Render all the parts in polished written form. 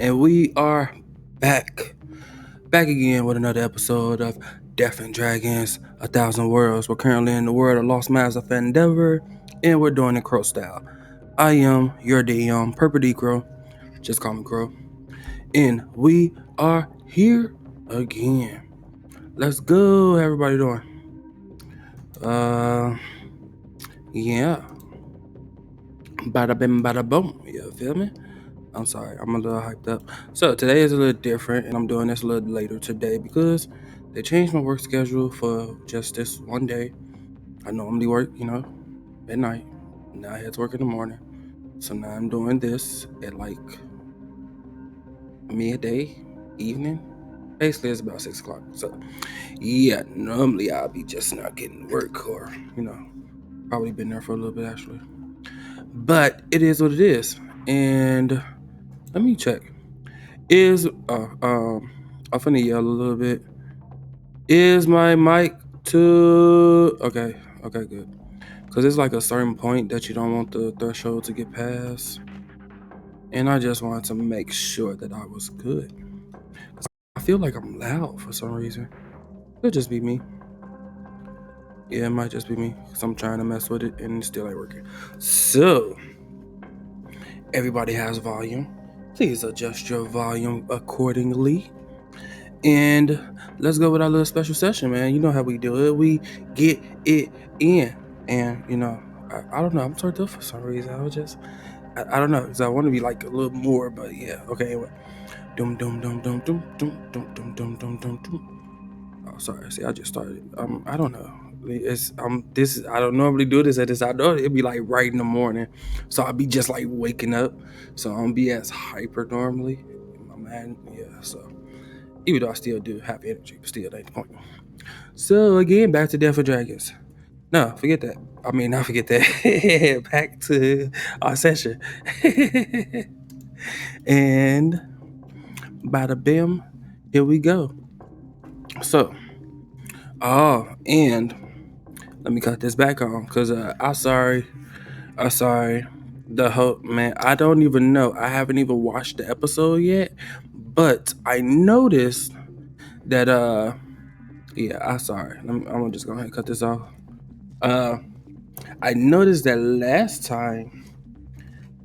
And we are back. Back again with another episode of Death and Dragons, A Thousand Worlds. We're currently in the world of Lost Mines of Endeavor, and we're doing it Crow style. I am your DM, Purple D Crow. Just call me Crow. And we are here again. Let's go. How everybody doing? Yeah. Bada bim, bada boom. You feel me? I'm sorry, I'm a little hyped up. So today is a little different, and I'm doing this a little later today because they changed my work schedule for just this one day. I normally work, at night. Now I had to work in the morning. So now I'm doing this at like midday, evening. Basically, it's about 6 o'clock. So yeah, normally I'll be just not getting work or, probably been there for a little bit actually. But it is what it is. And let me check. I'm finna yell a little bit. Is my mic too okay, good. Cause it's like a certain point that you don't want the threshold to get past. And I just wanted to make sure that I was good. Cause I feel like I'm loud for some reason. Could just be me. Yeah, it might just be me. Cause I'm trying to mess with it and it still ain't working. So everybody has volume. Please adjust your volume accordingly. And let's go with our little special session, man. You know how we do it. We get it in. And, I don't know. I'm turned up for some reason. I don't know. Because I want to be like a little more, but yeah. Okay, anyway. Dum, dum, dum, dum, dum, dum, dum, dum, dum, dum, dum, dum. Oh, sorry. See, I just started. I don't know. I don't normally do this at this. I know it'd be like right in the morning. So I'll be just like waking up. So I don't be as hyper normally. My man, yeah, so. Even though I still do have energy, but still, that ain't the point. So again, back to Death and Dragons. No, forget that. I mean, not forget that. Back to our session. And bada bim, here we go. So, and let me cut this back on because I'm sorry. The whole man, I don't even know. I haven't even watched the episode yet, but I noticed that yeah, I'm sorry. I'm just gonna cut this off. I noticed that last time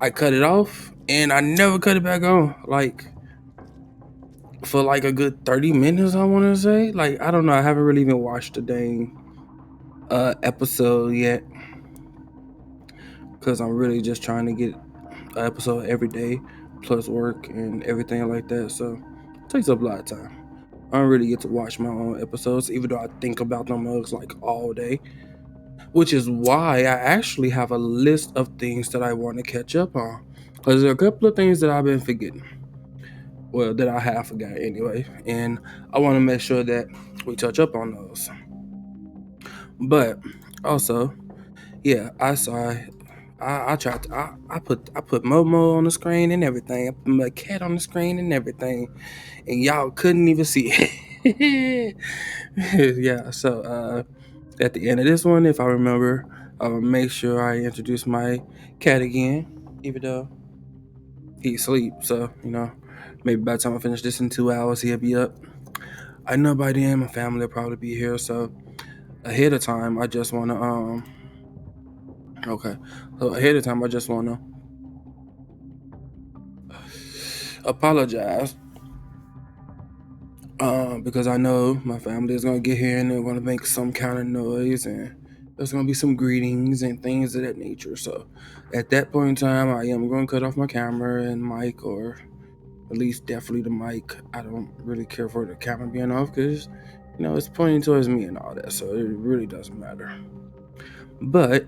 I cut it off and I never cut it back on. Like for like a good 30 minutes, I wanna say. Like, I don't know, I haven't really even watched the dang episode yet. Cause I'm really just trying to get an episode every day, plus work and everything like that. So it takes up a lot of time. I don't really get to watch my own episodes, even though I think about them mugs like all day. Which is why I actually have a list of things that I want to catch up on. Because there are a couple of things that I've been forgetting. Well, that I have forgot anyway. And I want to make sure that we touch up on those. But also, yeah, I saw I tried to I put Momo on the screen and everything. I put my cat on the screen and everything. And y'all couldn't even see it. Yeah, so at the end of this one, if I remember, I'll make sure I introduce my cat again, even though he's asleep. So, maybe by the time I finish this in 2 hours, he'll be up. I know by then my family will probably be here. So, ahead of time, I just want to, okay. So, ahead of time, I just want to apologize. Because I know my family is going to get here and they're going to make some kind of noise and there's going to be some greetings and things of that nature. So at that point in time, I am going to cut off my camera and mic, or at least definitely the mic. I don't really care for the camera being off because, it's pointing towards me and all that. So it really doesn't matter. But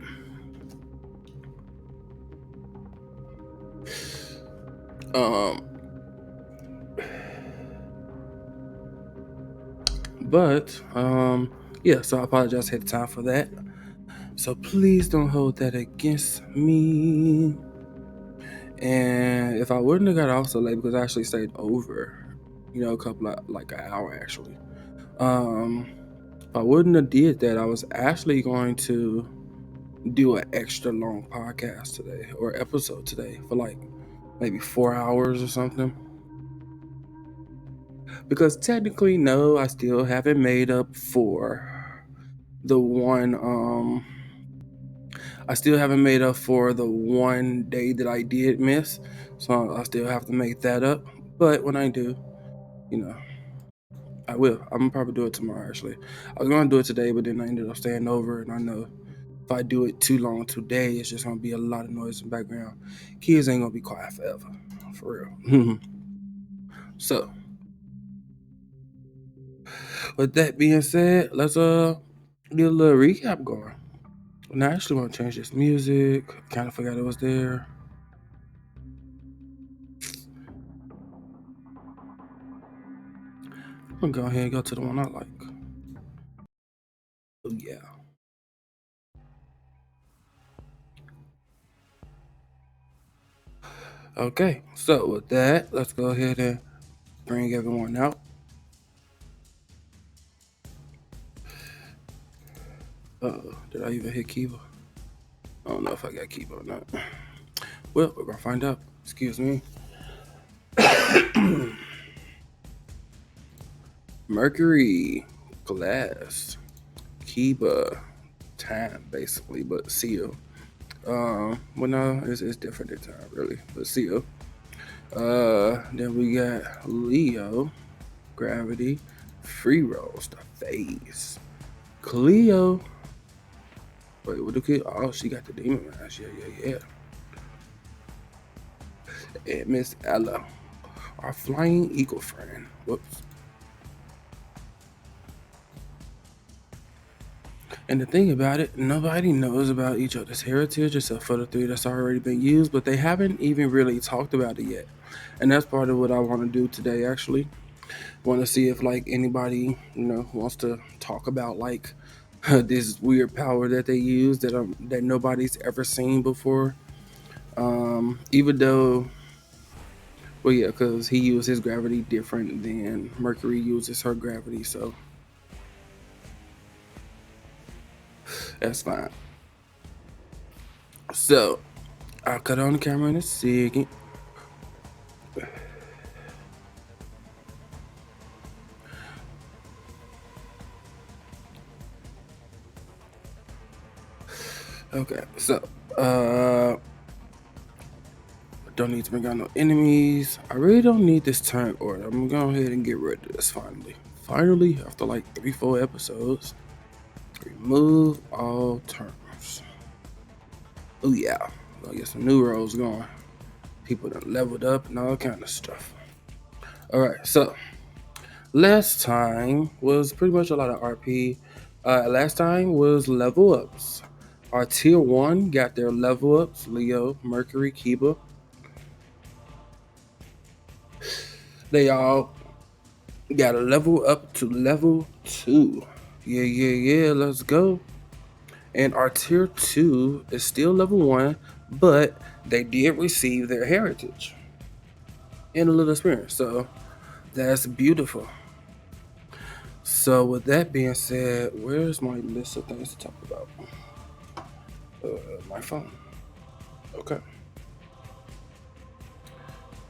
yeah, so I apologize ahead of time for that. So please don't hold that against me. And if I wouldn't have got off so late, because I actually stayed over, a couple of like an hour actually. If I wouldn't have did that, I was actually going to do an extra long podcast today or episode today for like maybe 4 hours or something. Because technically, no, I still haven't made up for the one. I still haven't made up for the one day that I did miss, so I still have to make that up. But when I do, you know, I will. I'm gonna probably do it tomorrow. Actually, I was gonna do it today, but then I ended up staying over, and I know if I do it too long today, it's just gonna be a lot of noise in the background. Kids ain't gonna be quiet forever, for real. So, with that being said, let's get a little recap going. And I actually want to change this music. Kind of forgot it was there. I'm gonna go ahead and go to the one I like. Oh yeah. Okay, so with that, let's go ahead and bring everyone out. Did I even hit Kiva? I don't know if I got Kiva or not. Well, we're gonna find out. Excuse me. Mercury, glass, Kiba, time basically, but seal. Well, no, it's different this time really, but seal. Then we got Leo, gravity, free rolls, the face. Cleo. Wait, what the kid? Oh, she got the demon mask. Yeah. And Miss Ella, our flying eagle friend. Whoops. And the thing about it, nobody knows about each other's heritage except for the three that's already been used, but they haven't even really talked about it yet. And that's part of what I want to do today, actually. Want to see if like anybody, wants to talk about like this weird power that they use that nobody's ever seen before. Even though, well, yeah, because he used his gravity different than Mercury uses her gravity, so that's fine. So I'll cut on the camera in a second. Okay, so don't need to bring out no enemies. I really don't need this turn order. I'm gonna go ahead and get rid of this finally. Finally, after like 3-4 episodes, remove all terms. Oh yeah, I'll get some new roles going. People that leveled up and all kind of stuff. All right, so last time was pretty much a lot of RP. Last time was level ups. Our tier 1 got their level ups. Leo, Mercury, Kiba. They all got a level up to level 2. Yeah, let's go. And our tier 2 is still level 1, but they did receive their heritage and a little experience. So that's beautiful. So with that being said, where's my list of things to talk about? My phone. Okay.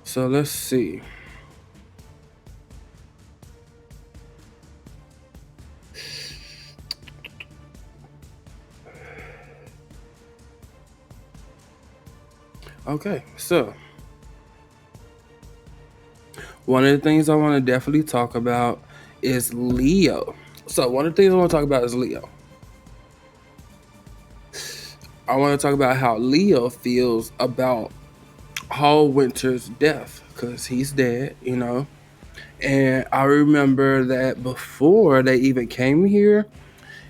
So let's see. Okay, so one of the things I want to definitely talk about is Leo. So one of the things I want to talk about is Leo. I want to talk about how Leo feels about Hall Winter's death, because he's dead, And I remember that before they even came here,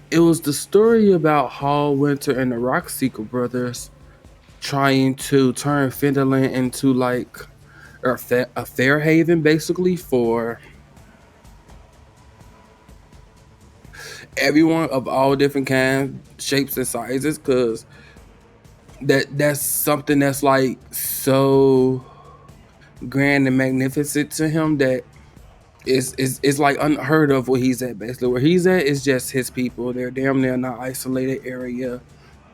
it was the story about Hall Winter and the Rockseeker brothers trying to turn Fenderland into like a fair haven, basically, for everyone of all different kinds, shapes, and sizes, because that's something that's like so grand and magnificent to him that it's like unheard of where he's at. Basically, where he's at is just his people. They're damn near not isolated area.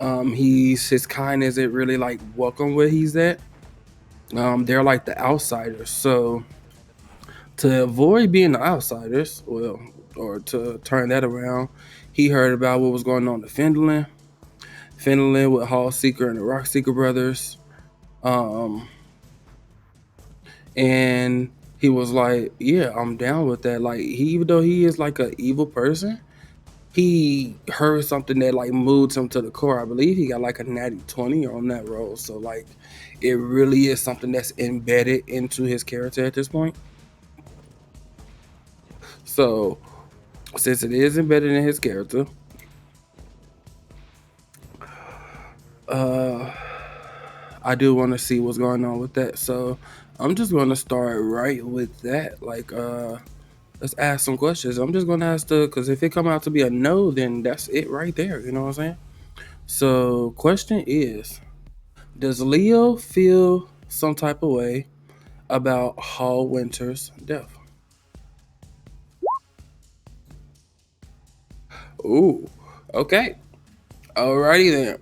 His kind isn't really like welcome where he's at. They're like the outsiders. So To avoid being the outsiders, well, or to turn that around, he heard about what was going on in Finland with Hall Seeker and the Rock Seeker brothers. Um, and he was like, "Yeah, I'm down with that." Like, even though he is like an evil person, he heard something that like moved him to the core. I believe he got like a natty 20 on that role. So like, it really is something that's embedded into his character at this point. So since it is embedded in his character, uh, I do want to see what's going on with that. So I'm just going to start right with that. Like, let's ask some questions. I'm just going to ask because if it come out to be a no, then that's it right there. You know what I'm saying? So question is, does Leo feel some type of way about Hall Winter's death? Ooh, okay. Alrighty then.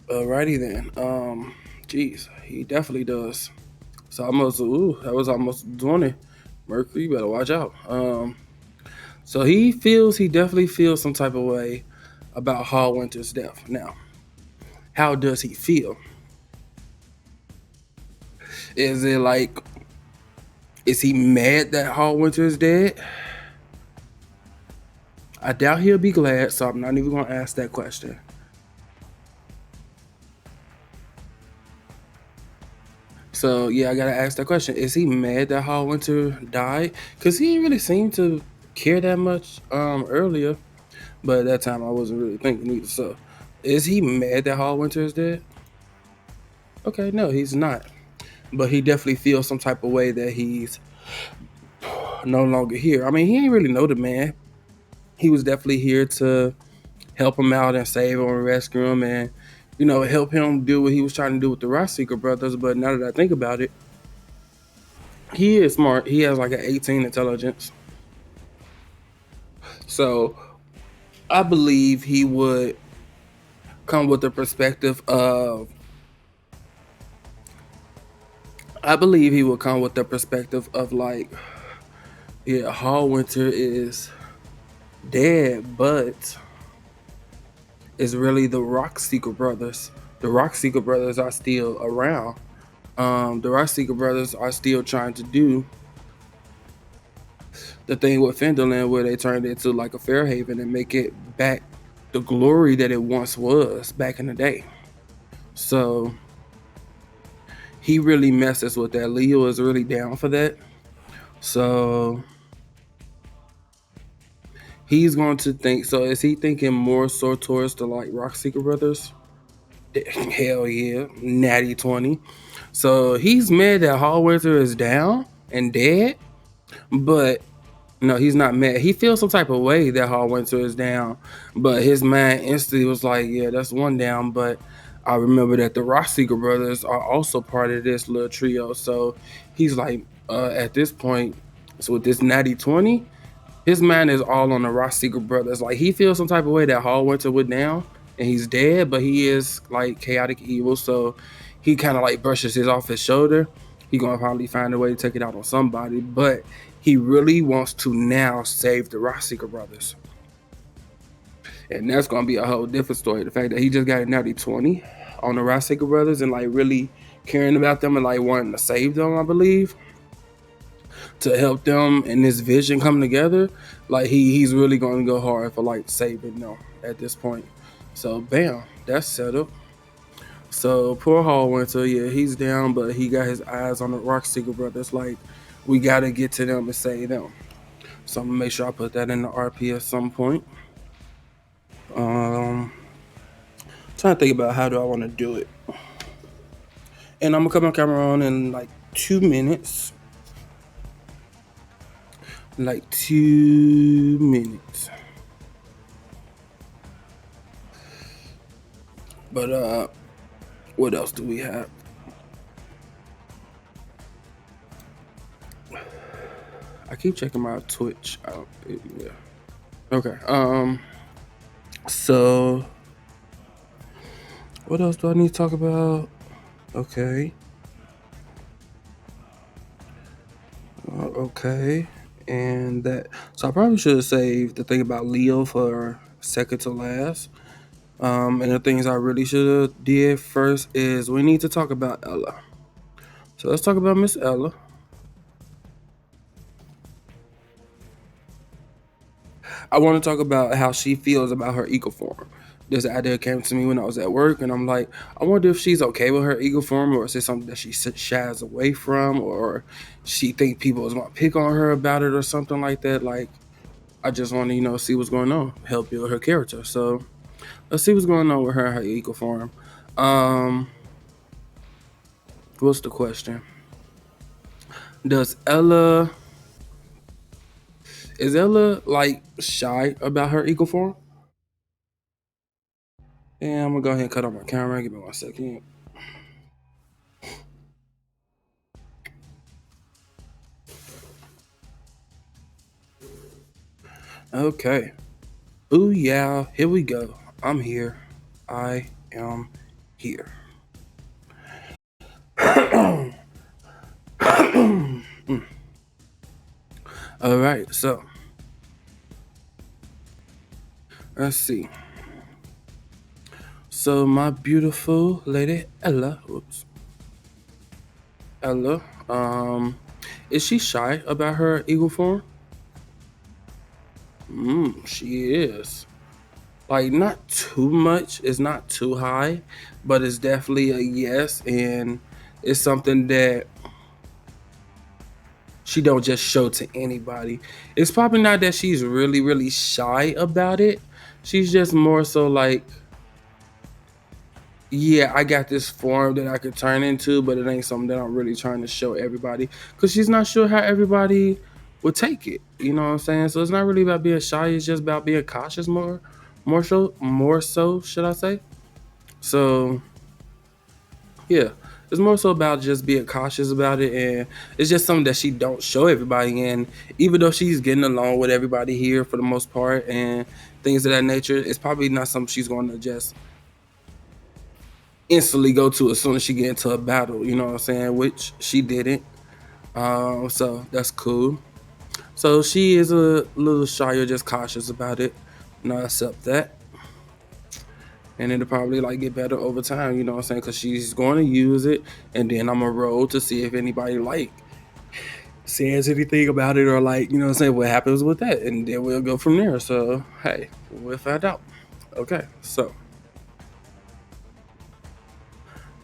Alrighty then. Geez, he definitely does. So that was almost 20. Mercury, you better watch out. So he definitely feels some type of way about Hall Winter's death. Now, how does he feel? Is it like, is he mad that Hall Winter is dead? I doubt he'll be glad, so I'm not even gonna ask that question. So yeah, I gotta ask that question. Is he mad that Hall Winter died? Cause he didn't really seem to care that much earlier. But at that time I wasn't really thinking either. So is he mad that Hall Winter is dead? Okay, no, he's not. But he definitely feels some type of way that he's no longer here. I mean, he ain't really know the man. He was definitely here to help him out and save him and rescue him and, help him do what he was trying to do with the Rock Seeker brothers. But now that I think about it, he is smart. He has like an 18 intelligence. So I believe he would come with the perspective of like, yeah, Hall Winter is dead, but it's really the Rock Seeker brothers. The Rock Seeker brothers are still around. The Rock Seeker brothers are still trying to do the thing with Fenderland where they turned it into like a Fairhaven and make it back the glory that it once was back in the day. So he really messes with that. Leo is really down for that. So he's going to think. So is he thinking more so towards the like Rock Seeker brothers? Hell yeah, natty 20. So he's mad that Hallwinter is down and dead, but no, he's not mad. He feels some type of way that Hallwinter is down, but his mind instantly was like, yeah, that's one down. But I remember that the Rockseeker brothers are also part of this little trio. So he's like, at this point, so with this natty 20, his mind is all on the Rockseeker brothers. Like he feels some type of way that Hallwinter went down and he's dead, but he is like chaotic evil. So he kind of like brushes his off his shoulder. He gonna probably find a way to take it out on somebody, but he really wants to now save the Rockseeker brothers. And that's gonna be a whole different story. The fact that he just got a natty 20 on the Rockseeker brothers and like really caring about them and like wanting to save them, I believe, to help them and this vision come together. Like he's really gonna go hard for like saving them at this point. So bam, that's set up. So poor Hall Winter, yeah, he's down, but he got his eyes on the Rockseeker brothers. Like we gotta get to them and save them. So I'm gonna make sure I put that in the RP at some point. Trying to think about how do I want to do it. And I'm gonna come on camera on in like 2 minutes. Like 2 minutes. But what else do we have? I keep checking my Twitch out. Yeah. Okay. So what else do I need to talk about? Okay. Okay. And that, so I probably should have saved the thing about Leo for second to last. And the things I really should have did first is we need to talk about Ella. So let's talk about Miss Ella. I want to talk about how she feels about her eagle form. This idea came to me when I was at work, and I'm like, I wonder if she's okay with her eagle form, or is it something that she shies away from, or she think people is gonna pick on her about it, or something like that. Like, I just want to, see what's going on, help build her character. So let's see what's going on with her eagle form. Um, what's the question? Does Ella is Ella like shy about her eagle form? And I'm gonna go ahead and cut off my camera. Give me 1 second. Okay. Ooh yeah, here we go. I'm here. I am here. All right, so let's see. So my beautiful lady Ella, Ella, is she shy about her eagle form? She is. Like not too much, it's not too high, but it's definitely a yes, and it's something that she don't just show to anybody. It's probably not that she's really, really shy about it. She's just more so like, yeah, I got this form that I could turn into, but it ain't something that I'm really trying to show everybody because she's not sure how everybody would take it. You know what I'm saying? So it's not really about being shy. It's just about being cautious more so, should I say? So yeah, it's more so about just being cautious about it, and it's just something that she don't show everybody. And even though she's getting along with everybody here for the most part and things of that nature, it's probably not something she's going to just instantly go to as soon as she get into a battle. You know what I'm saying? Which she didn't. So that's cool. So she is a little shy or just cautious about it. And I accept that. And it'll probably like get better over time, you know what I'm saying? Because she's going to use it, and then I'm gonna roll to see if anybody like says anything about it or like, you know what I'm saying, what happens with that, and then we'll go from there. So hey, we'll find out. Okay, so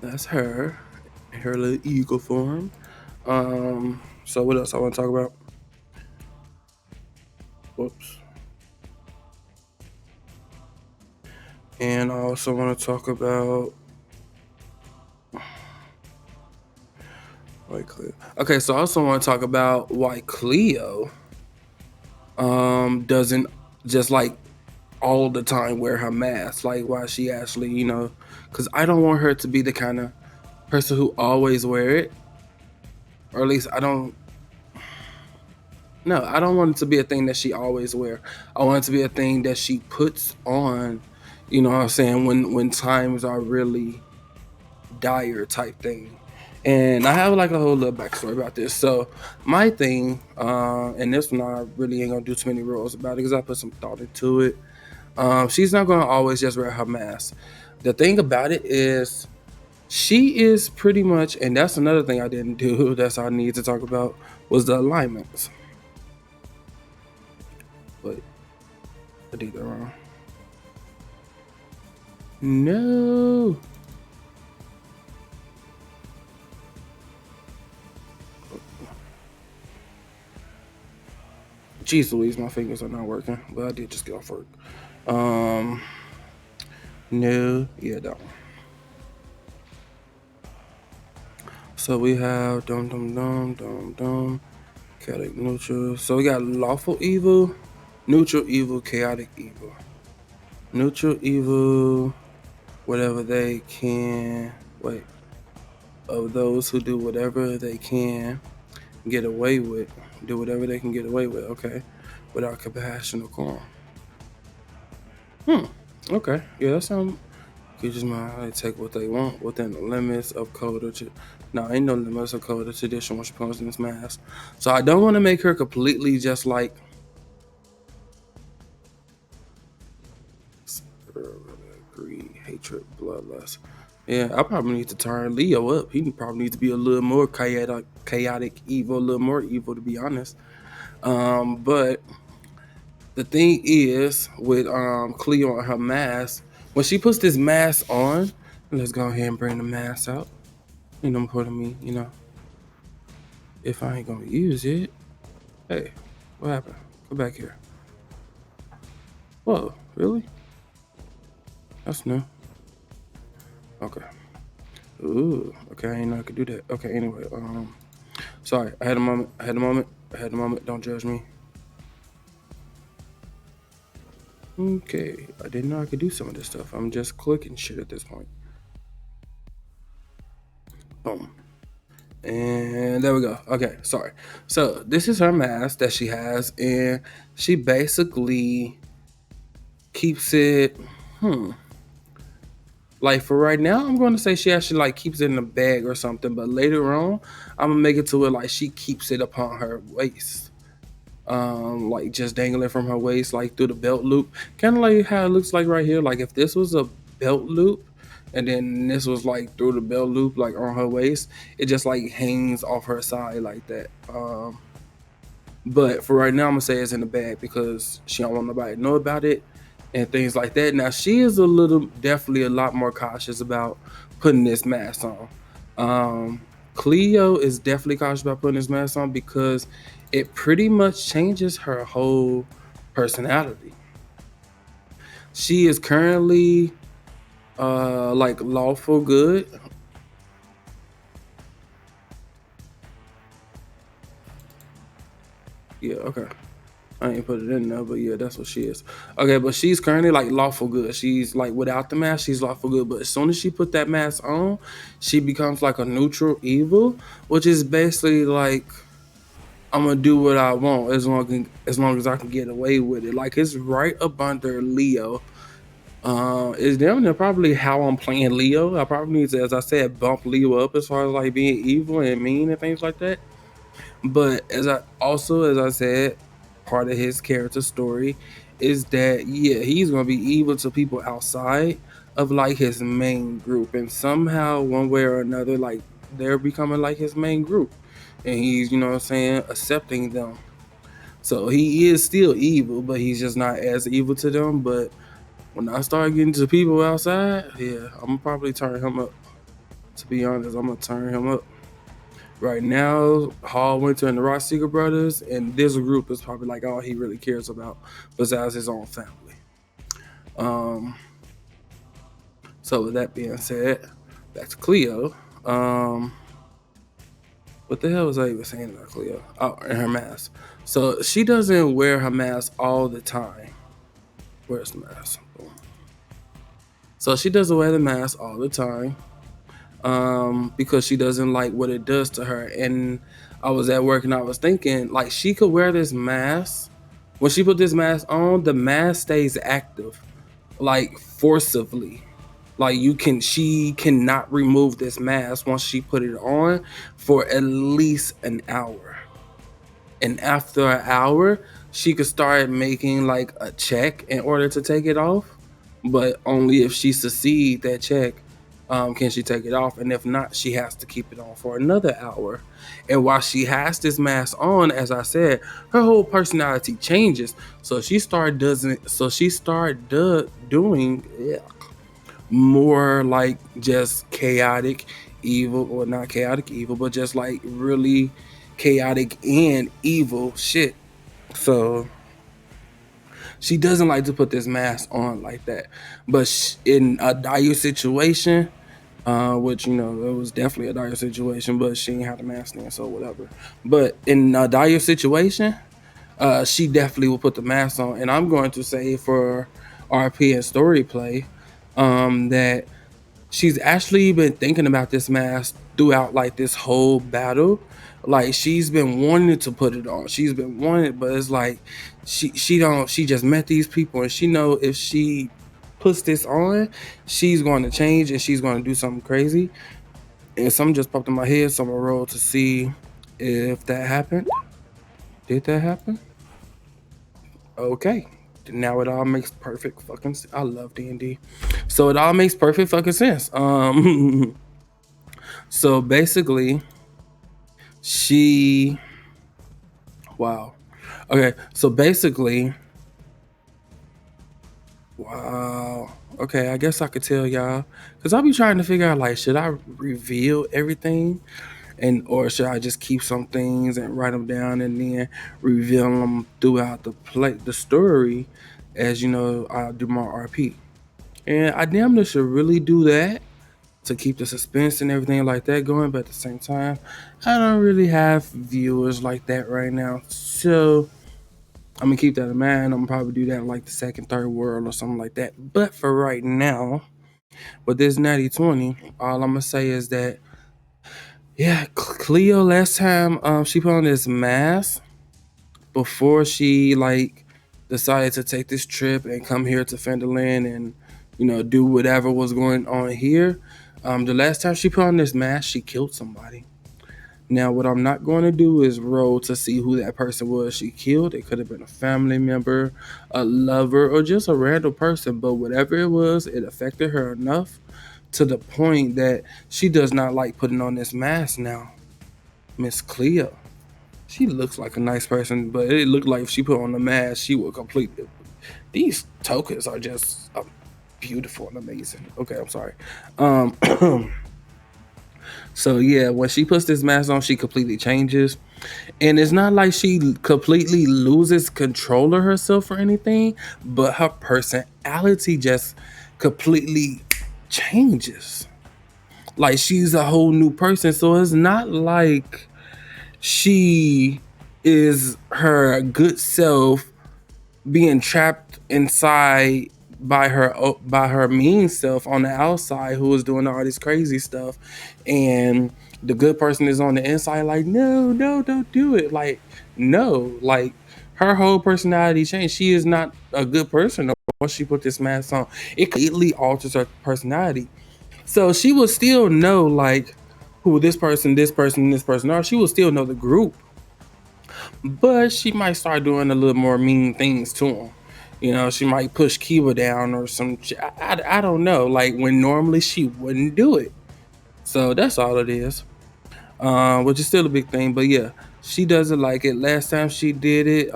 that's her little eagle form. So what else I want to talk about? Whoops. And I also want to talk about why Cleo. Okay, so I also want to talk about why Cleo doesn't just like all the time wear her mask, like why she actually, because I don't want her to be the kind of person who always wear it, or at least I don't. No, I don't want it to be a thing that she always wear. I want it to be a thing that she puts on. You know what I'm saying? When times are really dire type thing. And I have like a whole little backstory about this. So my thing, and this one I really ain't gonna do too many rules about it because I put some thought into it. She's not gonna always just wear her mask. The thing about it is she is pretty much, and that's another thing I didn't do. That's all I need to talk about was the alignments. But I did that wrong. No. Jeez Louise, my fingers are not working, but I did just get off work. Um, no, yeah, that one. So we have dum dum dum dum dum, chaotic neutral. So we got lawful evil, neutral evil, chaotic evil. Neutral evil, whatever they can. Wait, of those who do whatever they can get away with, do whatever they can get away with. Okay, without compassion or qualm. Okay, yeah, that sounds Creatures mind they take what they want within the limits of code or no, ain't no limits of code or tradition when she pulls in this mask. So I don't want to make her completely just like greed, hatred, bloodlust. Yeah, I probably need to turn Leo up. He probably needs to be a little more chaotic evil, a little more evil to be honest. But the thing is with Cleo and her mask, when she puts this mask on, let's go ahead and bring the mask out. You know, put me, if I ain't gonna use it. Hey, what happened? Come back here. Whoa, really? That's new. Okay. Ooh, okay, I ain't know I could do that. Okay, anyway, sorry, I had a moment. Don't judge me. Okay, I didn't know I could do some of this stuff. I'm just clicking shit at this point. Boom. And there we go. Okay, sorry. So this is her mask that she has, and she basically keeps it. Like for right now, I'm going to say she actually like keeps it in a bag or something. But later on, I'm gonna make it to where like she keeps it upon her waist, like just dangling from her waist, like through the belt loop, kind of like how it looks like right here. Like if this was a belt loop, and then this was like through the belt loop, like on her waist, it just like hangs off her side like that. But for right now, I'm gonna say it's in the bag because she don't want nobody to know about it and things like that. Now she is definitely a lot more cautious about putting this mask on. Cleo is definitely cautious about putting this mask on because it pretty much changes her whole personality. She is currently like lawful good. Yeah, okay. I ain't put it in there, but yeah, that's what she is. Okay, but she's currently like lawful good. She's like without the mask, she's lawful good. But as soon as she put that mask on, she becomes like a neutral evil, which is basically like I'm gonna do what I want as long as I can get away with it. Like it's right up under Leo. It's damn near probably how I'm playing Leo. I probably need to, as I said, bump Leo up as far as like being evil and mean and things like that. But as I said, part of his character story is that yeah, he's gonna be evil to people outside of like his main group, and somehow one way or another, like they're becoming like his main group, and he's what I'm saying, accepting them. So he is still evil, but he's just not as evil to them. But when I start getting to people outside, yeah, I'm gonna probably turn him up. To be honest, I'm gonna turn him up. Right now, Hall Winter and the Rock Seeker brothers, and this group is probably like all he really cares about besides his own family. Um, so with that being said, back to Cleo. What the hell was I even saying about Cleo? Oh, and her mask. So she doesn't wear her mask all the time. Where's the mask? Boom. So she doesn't wear the mask all the time. Because she doesn't like what it does to her. And I was at work and I was thinking, like, she could wear this mask. When she put this mask on, the mask stays active, like forcibly. Like she cannot remove this mask once she put it on for at least an hour. And after an hour, she could start making like a check in order to take it off, but only if she succeed that check can she take it off, and if not, she has to keep it on for another hour. And while she has this mask on, as I said, her whole personality changes. So she started doing more like just chaotic evil, or not chaotic evil, but just like really chaotic and evil shit. So she doesn't like to put this mask on like that. But in a dire situation, which it was definitely a dire situation, but she didn't have the mask in, so whatever. But in a dire situation, she definitely will put the mask on. And I'm going to say for RP and story play, that she's actually been thinking about this mask throughout like this whole battle. Like she's been wanting to put it on. She's been wanting, but it's like she just met these people, and she know if she puts this on, she's going to change and she's going to do something crazy. And something just popped in my head, so I'm gonna roll to see if that happened. Did that happen? Okay. Now it all makes perfect fucking sense. I love D&D. So it all makes perfect fucking sense. So basically, she wow. Okay, so basically, wow. Okay, I guess I could tell y'all. Cause I'll be trying to figure out like, should I reveal everything? And or should I just keep some things and write them down and then reveal them throughout the story as I do my RP. And I damn near should really do that to keep the suspense and everything like that going, but at the same time, I don't really have viewers like that right now. So I'm gonna keep that in mind. I'm gonna probably do that in like the second, third world or something like that. But for right now, with this natty 20, all I'm gonna say is that yeah, Cleo last time she put on this mask before she like decided to take this trip and come here to Fenderland and do whatever was going on here. The last time she put on this mask, she killed somebody. Now, what I'm not going to do is roll to see who that person was she killed. It could have been a family member, a lover, or just a random person. But whatever it was, it affected her enough to the point that she does not like putting on this mask now. Miss Cleo. She looks like a nice person, but it looked like if she put on the mask, she would completely. These tokens are just beautiful and amazing. Okay, I'm sorry. So yeah, when she puts this mask on, she completely changes. And it's not like she completely loses control of herself or anything, but her personality just completely changes. Like she's a whole new person. So it's not like she is her good self being trapped inside by her mean self on the outside who is doing all this crazy stuff, and the good person is on the inside like no don't do it, like no, like her whole personality changed. She is not a good person once she put this mask on. It completely alters her personality. So she will still know like who this person are. She will still know the group, but she might start doing a little more mean things to him. She might push Kiva down or some. I don't know. Like when normally she wouldn't do it. So that's all it is. Which is still a big thing. But yeah, she doesn't like it. Last time she did it,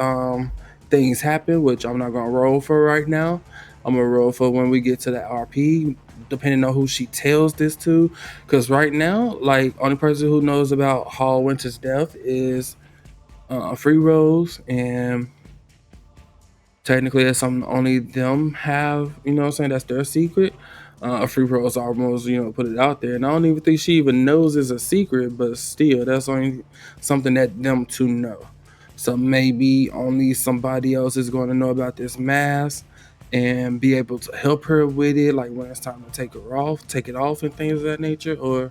things happened, which I'm not gonna roll for right now. I'm gonna roll for when we get to the RP, depending on who she tells this to. Because right now, like only person who knows about Hall Winter's death is Free Rose, and technically that's something only them have, what I'm saying, that's their secret. Free Rose almost, put it out there, and I don't even think she even knows it's a secret, but still, that's only something that them two know. So maybe only somebody else is going to know about this mask and be able to help her with it, like when it's time to take it off, and things of that nature. Or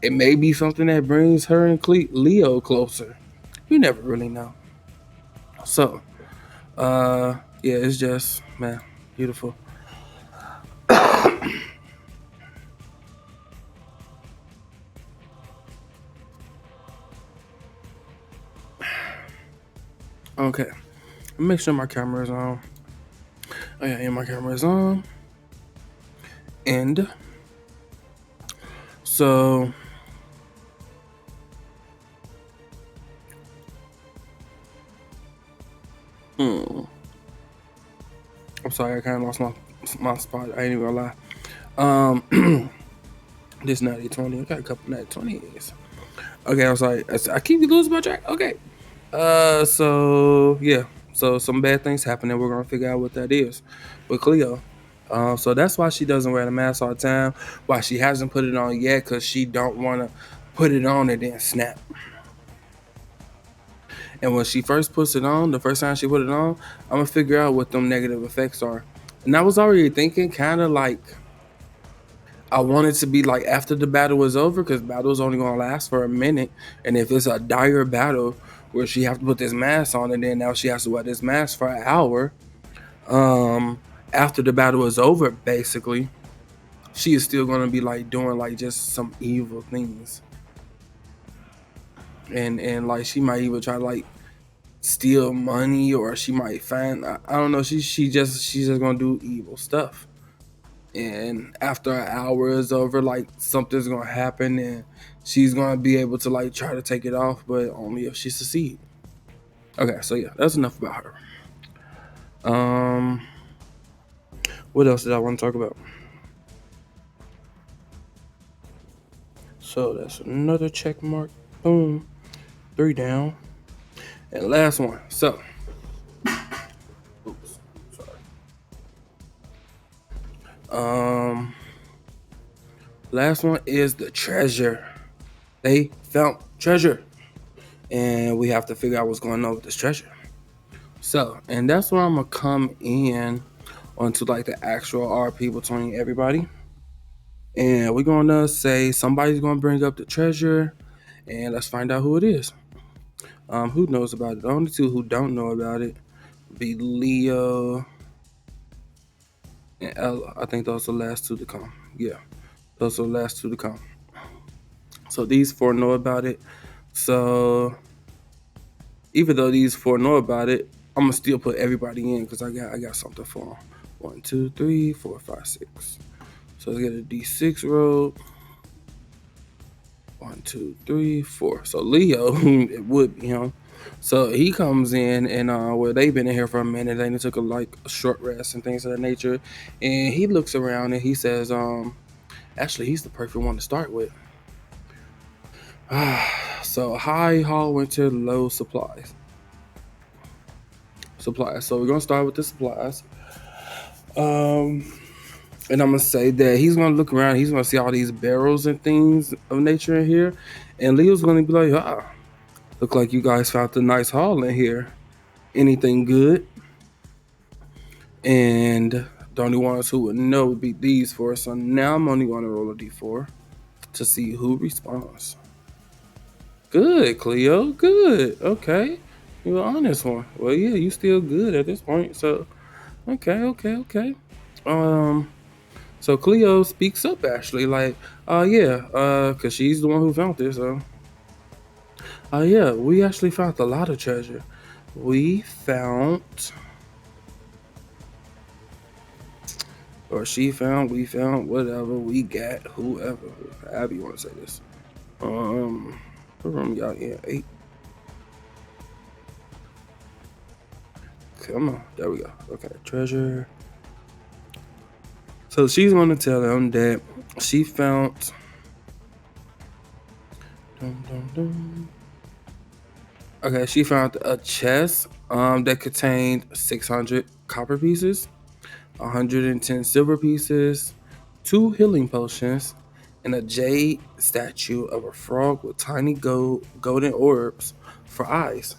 it may be something that brings her and Leo closer. You never really know. So, yeah, it's just, man, beautiful. Okay, make sure my camera is on. Oh yeah, my camera is on. And so, I'm sorry, I kind of lost my spot. I ain't even gonna lie. This natty 20. I got a couple natty 20s. Okay, I'm sorry. I keep losing my track. Okay. So yeah. So some bad things happen, and we're gonna figure out what that is with Cleo. So that's why she doesn't wear the mask all the time. Why she hasn't put it on yet, because she don't want to put it on and then snap. And when she first puts it on, the first time she put it on, I'm gonna figure out what them negative effects are. And I was already thinking, kind of like, I wanted to be like after the battle was over, because battle's only gonna last for a minute. And if it's a dire battle where she have to put this mask on, and then now she has to wear this mask for an hour, after the battle is over, basically, she is still gonna be like doing like just some evil things, and like she might even try to like steal money, or she might find, I don't know, she's just gonna do evil stuff. And after an hour is over, like something's gonna happen, and she's gonna be able to like try to take it off, but only if she succeeds. Okay, so yeah, that's enough about her. Um, what else did I want to talk about? So that's another check mark. Boom, 3 down. And last one. So, oops, sorry. Um, last one is the treasure. They found treasure, and we have to figure out what's going on with this treasure. So, and that's where I'm gonna come in onto like the actual RP between everybody. And we're gonna say somebody's gonna bring up the treasure, and let's find out who it is. Who knows about it? The only two who don't know about it be Leo and Ella. I think those are the last two to come. Yeah, those are the last two to come. So these four know about it. So even though these four know about it, I'm gonna still put everybody in because I got something for them. 1, 2, 3, 4, 5, 6. So let's get a D6 roll. 1, 2, 3, 4. So Leo, it would be him. So he comes in, and well, they've been in here for a minute. They took a short rest and things of that nature. And he looks around and he says, actually, he's the perfect one to start with. So high hall winter, low supplies. Supplies. So we're gonna start with the supplies. And I'm gonna say that he's gonna look around. He's gonna see all these barrels and things of nature in here, and Leo's gonna be like, look like you guys found a nice haul in here. Anything good?" And the only ones who would know would be these four. So now I'm only gonna roll a d4 to see who responds. Good, Cleo. Good. Okay. You're an honest one. Well, yeah, you still good at this point. So, okay. Um, so Cleo speaks up actually, like, yeah, cause she's the one who found this. So, yeah, we actually found a lot of treasure. We found, or she found, we found, whatever, we got, whoever, however you want to say this. What room y'all in? 8. Come on, there we go. Okay, treasure. So she's going to tell them that she found. Okay, she found a chest that contained 600 copper pieces, 110 silver pieces, 2 healing potions, and a jade statue of a frog with tiny golden orbs for eyes.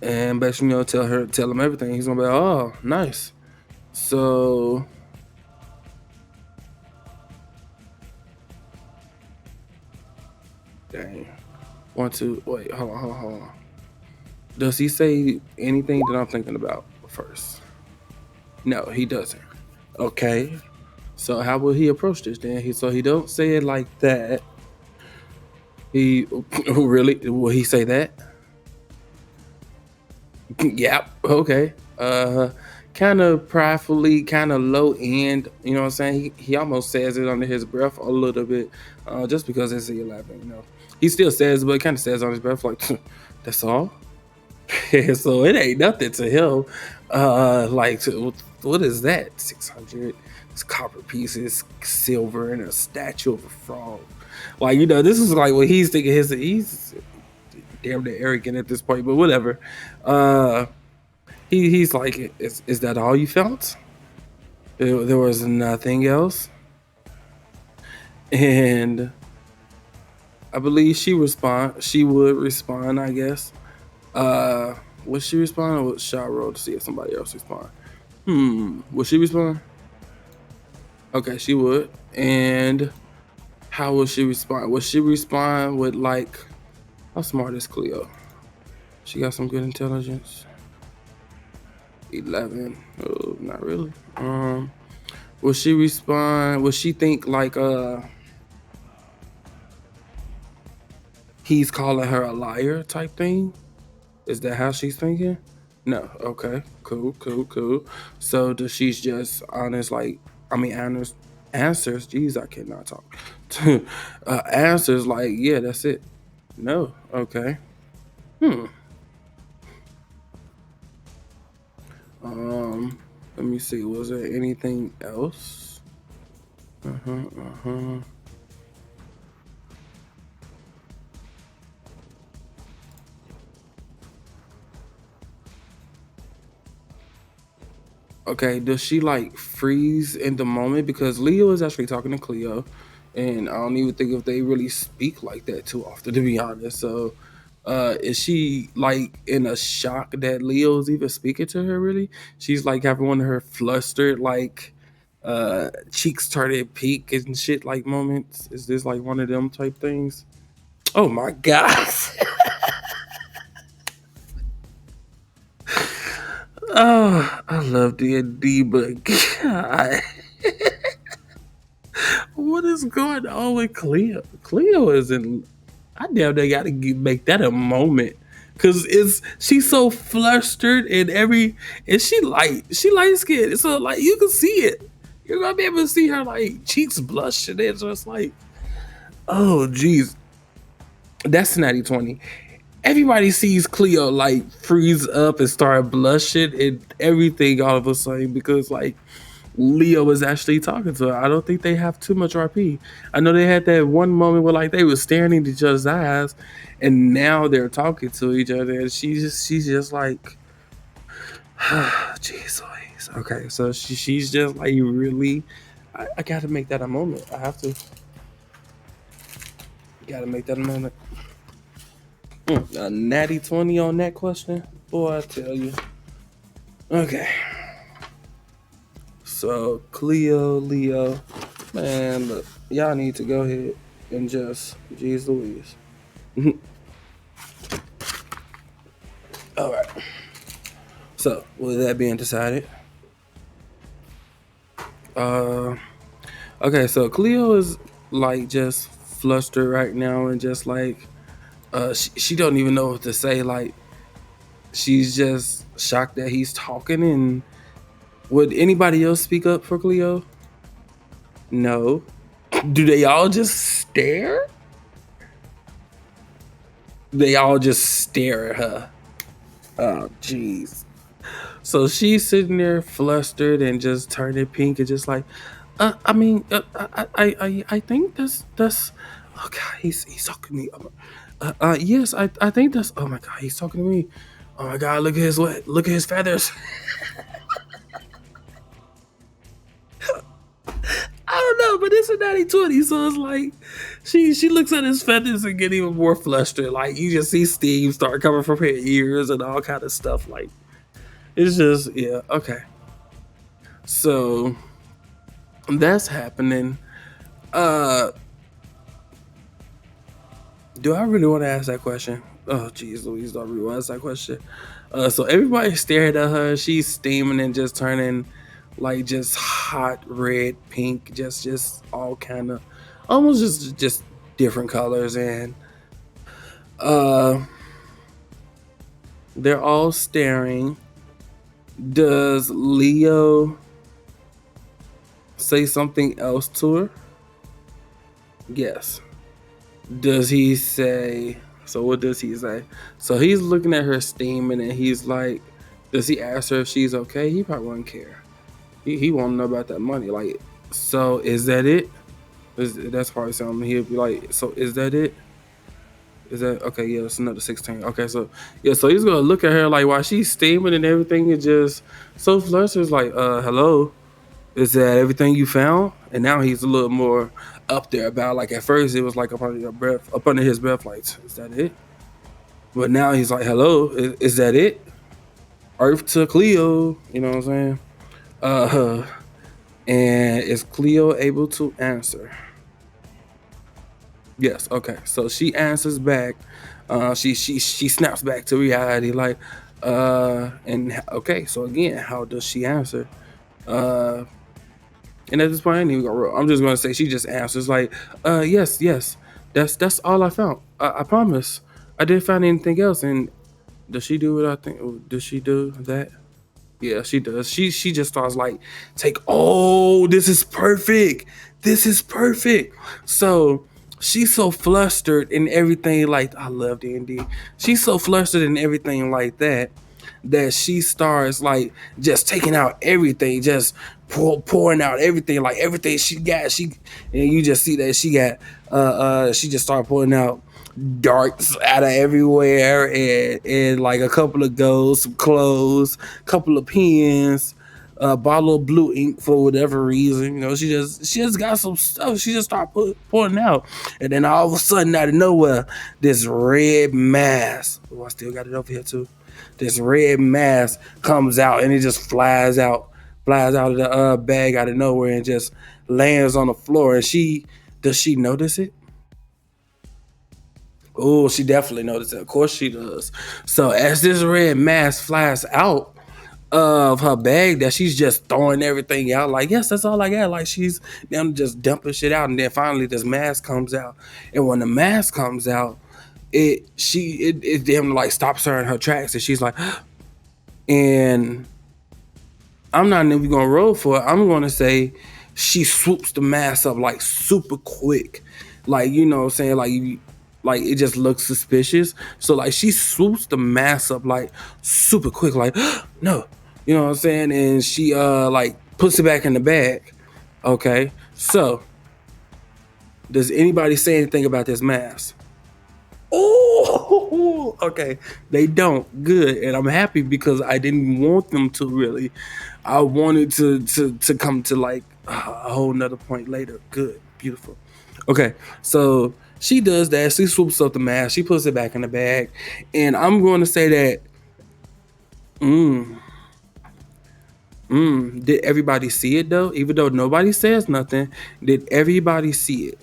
And basically, tell him everything. He's gonna be like, "Oh, nice." So, dang. 1, 2. Wait, hold on. Does he say anything that I'm thinking about first? No, he doesn't. Okay. So how will he approach this then? He don't say it like that. He really will he say that? Yep. Okay. Kind of pridefully, kind of low end. You know what I'm saying? He almost says it under his breath a little bit, just because it's 11. He still says, but kind of says on his breath like, "That's all." So it ain't nothing to him. What is that? 600 copper pieces, silver, and a statue of a frog. Like, this is like what he's thinking. He's damn near arrogant at this point, but whatever. He's like, is that all you felt? There was nothing else, and I believe she would respond, I guess. Would she respond, or would Shaw roll to see if somebody else respond? Would she respond? Okay, she would. And how would she respond? Would she respond with like, how smart is Cleo? She got some good intelligence. 11. Oh, not really. Will she respond? Will she think like he's calling her a liar type thing? Is that how she's thinking? No. Okay. Cool. Cool. Cool. So does she's just honest? Like, I mean, honest answers. Jeez, I cannot talk. Answers like, yeah, that's it. No. Okay. Hmm. Let me see. Was there anything else? Uh huh. Uh huh. Okay, does she like freeze in the moment? Because Leo is actually talking to Cleo, and I don't even think if they really speak like that too often, to be honest. So, is she like in a shock that Leo's even speaking to her? Really, she's like having one of her flustered, like, cheeks started pink and shit like moments. Is this like one of them type things? Oh my god! Oh, I love D&D, but God. What is going on with Cleo? Cleo isn't. I damn they gotta make that a moment, cause she's so flustered and she light skinned, so like you can see it. You're gonna be able to see her like cheeks blushing. It's just like, oh geez, that's natty 20. Everybody sees Cleo like freeze up and start blushing and everything all of a sudden because like Leo was actually talking to her. I don't think they have too much RP. I know they had that one moment where like they were staring into each other's eyes, and now they're talking to each other, and she's just like, jeez Louise. Okay, so she's just like really. I gotta make that a moment. I have to. Gotta make that a moment. A natty 20 on that question, boy. I tell you. Okay. So Cleo, Leo, man, look, y'all need to go ahead and just, geez Louise. All right. So with that being decided, uh, okay. So Cleo is like just flustered right now and just like, she don't even know what to say. Like she's just shocked that he's talking. And would anybody else speak up for Cleo? No. Do they all just stare? They all just stare at her. Oh, jeez. So she's sitting there flustered and just turning pink and just like, I mean, I think that's. Oh God, he's talking to me. Yes, I think that's. Oh my God, he's talking to me. Oh my God, look at his feathers. I don't know, but it's a natty 20, so it's like she looks at his feathers and get even more flustered. Like you just see steam start coming from her ears and all kind of stuff. Like it's just yeah, okay. So that's happening. Uh do I really want to ask that question? Oh jeez Louise, do I really want to ask that question? So everybody's staring at her, she's steaming and just turning like just hot red, pink, just all kind of almost just different colors and uh they're all staring. Does Leo say something else to her? Yes. Does he say? So what does he say? So he's looking at her steaming, and he's like, does he ask her if she's okay? He probably wouldn't care. He won't know about that money. Like, so is that it? That's probably something he'll be like. So is that it? Is that okay? Yeah, it's another 16. Okay, so yeah, so he's gonna look at her like while she's steaming and everything is just so flustered. Like, hello, is that everything you found? And now he's a little more up there about like at first it was like up under your breath, up under his breath, like, is that it? But now he's like, hello, is that it? Earth to Cleo, you know what I'm saying? Uh, and is Cleo able to answer? Yes. Okay. So she answers back. She snaps back to reality. Like, okay. So again, how does she answer? Uh, and at this point, I ain't even gonna roll. I'm just gonna say she just answers like, yes, yes. That's all I found. I promise. I didn't find anything else. And does she do what I think? Does she do that? Yeah, she does. She just starts like, take, oh, this is perfect. This is perfect. So she's so flustered and everything, like, I love D&D. She's so flustered and everything like that, that she starts like just taking out everything, just pouring out everything, like everything she got. And you just see that she just started pulling out darts out of everywhere, and like a couple of goals, some clothes, couple of pens, a bottle of blue ink for whatever reason. You know, she just got some stuff. She just started pouring out, and then all of a sudden, out of nowhere, this red mass. Oh, I still got it over here too. This red mass comes out, and it just flies out of the bag out of nowhere, and just lands on the floor. And does she notice it? Oh, she definitely noticed it. Of course she does. So as this red mass flies out of her bag, that she's just throwing everything out, like, yes, that's all I got. Like, she's them just dumping shit out, and then finally this mask comes out. And when the mask comes out, it damn like stops her in her tracks, and she's like, and I'm not even gonna roll for it. I'm gonna say she swoops the mask up like super quick. Like, you know what I'm saying? Like it just looks suspicious. So like she swoops the mask up like super quick, like no. You know what I'm saying? And she like puts it back in the bag. Okay. So does anybody say anything about this mask? Oh, okay. They don't. Good, and I'm happy because I didn't want them to really. I wanted to come to like a whole nother point later. Good, beautiful. Okay, so she does that. She swoops up the mask. She puts it back in the bag, and I'm going to say that. Mm, did everybody see it though? Even though nobody says nothing, did everybody see it?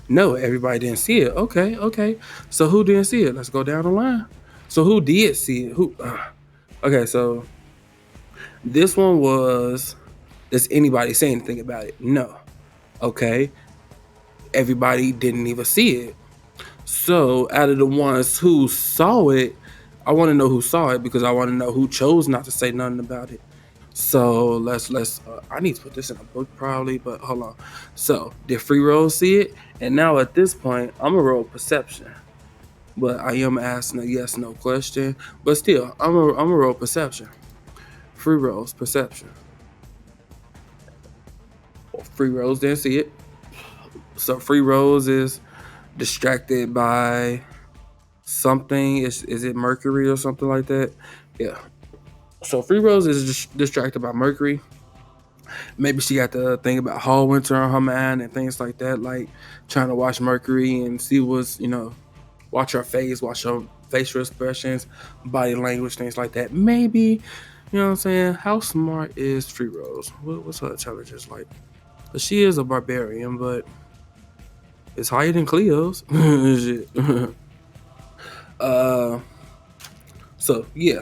No, everybody didn't see it. Okay, okay. So who didn't see it? Let's go down the line. So who did see it? Who? Okay, so this one was. Does anybody say anything about it? No. Okay. Everybody didn't even see it. So out of the ones who saw it, I want to know who saw it because I want to know who chose not to say nothing about it. So let's. I need to put this in a book probably, but hold on. So did Free Roll see it? And now at this point, I'm gonna roll perception, but I am asking a yes no question. But still, I'm a roll perception. Free Rolls perception. Free Rolls didn't see it. So Free Rolls is distracted by something. Is it Mercury or something like that? Yeah. So Free Rose is distracted by Mercury. Maybe she got the thing about Hall Winter on her mind and things like that, like trying to watch Mercury and see what's, watch her face, watch her facial expressions, body language, things like that. Maybe, you know what I'm saying? How smart is Free Rose? What's her intelligence like? She is a barbarian, but it's higher than Cleo's. Shit. uh, so yeah.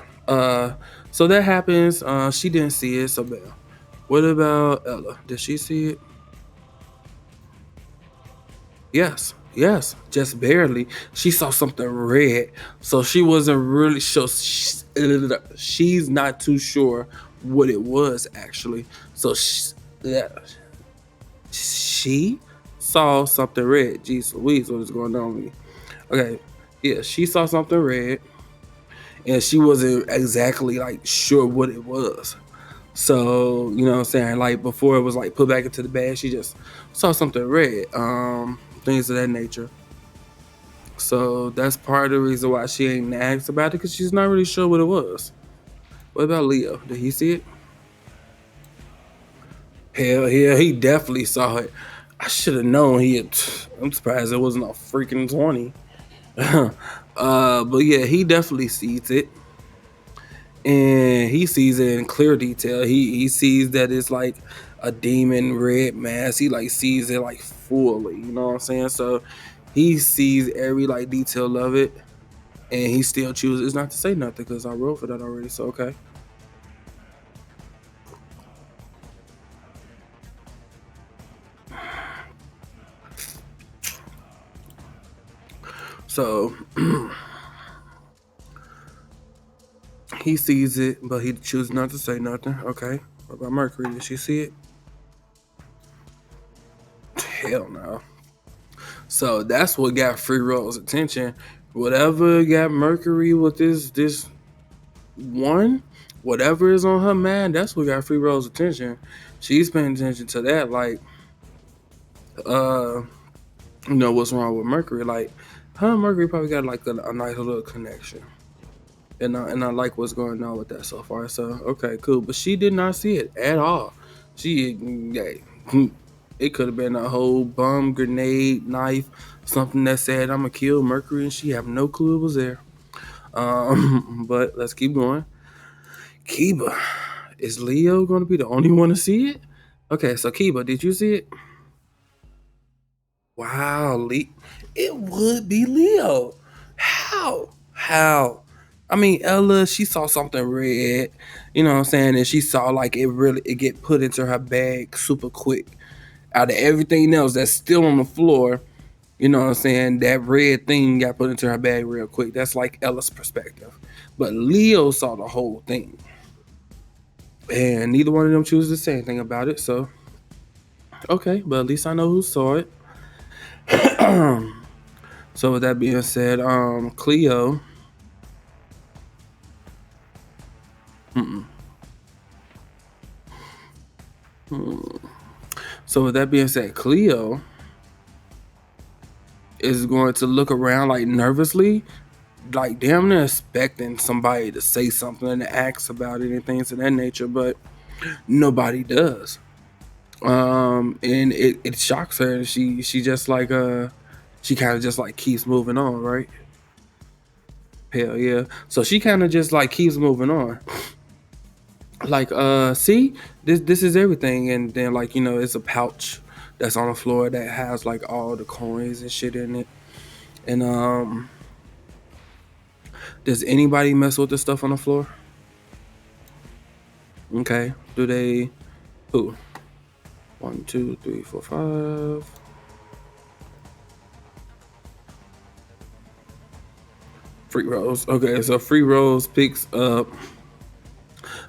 So that happens. She didn't see it, so bad. What about Ella? Did she see it? Yes, yes, just barely. She saw something red, so she wasn't really sure. She's not too sure what it was actually. So yeah, she saw something red. Jeez Louise, what is going on with me? Okay, yeah, she saw something red, and she wasn't exactly like sure what it was. So, you know what I'm saying? Like before it was like put back into the bag, she just saw something red, things of that nature. So that's part of the reason why she ain't asked about it, because she's not really sure what it was. What about Leo? Did he see it? Hell yeah, he definitely saw it. I should have known he had. I'm surprised it wasn't a freaking 20. But yeah, he definitely sees it. And he sees it in clear detail. He sees that it's like a demon red mask. He like sees it like fully, you know what I'm saying? So He sees every like detail of it, and he still chooses not to say nothing because I wrote for that already. So okay. So he sees it, but he chooses not to say nothing. Okay. What about Mercury? Did she see it? Hell no. So that's what got Free Roll's attention. Whatever got Mercury with this one, whatever is on her mind, that's what got Free Roll's attention. She's paying attention to that, like, what's wrong with Mercury? Like, her and Mercury probably got like a nice little connection. And I like what's going on with that so far. So okay, cool. But she did not see it at all. It could have been a whole bomb, grenade, knife, something that said I'm gonna kill Mercury, and she have no clue it was there. But let's keep going. Kiba, is Leo gonna be the only one to see it? Okay, so Kiba, did you see it? Wow, it would be Leo. How? How? I mean, Ella, she saw something red, you know what I'm saying? And she saw like it get put into her bag super quick. Out of everything else that's still on the floor, you know what I'm saying? That red thing got put into her bag real quick. That's like Ella's perspective. But Leo saw the whole thing. And neither one of them chooses to say anything about it. So, okay, but at least I know who saw it. So with that being said, Cleo. So with that being said, Cleo is going to look around like nervously, like damn near expecting somebody to say something and ask about it and things of that nature, but nobody does. And it shocks her, and she just like she kind of just like keeps moving on, right? Hell yeah. So she kind of just like keeps moving on. Like see, this is everything, and then like it's a pouch that's on the floor that has like all the coins and shit in it. And does anybody mess with the stuff on the floor? Okay. Do they? Who? 1, 2, 3, 4, 5. Free Rose. Okay, so Free Rose picks up.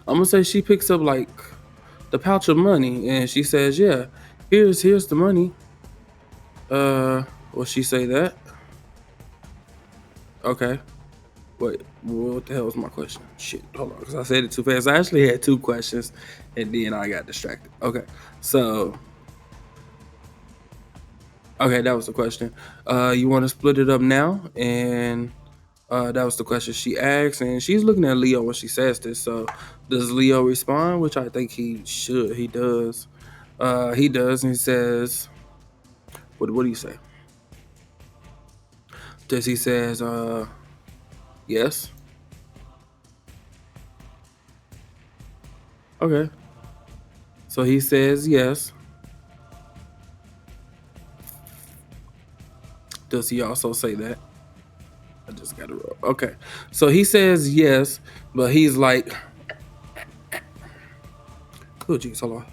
I'm gonna say she picks up like the pouch of money, and she says, "Yeah, here's the money." Will she say that? Okay. Wait, what the hell was my question? Shit, hold on, because I said it too fast. I actually had 2 questions, and then I got distracted. Okay, so that was the question. You want to split it up now? And that was the question she asked, and she's looking at Leo when she says this. So does Leo respond? Which I think he should. He does. He does, and he says, "What do you say?" Does he says, "Yes"? Okay. So he says yes. Does he also say that? I just got to roll. Okay. So he says yes, but he's like, oh, geez, hold on.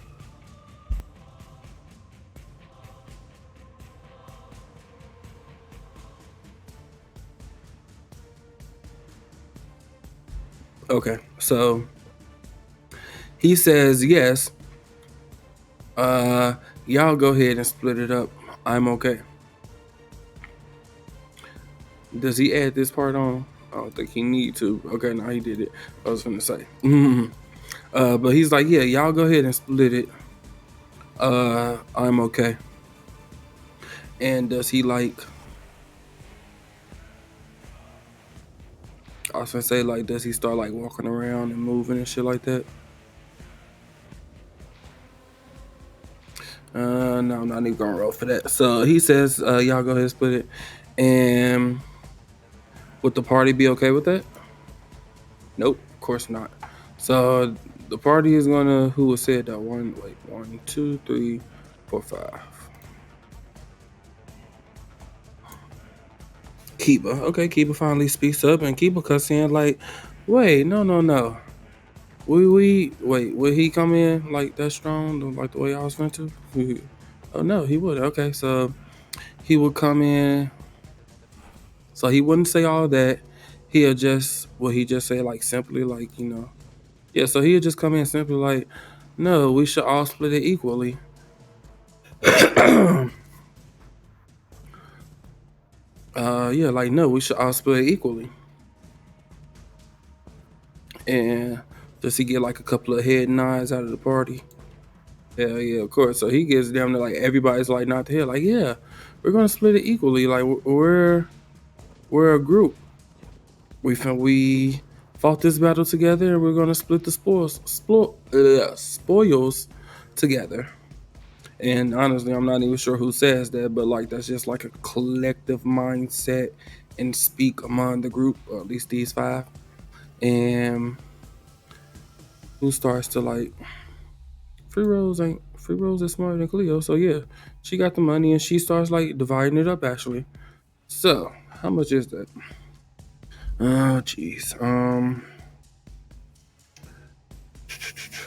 Okay. So he says yes. Y'all go ahead and split it up. I'm okay. Does he add this part on? I don't think he need to. Okay, no, he did it. I was gonna say. But he's like, yeah, y'all go ahead and split it. I'm okay. And does he like? I was gonna say like, does he start like walking around and moving and shit like that? No, I'm not even gonna roll for that. So he says, y'all go ahead and split it. And would the party be okay with that? Nope, of course not. So the party is gonna, who was said that? 1, 2, 3, 4, 5. Kiba. Okay, Kiba finally speaks up, and Kiba cuts in like, "Wait, no. We wait. Would he come in like that strong, like the way I was meant to?" Oh no, he would. Okay, so he would come in. So he wouldn't say all that. He'll just he just say like simply like yeah. So he'll just come in simply like, "No, we should all split it equally." Yeah, like no, we should all split it equally. And does he get like a couple of head nods out of the party? Yeah, yeah, of course. So he gets down to like everybody's like not the head, like yeah, we're gonna split it equally. Like we're a group. We fought this battle together, and we're gonna split the spoils together. And honestly, I'm not even sure who says that, but like that's just like a collective mindset and speak among the group, or at least these five. And who starts to like Free Rose is smarter than Cleo, so yeah, she got the money and she starts like dividing it up actually. So how much is that? Oh jeez.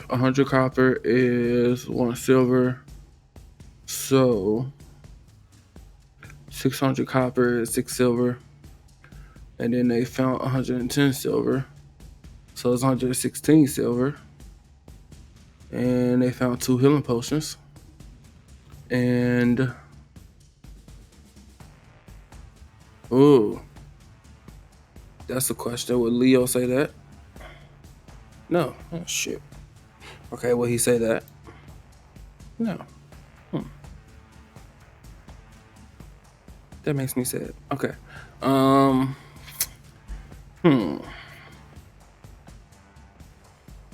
100 copper is 1 silver. So 600 copper is 6 silver. And then they found 110 silver. So it's 116 silver. And they found 2 healing potions. And oh, that's a question. Would Leo say that? No. Oh, shit. Okay, will he say that? No. That makes me sad. Okay. Um. Hmm.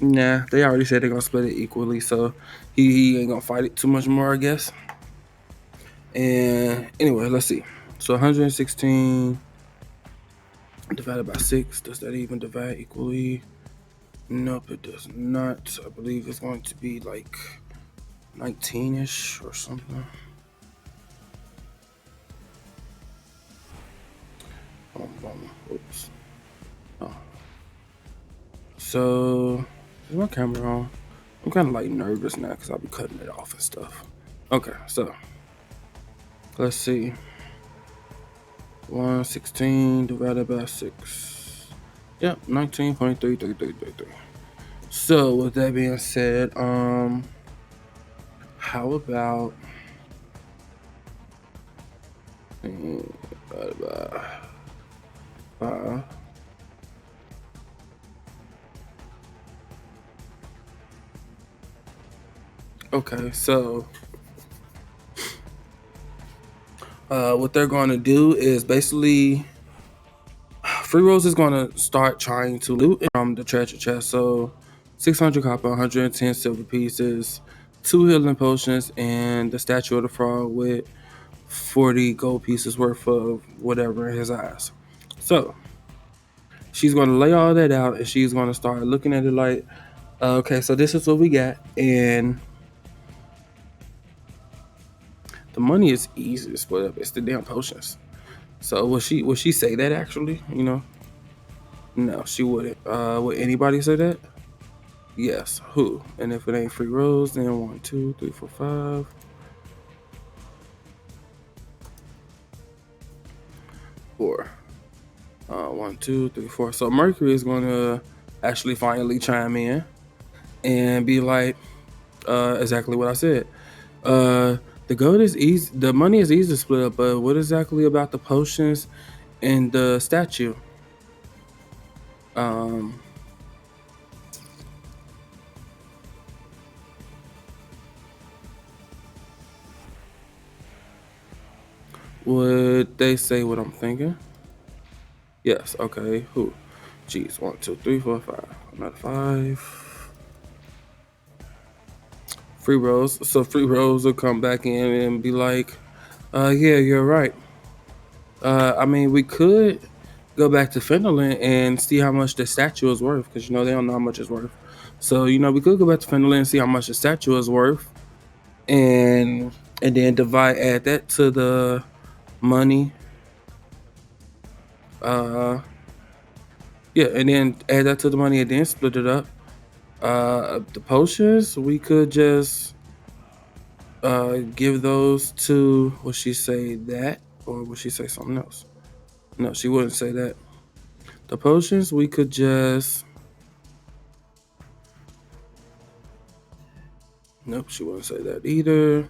Nah, they already said they're gonna split it equally, so he ain't gonna fight it too much more, I guess. And anyway, let's see. So 116 divided by 6. Does that even divide equally? Nope, it does not. I believe it's going to be like 19-ish or something. Oops. Oh. So, is my camera on? I'm kind of like nervous now because I'll be cutting it off and stuff. Okay, so let's see. 116 divided by 6. Yep, 19.3333. So with that being said, how about divided by 5? Okay, so what they're going to do is basically Free Rose is going to start trying to loot from the treasure chest. So 600 copper, 110 silver pieces, 2 healing potions, and the statue of the frog with 40 gold pieces worth of whatever in his eyes. So she's going to lay all that out, and she's going to start looking at it like, okay, so this is what we got, and the money is easy to split up. It's the damn potions. So would she say that actually? No, she wouldn't. Would anybody say that? Yes. Who? And if it ain't Free Rose, then 1, 2, 3, 4, 5. 4. 1, 2, 3, 4. So Mercury is going to actually finally chime in and be like, exactly what I said. The gold is easy. The money is easy to split up, but what exactly about the potions and the statue? Would they say what I'm thinking? Yes. Okay. Who? Jeez. 1, 2, 3, 4, 5. Another 5. Free Rose. So Free Rose will come back in and be like, yeah, you're right. I mean, we could go back to Fenderland and see how much the statue is worth, because they don't know how much it's worth. So we could go back to Fenderland and see how much the statue is worth, and then add that to the money. Uh, yeah, and then add that to the money and then split it up. The potions we could just give those to. Would she say that, or would she say something else? No, she wouldn't say that. The potions we could just. Nope, she wouldn't say that either.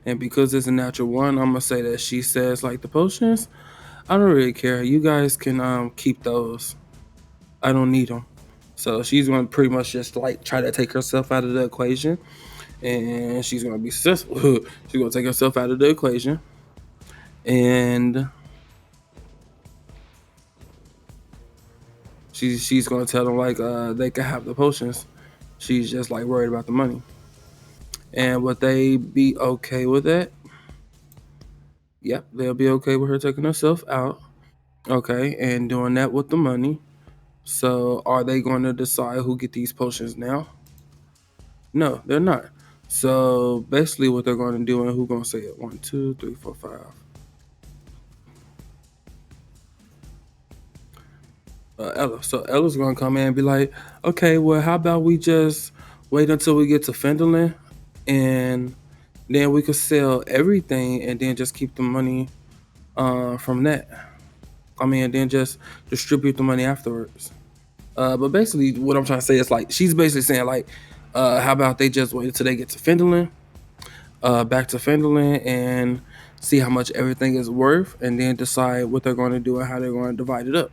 And because it's a natural one, I'm gonna say that she says like the potions. I don't really care. You guys can keep those. I don't need them. So she's gonna pretty much just like try to take herself out of the equation, and she's gonna be successful. She's gonna take herself out of the equation, and she's gonna tell them like they can have the potions. She's just like worried about the money, and would they be okay with that? Yep, they'll be okay with her taking herself out. Okay, and doing that with the money. So are they going to decide who get these potions now? No, they're not. So basically, what they're going to do, and who's going to say it? 1, 2, 3, 4, 5. Ella. So Ella's going to come in and be like, okay, well, how about we just wait until we get to Fendelin, and then we could sell everything, and then just keep the money from that. I mean, and then just distribute the money afterwards. But basically, what I'm trying to say is like she's basically saying like, how about they just wait until they get to Fendelin, back to Fendelin, and see how much everything is worth, and then decide what they're going to do and how they're going to divide it up.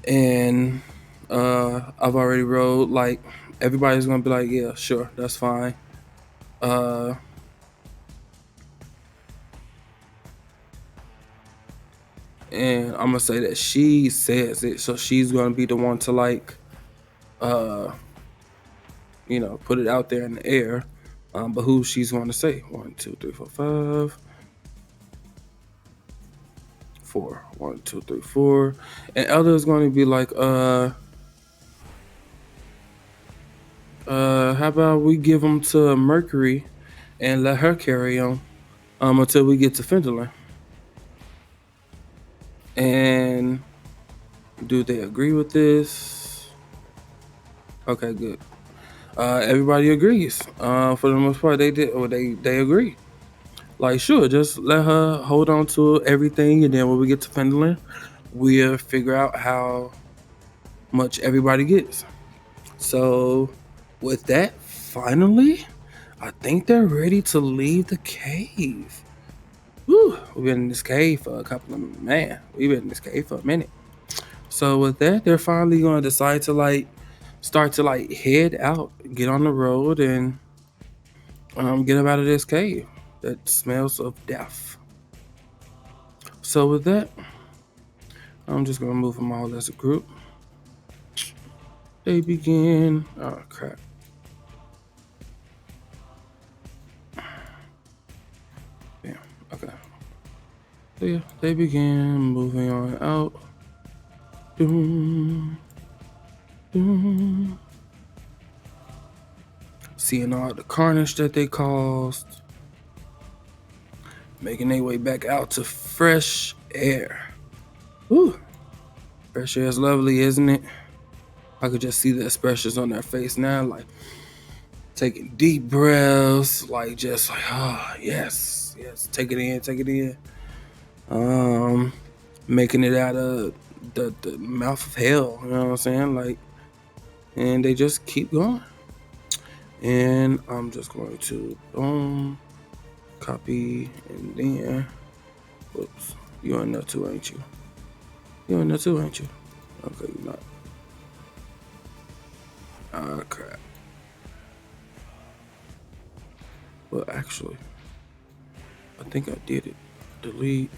And I've already wrote like everybody's going to be like, yeah, sure, that's fine. Uh, and I'm gonna say that she says it, so she's gonna be the one to like, uh, put it out there in the air. But who she's going to say? 1, 2, 3, 4, 5. 4. 1, 2, 3, 4. And Elder is going to be like, how about we give them to Mercury and let her carry them until we get to Fendelin. And do they agree with this? Okay, good. Everybody agrees. For the most part, they did, or they agree. Like, sure, just let her hold on to everything, and then when we get to Fendelin, we'll figure out how much everybody gets. So, with that, finally, I think they're ready to leave the cave. Whew, we've been in this cave for we've been in this cave for a minute. So with that, they're finally gonna decide to like start to like head out, get on the road, and get them out of this cave that smells of death. So with that, I'm just gonna move them all as a group. They begin. Oh crap. Damn. Okay. So yeah, they begin moving on out. Doom, doom. Seeing all the carnage that they caused, making their way back out to fresh air. Whew. Fresh air is lovely, isn't it? I could just see the expressions on their face now, like taking deep breaths, like just like, oh yes, yes, take it in, take it in. Making it out of the mouth of hell, you know what I'm saying? Like, and they just keep going. And I'm just going to boom, copy, and then whoops, you're in there too, ain't you? You're in there too, ain't you? Okay, you're not. Ah, crap. Well, actually, I think I did it. Delete,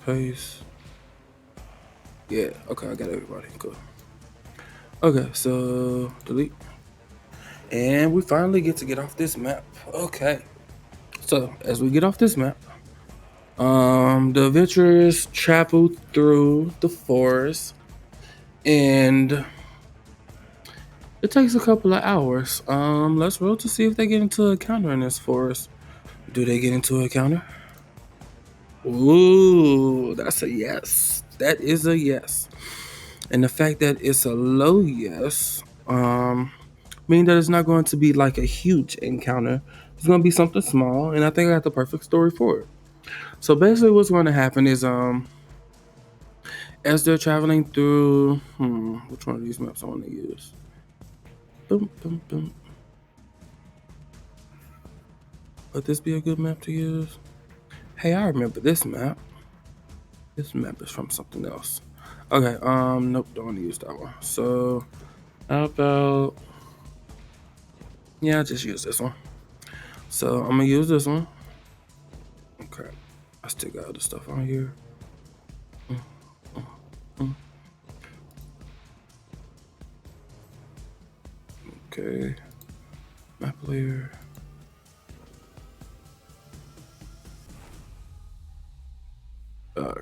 paste. Yeah, okay, I got everybody. Cool. Okay, so delete. And we finally get off this map. Okay. So as we get off this map, the adventurers travel through the forest, and it takes a couple of hours. Let's roll to see if they get into a encounter in this forest. Do they get into a counter? Ooh, that's a yes. That is a yes. And the fact that it's a low yes, mean that it's not going to be like a huge encounter. It's going to be something small, and I think I got the perfect story for it. So basically, what's going to happen is, as they're traveling through, which one of these maps I want to use? Boom, boom, boom. Would this be a good map to use? Hey, I remember this map. This map is from something else. Okay, nope, don't want to use that one. So, how about, yeah, I'll just use this one. So, I'm gonna use this one. Okay, I still got other stuff on here. Okay, map layer.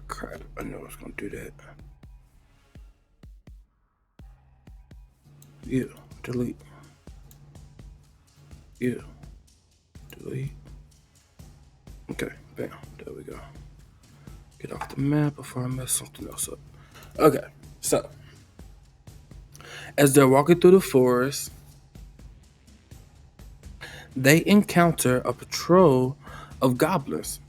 Crap, I know I was gonna do that. Yeah, delete. Yeah, delete. Okay, bam, there we go. Get off the map before I mess something else up. Okay, so as they're walking through the forest, they encounter a patrol of goblins.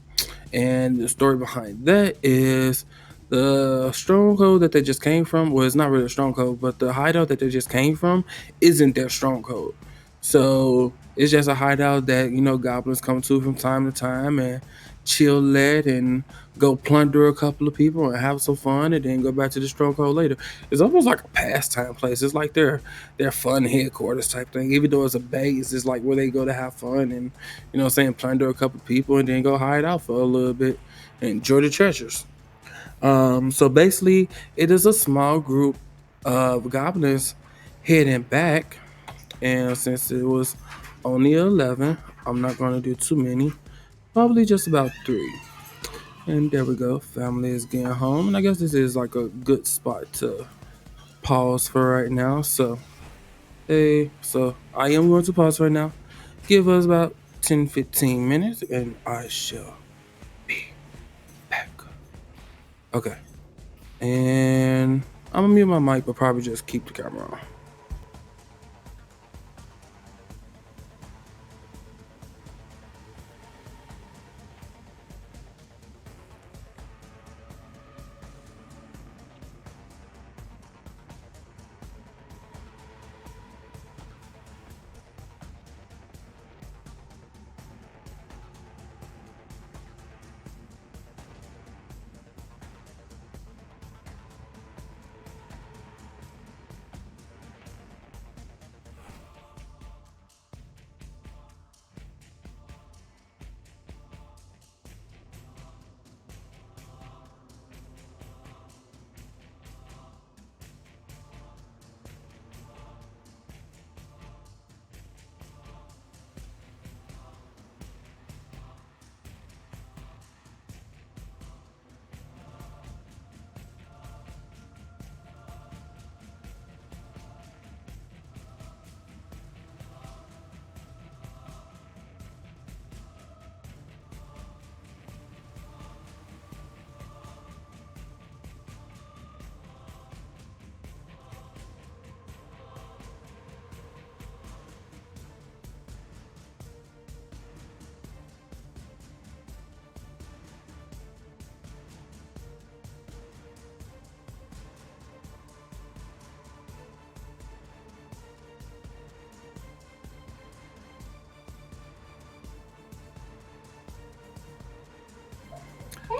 And the story behind that is the stronghold that they just came from. Well, it's not really a stronghold, but the hideout that they just came from isn't their stronghold. So it's just a hideout that, goblins come to from time to time and chill at and go plunder a couple of people and have some fun and then go back to the stronghold later. It's almost like a pastime place. It's like their fun headquarters type thing. Even though it's a base, it's like where they go to have fun and, plunder a couple of people and then go hide out for a little bit and enjoy the treasures. So basically, it is a small group of goblins heading back, and since it was only 11, I'm not going to do too many, probably just about 3. And there we go, family is getting home, and I guess this is like a good spot to pause for right now. So, I am going to pause right now. Give us about 10-15 minutes, and I shall be back. Okay. And I'm gonna mute my mic, but probably just keep the camera on.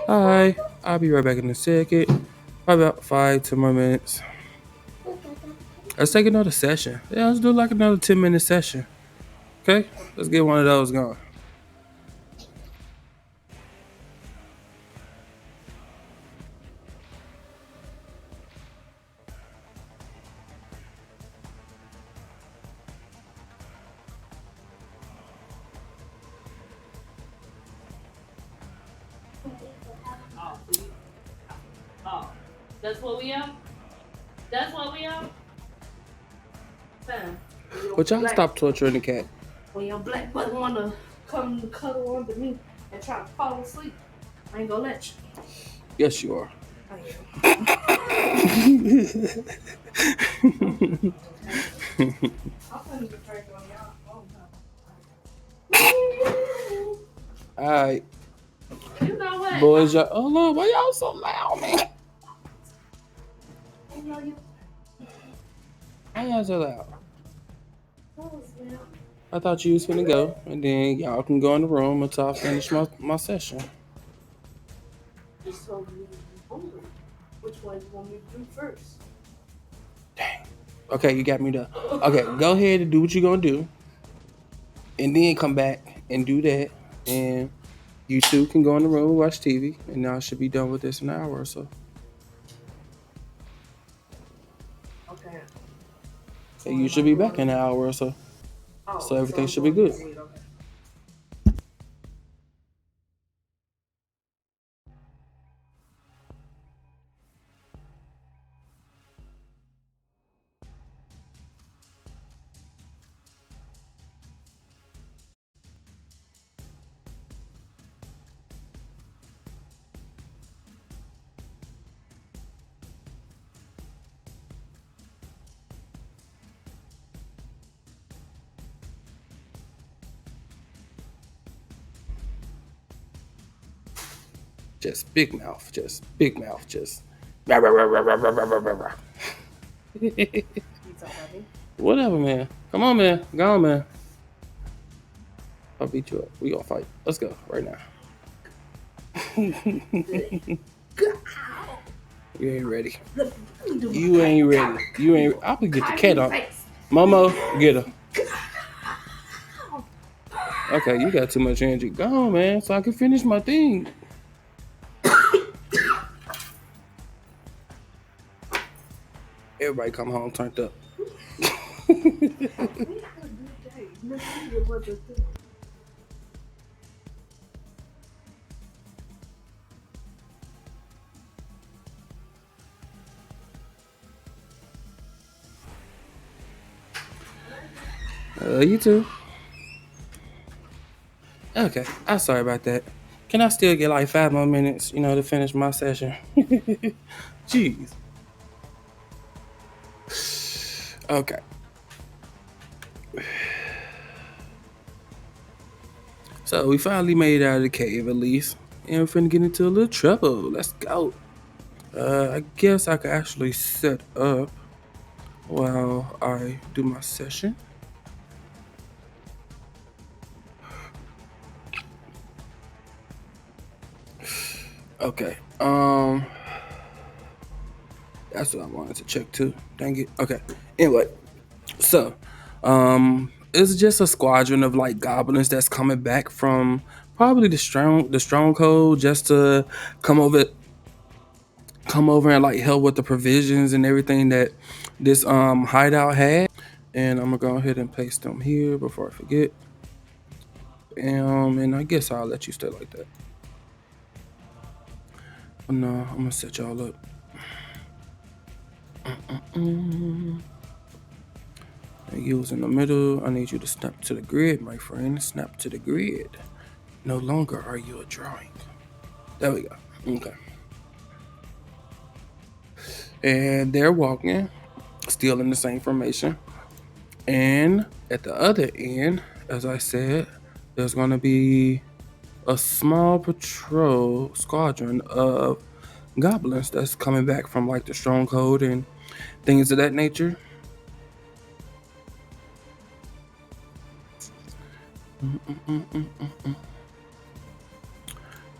Hi, I'll be right back in a second. About 5 to more minutes. Let's take another session. Yeah, let's do like another 10-minute session. Okay, let's get one of those going. Oh, that's what we are? That's what we are? Sam. But y'all stop torturing the cat. When your black butt wanna come to cuddle under me and try to fall asleep. I ain't gonna let you. Yes, you are. I am. I'll put the drink on y'all. All right. You know what? Boys, y'all. Oh, Lord, why y'all so loud, man? Why y'all so loud? I thought you was finna go, and then y'all can go in the room until I finish my session. Just told me you're hungry. Which one do you want me to do first? Dang. Okay, you got me done. Okay, go ahead and do what you're gonna do, and then come back and do that, and you two can go in the room, watch TV, and I should be done with this in an hour or so. Okay. So you should be back in an hour or so. So everything should be good. Just big mouth, just big mouth, just. Whatever, man. Come on, man. Go on, man. I'll beat you up. We gonna fight. Let's go right now. You ain't ready. You ain't ready. You ain't. I'm gonna get the cat up. Momo, get her. Okay, you got too much energy. Go on, man, so I can finish my thing. Everybody come home turned up. You too. Okay, I'm sorry about that. Can I still get like 5 more minutes, to finish my session? Jeez. Okay. So we finally made it out of the cave at least. And we're finna get into a little trouble. Let's go. I guess I could actually set up while I do my session. Okay. That's what I wanted to check too. Dang it. Okay. Anyway, so it's just a squadron of like goblins that's coming back from probably the stronghold just to come over and like help with the provisions and everything that this hideout had. And I'm gonna go ahead and paste them here before I forget. And I guess I'll let you stay like that. Oh, no, I'm gonna set y'all up. And you in the middle. I need you to snap to the grid, my friend. Snap to the grid. No longer are you a drawing. There we go. Okay. And they're walking, still in the same formation. And at the other end, as I said, there's going to be a small patrol squadron of goblins that's coming back from like the stronghold and things of that nature.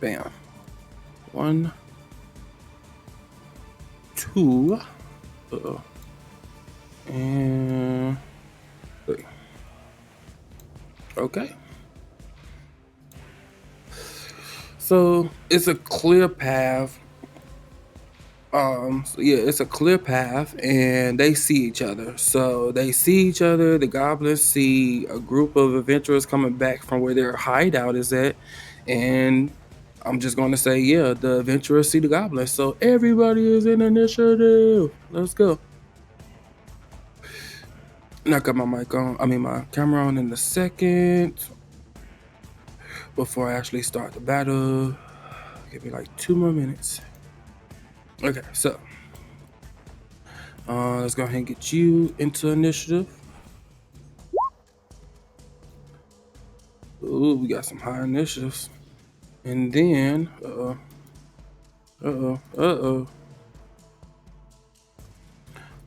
Bam. 1, 2, and 3. Okay. So it's a clear path. It's a clear path, and they see each other. So they see each other. The goblins see a group of adventurers coming back from where their hideout is at, and I'm just going to say, yeah, the adventurers see the goblins. So everybody is in initiative. Let's go. And I got my mic on. My camera on in a second. before I actually start the battle. Give me like 2 more minutes. Okay, so let's go ahead and get you into initiative. Ooh, we got some high initiatives. And then,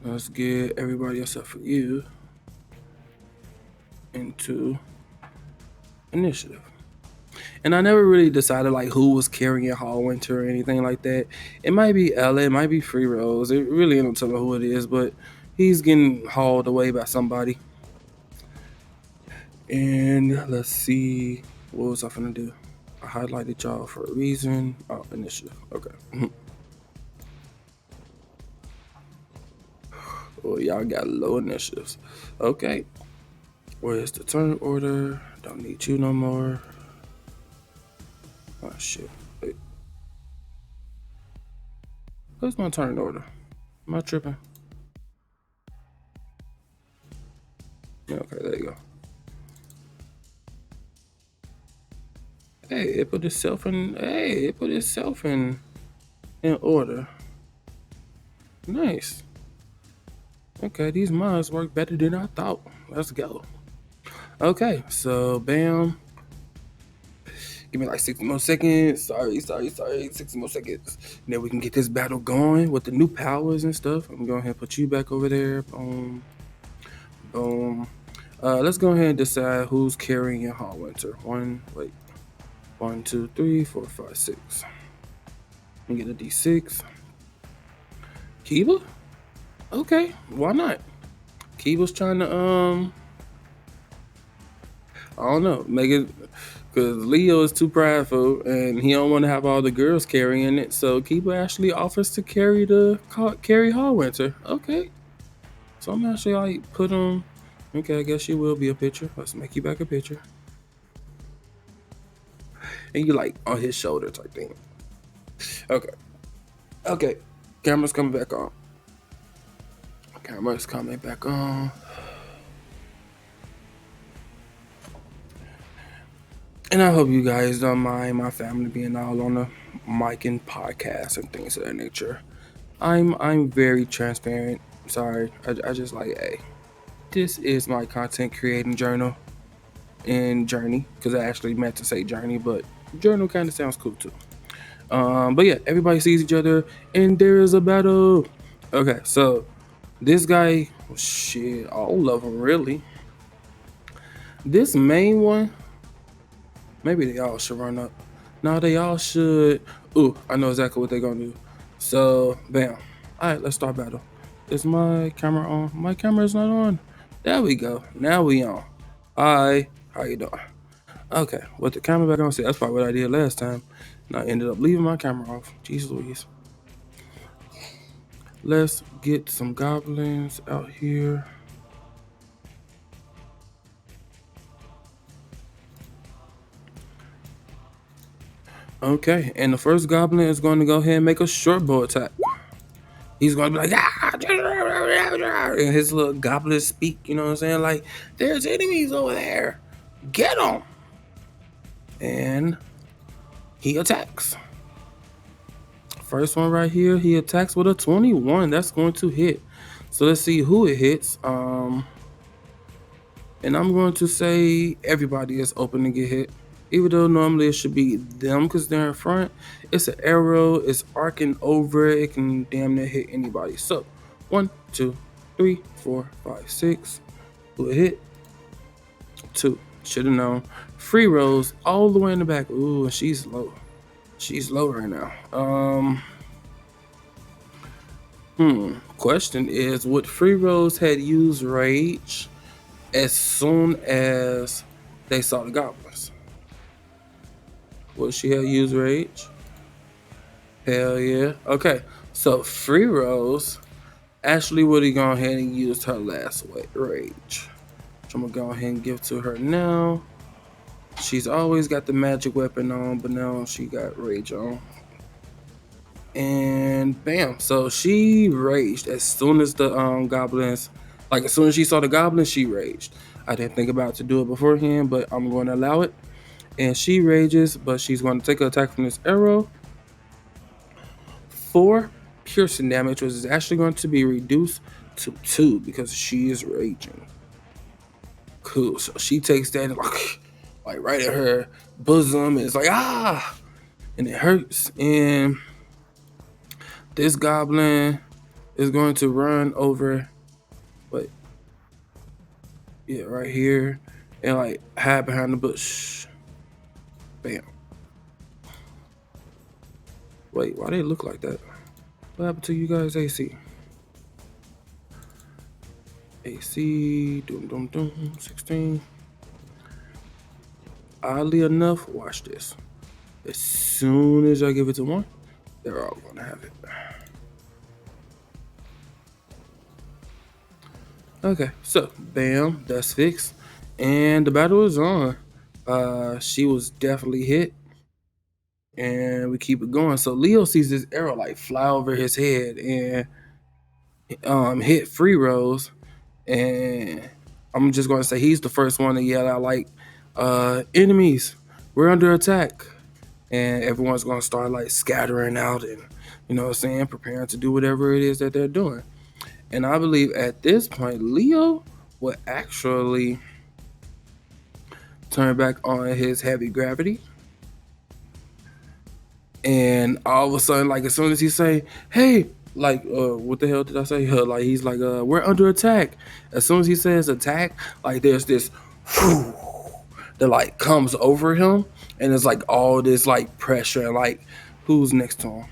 let's get everybody except for you into initiative. And I never really decided like who was carrying Hall Winter or anything like that. It might be Ella, it might be Free Rose. It really don't tell me who it is, but he's getting hauled away by somebody. And let's see, what was I finna do? I highlighted y'all for a reason. Oh, initiative. Okay. Well, y'all got low initiatives. Okay. Where's the turn order? Don't need you no more. Oh shit. Wait. Where's my turn order? Am I tripping? Yeah, okay, there you go. Hey, it put itself in. Hey, it put itself in order. Nice. Okay, these mods work better than I thought. Let's go. Okay, so bam. Give me like 60 more seconds. Sorry. 60 more seconds. And then we can get this battle going with the new powers and stuff. I'm going to go ahead and put you back over there. Boom. Boom. Let's go ahead and decide who's carrying Hall Winter. 1, 2, 3, 4, 5, 6. And get a D6. Kiba? Okay, why not? Kiba's trying to I don't know, make it, because Leo is too prideful and he don't want to have all the girls carrying it. So Kiba actually offers to carry Hall Winter. Okay, so I'm actually like put on. Okay, I guess you will be a picture. Let's make you back a picture. And you like on his shoulder type thing. Okay, camera's coming back on. Camera's coming back on. And I hope you guys don't mind my family being all on the mic and podcasts and things of that nature. I'm very transparent. Sorry, I just like, hey, this is my content creating journal and journey, because I actually meant to say journey, but journal kind of sounds cool too. But yeah, everybody sees each other and there is a battle. Okay, so this guy, shit, all of them really. This main one, maybe they all should run up. No, they all should. Ooh, I know exactly what they're gonna do. So, bam. All right, let's start battle. Is my camera on? My camera is not on. There we go. Now we on. Hi, how you doing? Okay, with the camera back on, see, that's probably what I did last time. And I ended up leaving my camera off. Jeez Louise. Let's get some goblins out here. Okay, and the first goblin is going to go ahead and make a short bow attack. He's going to be like, ah, and his little goblin speak, you know what I'm saying? Like, there's enemies over there. Get them. And he attacks. First one right here, he attacks with a 21. That's going to hit. So let's see who it hits. And I'm going to say everybody is open to get hit. Even though normally it should be them because they're in front. It's an arrow. It's arcing over. It can damn near hit anybody. So 1, 2, 3, 4, 5, 6. Who it hit? 2. Should have known. Free Rose all the way in the back. Ooh, and she's low. She's low right now. Question is, would Free Rose had used Rage as soon as they saw the goblins? Would she have used Rage? Hell yeah. Okay, so Free Rose actually would have gone ahead and used her last Rage. So I'm gonna go ahead and give to her now. She's always got the magic weapon on, but now she got Rage on. And bam, so she raged as soon as the goblins, like as soon as she saw the goblins, she raged. I didn't think about to do it beforehand, but I'm going to allow it. and she rages, but she's going to take an attack from this arrow. 4 piercing damage, which is actually going to be reduced to 2 because she is raging. Cool. So she takes that and like right at her bosom, and it's like ah, and it hurts. And this goblin is going to run over, but yeah, right here, and like hide behind the bush. Bam. Wait, why they look like that? What happened to you guys, AC? AC, doom, doom, doom, 16. Oddly enough, watch this. As soon as I give it to one, they're all gonna have it. Okay, so bam, that's fixed. And the battle is on. She was definitely hit. And we keep it going. So Leo sees this arrow like fly over his head and hit free rolls. And I'm just gonna say he's the first one to yell out like enemies, we're under attack. And everyone's gonna start like scattering out and you know what I'm saying, preparing to do whatever it is that they're doing. And I believe at this point Leo will actually turn back on his heavy gravity. And all of a sudden, like as soon as he say, hey, like what the hell did I say? Like he's like, we're under attack. As soon as he says attack, like there's this whew, that like comes over him, and it's like all this like pressure, and like who's next to him?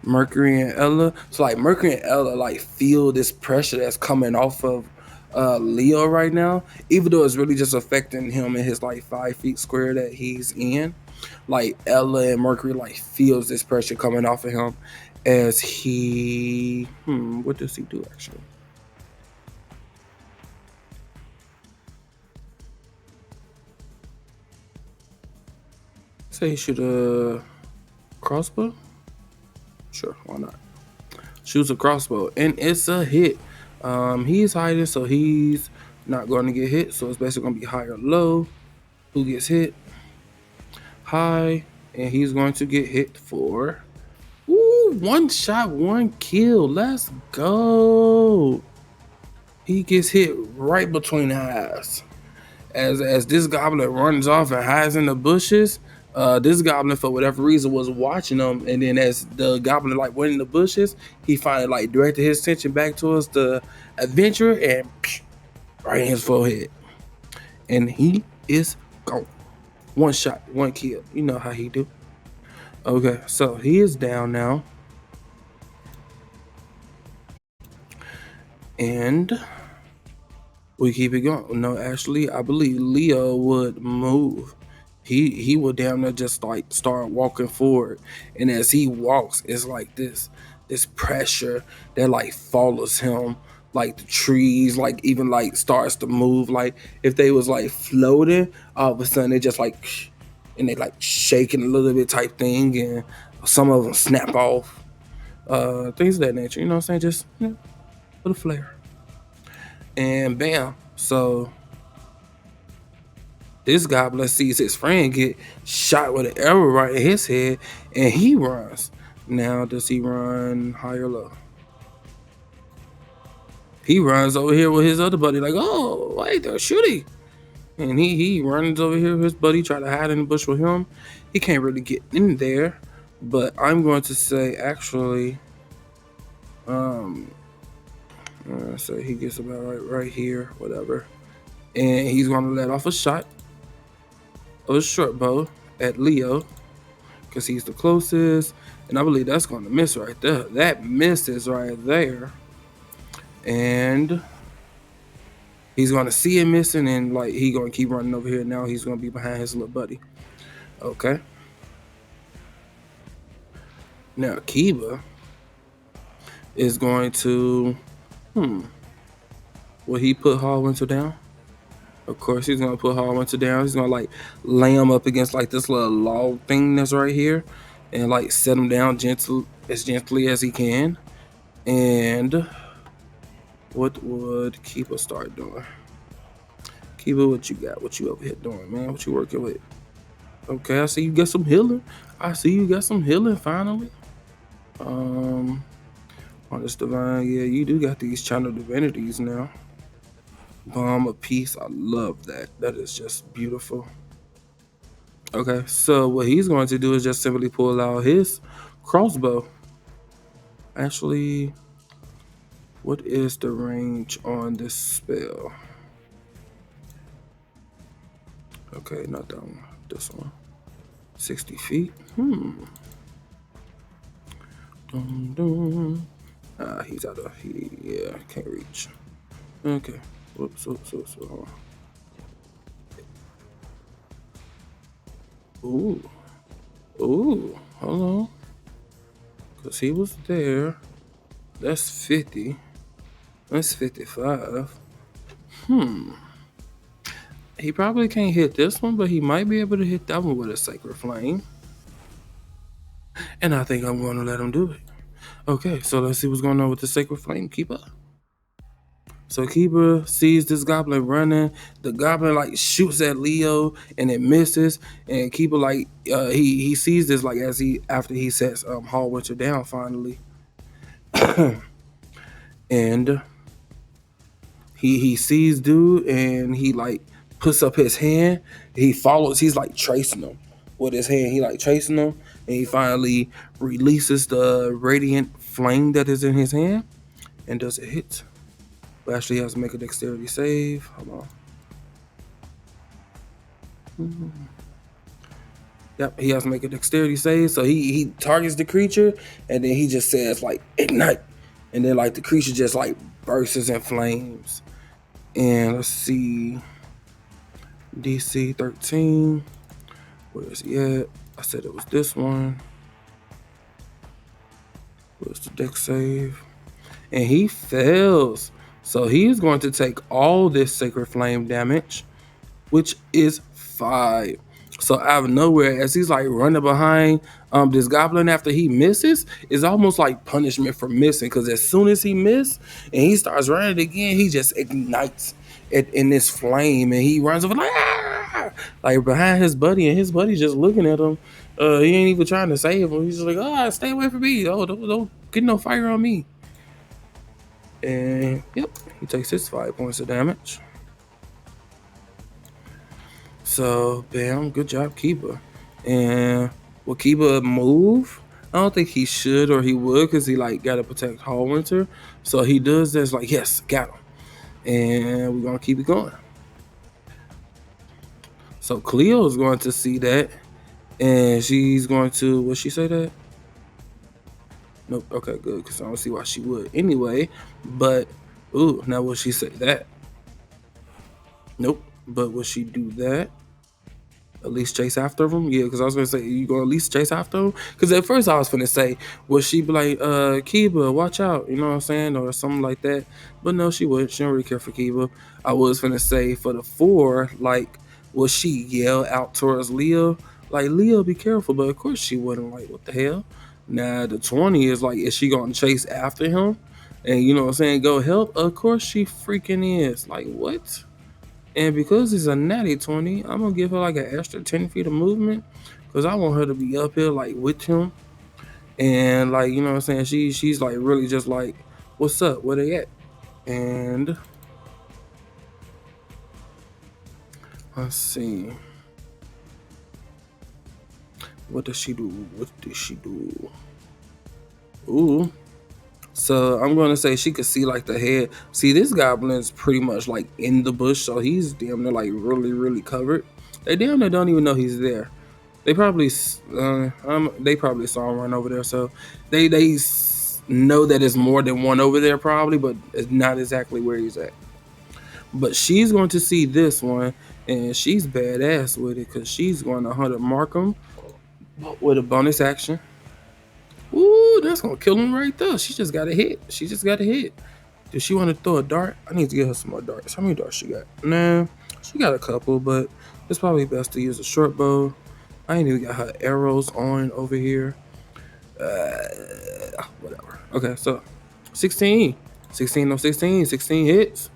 Mercury and Ella. So like Mercury and Ella like feel this pressure that's coming off of Leo right now, even though it's really just affecting him in his like 5 feet square that he's in. Like Ella and Mercury like feels this pressure coming off of him as he what does he do actually? Say he should crossbow? Sure, why not? Shoots a crossbow and it's a hit. He's hiding, so he's not going to get hit. So it's basically going to be high or low. Who gets hit? High, and he's going to get hit for 1 shot, 1 kill. Let's go. He gets hit right between the eyes. As this goblin runs off and hides in the bushes, this goblin for whatever reason was watching them, and then as the goblin like went in the bushes, he finally like directed his attention back towards the adventurer and right in his forehead, and he is gone. 1 shot, 1 kill. You know how he do. Okay, so he is down now, and we keep it going. No, actually, I believe Leo would move. He would damn near just like start walking forward, and as he walks, it's like this pressure that like follows him, like the trees, like even like starts to move. Like if they was like floating, all of a sudden they just like, and they like shaking a little bit type thing, and some of them snap off, things of that nature. You know what I'm saying? Just little flair. And bam. So this goblin sees his friend get shot with an arrow right in his head, and he runs. Now, does he run high or low? He runs over here with his other buddy, like, oh, wait, they're shooting. And he runs over here with his buddy, try to hide in the bush with him. He can't really get in there, but I'm going to say, actually, so he gets about right here, whatever. And he's going to let off a shot of a short bow at Leo because he's the closest, and I believe that's going to miss right there. That misses right there, and he's going to see it missing, and like he's going to keep running over here. Now he's going to be behind his little buddy. Okay. Now Kiba is going to will he put Hallwinter down? Of course, he's gonna put Hallwinter down. He's gonna like lay him up against like this little log thing that's right here, and like set him down as gently as he can. And what would Kiba start doing? Kiba, what you got? What you over here doing, man? What you working with? Okay, I see you get some healing. I see you got some healing finally. On this divine, yeah, you do got these channel divinities now. Bomb of peace, I love that. That is just beautiful. Okay, so what he's going to do is just simply pull out his crossbow. Actually, what is the range on this spell? Okay, not that one. This one. 60 feet. Dun, dun. He's out of here. Yeah, can't reach. Okay. Whoops. Hold on. Ooh. Hold on. Because he was there. That's 50. That's 55. He probably can't hit this one, but he might be able to hit that one with a Sacred Flame. And I think I'm going to let him do it. Okay, so let's see what's going on with the Sacred Flame Keeper. So Keeper sees this goblin running. The goblin like shoots at Leo and it misses. And Keeper like he sees this like after he sets Hallwinter down finally. And he sees dude and he like puts up his hand. He follows. He's like tracing him with his hand. He like tracing him, and he finally releases the radiant flame that is in his hand. And does it hit? But actually, he has to make a dexterity save. Hold on. Yep, he has to make a dexterity save. So he targets the creature, and then he just says like ignite, and then like the creature just like bursts in flames. And let's see, DC 13. Where is he at? I said it was this one. Where's the dex save? And he fails. So he's going to take all this Sacred Flame damage, which is 5. So out of nowhere, as he's like running behind this goblin after he misses, it's almost like punishment for missing. Because as soon as he misses and he starts running again, he just ignites it in this flame, and he runs over like behind his buddy, and his buddy just looking at him. He ain't even trying to save him. He's just like, "Oh, stay away from me! Oh, don't get no fire on me!" And yep, he takes his 5 points of damage. So, bam, good job, Keeper. And will Keeper move? I don't think he should or he would because he like got to protect Hallwinter. So he does this like, yes, got him. And we're going to keep it going. So Cleo is going to see that. And she's going to, will she say that? Nope, okay, good, because I don't see why she would anyway. But, ooh, now will she say that? Nope, but will she do that? At least chase after him? Yeah, because I was gonna say, you gonna at least chase after him? Because at first I was gonna say, would she be like, Kiba, watch out, you know what I'm saying, or something like that. But no, she wouldn't. She don't really care for Kiba. I was gonna say for the 4, like, would she yell out towards Leo? Like, Leo, be careful, but of course she wouldn't. Like, what the hell? Now the 20 is like, is she gonna chase after him? And you know what I'm saying, go help? Of course she freaking is. Like, what? And because it's a natty 20, I'm gonna give her like an extra 10 feet of movement because I want her to be up here like with him. And like, you know what I'm saying? She's like really just like, what's up? Where they at? And let's see. What does she do? What does she do? Ooh. So I'm gonna say she could see like the head. See, this goblin's pretty much like in the bush, so he's damn near like really, really covered. They damn near don't even know he's there. They probably saw him run over there, so they know that it's more than one over there probably, but it's not exactly where he's at. But she's going to see this one, and she's badass with it because she's going to hunt Markham with a bonus action. Ooh, that's gonna kill him right there. She just got a hit. Does she want to throw a dart? I need to get her some more darts. How many darts she got? Nah, she got a couple, but it's probably best to use a short bow. I ain't even got her arrows on over here. Whatever. Okay, so 16 hits.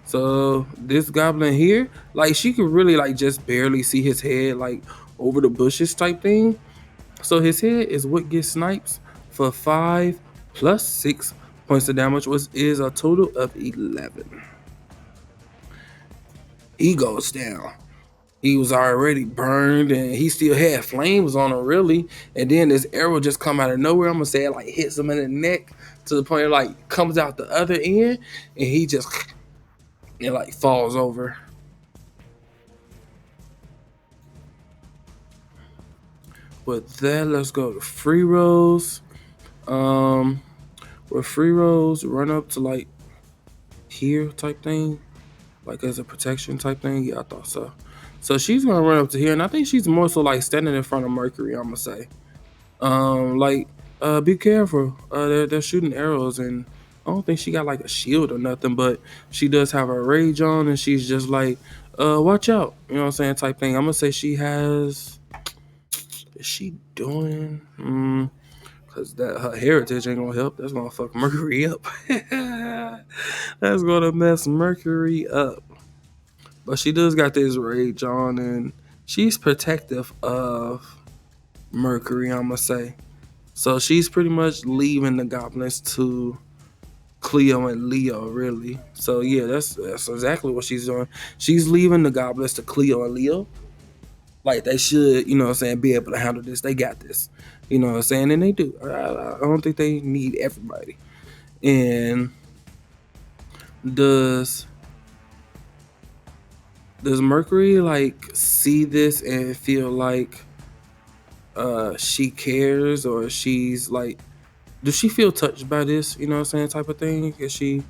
So this goblin here, like she could really like just barely see his head like over the bushes type thing. So his head is what gets snipes for 5 plus 6 points of damage, which is a total of 11. He goes down. He was already burned and he still had flames on him really. And then this arrow just come out of nowhere. I'm gonna say it like hits him in the neck to the point it like comes out the other end and he just it like falls over. With that, let's go to free rolls. With free rolls, run up to like here type thing, like as a protection type thing. Yeah, I thought so. So she's gonna run up to here, and I think she's more so like standing in front of Mercury. I'm gonna say, like, be careful. They're shooting arrows, and I don't think she got like a shield or nothing, but she does have her rage on, and she's just like, watch out. You know what I'm saying? Type thing. I'm gonna say she has. Is she doing? Cause that her heritage ain't gonna help. That's gonna fuck Mercury up. That's gonna mess Mercury up. But she does got this rage on, and she's protective of Mercury. I'ma say. So she's pretty much leaving the goblins to Cleo and Leo, really. So yeah, that's exactly what she's doing. She's leaving the goblins to Cleo and Leo. Like they should, you know what I'm saying, be able to handle this. They got this. You know what I'm saying? And they do. I don't think they need everybody. And does Mercury like see this and feel like she cares, or she's like, does she feel touched by this, you know what I'm saying, type of thing? Is she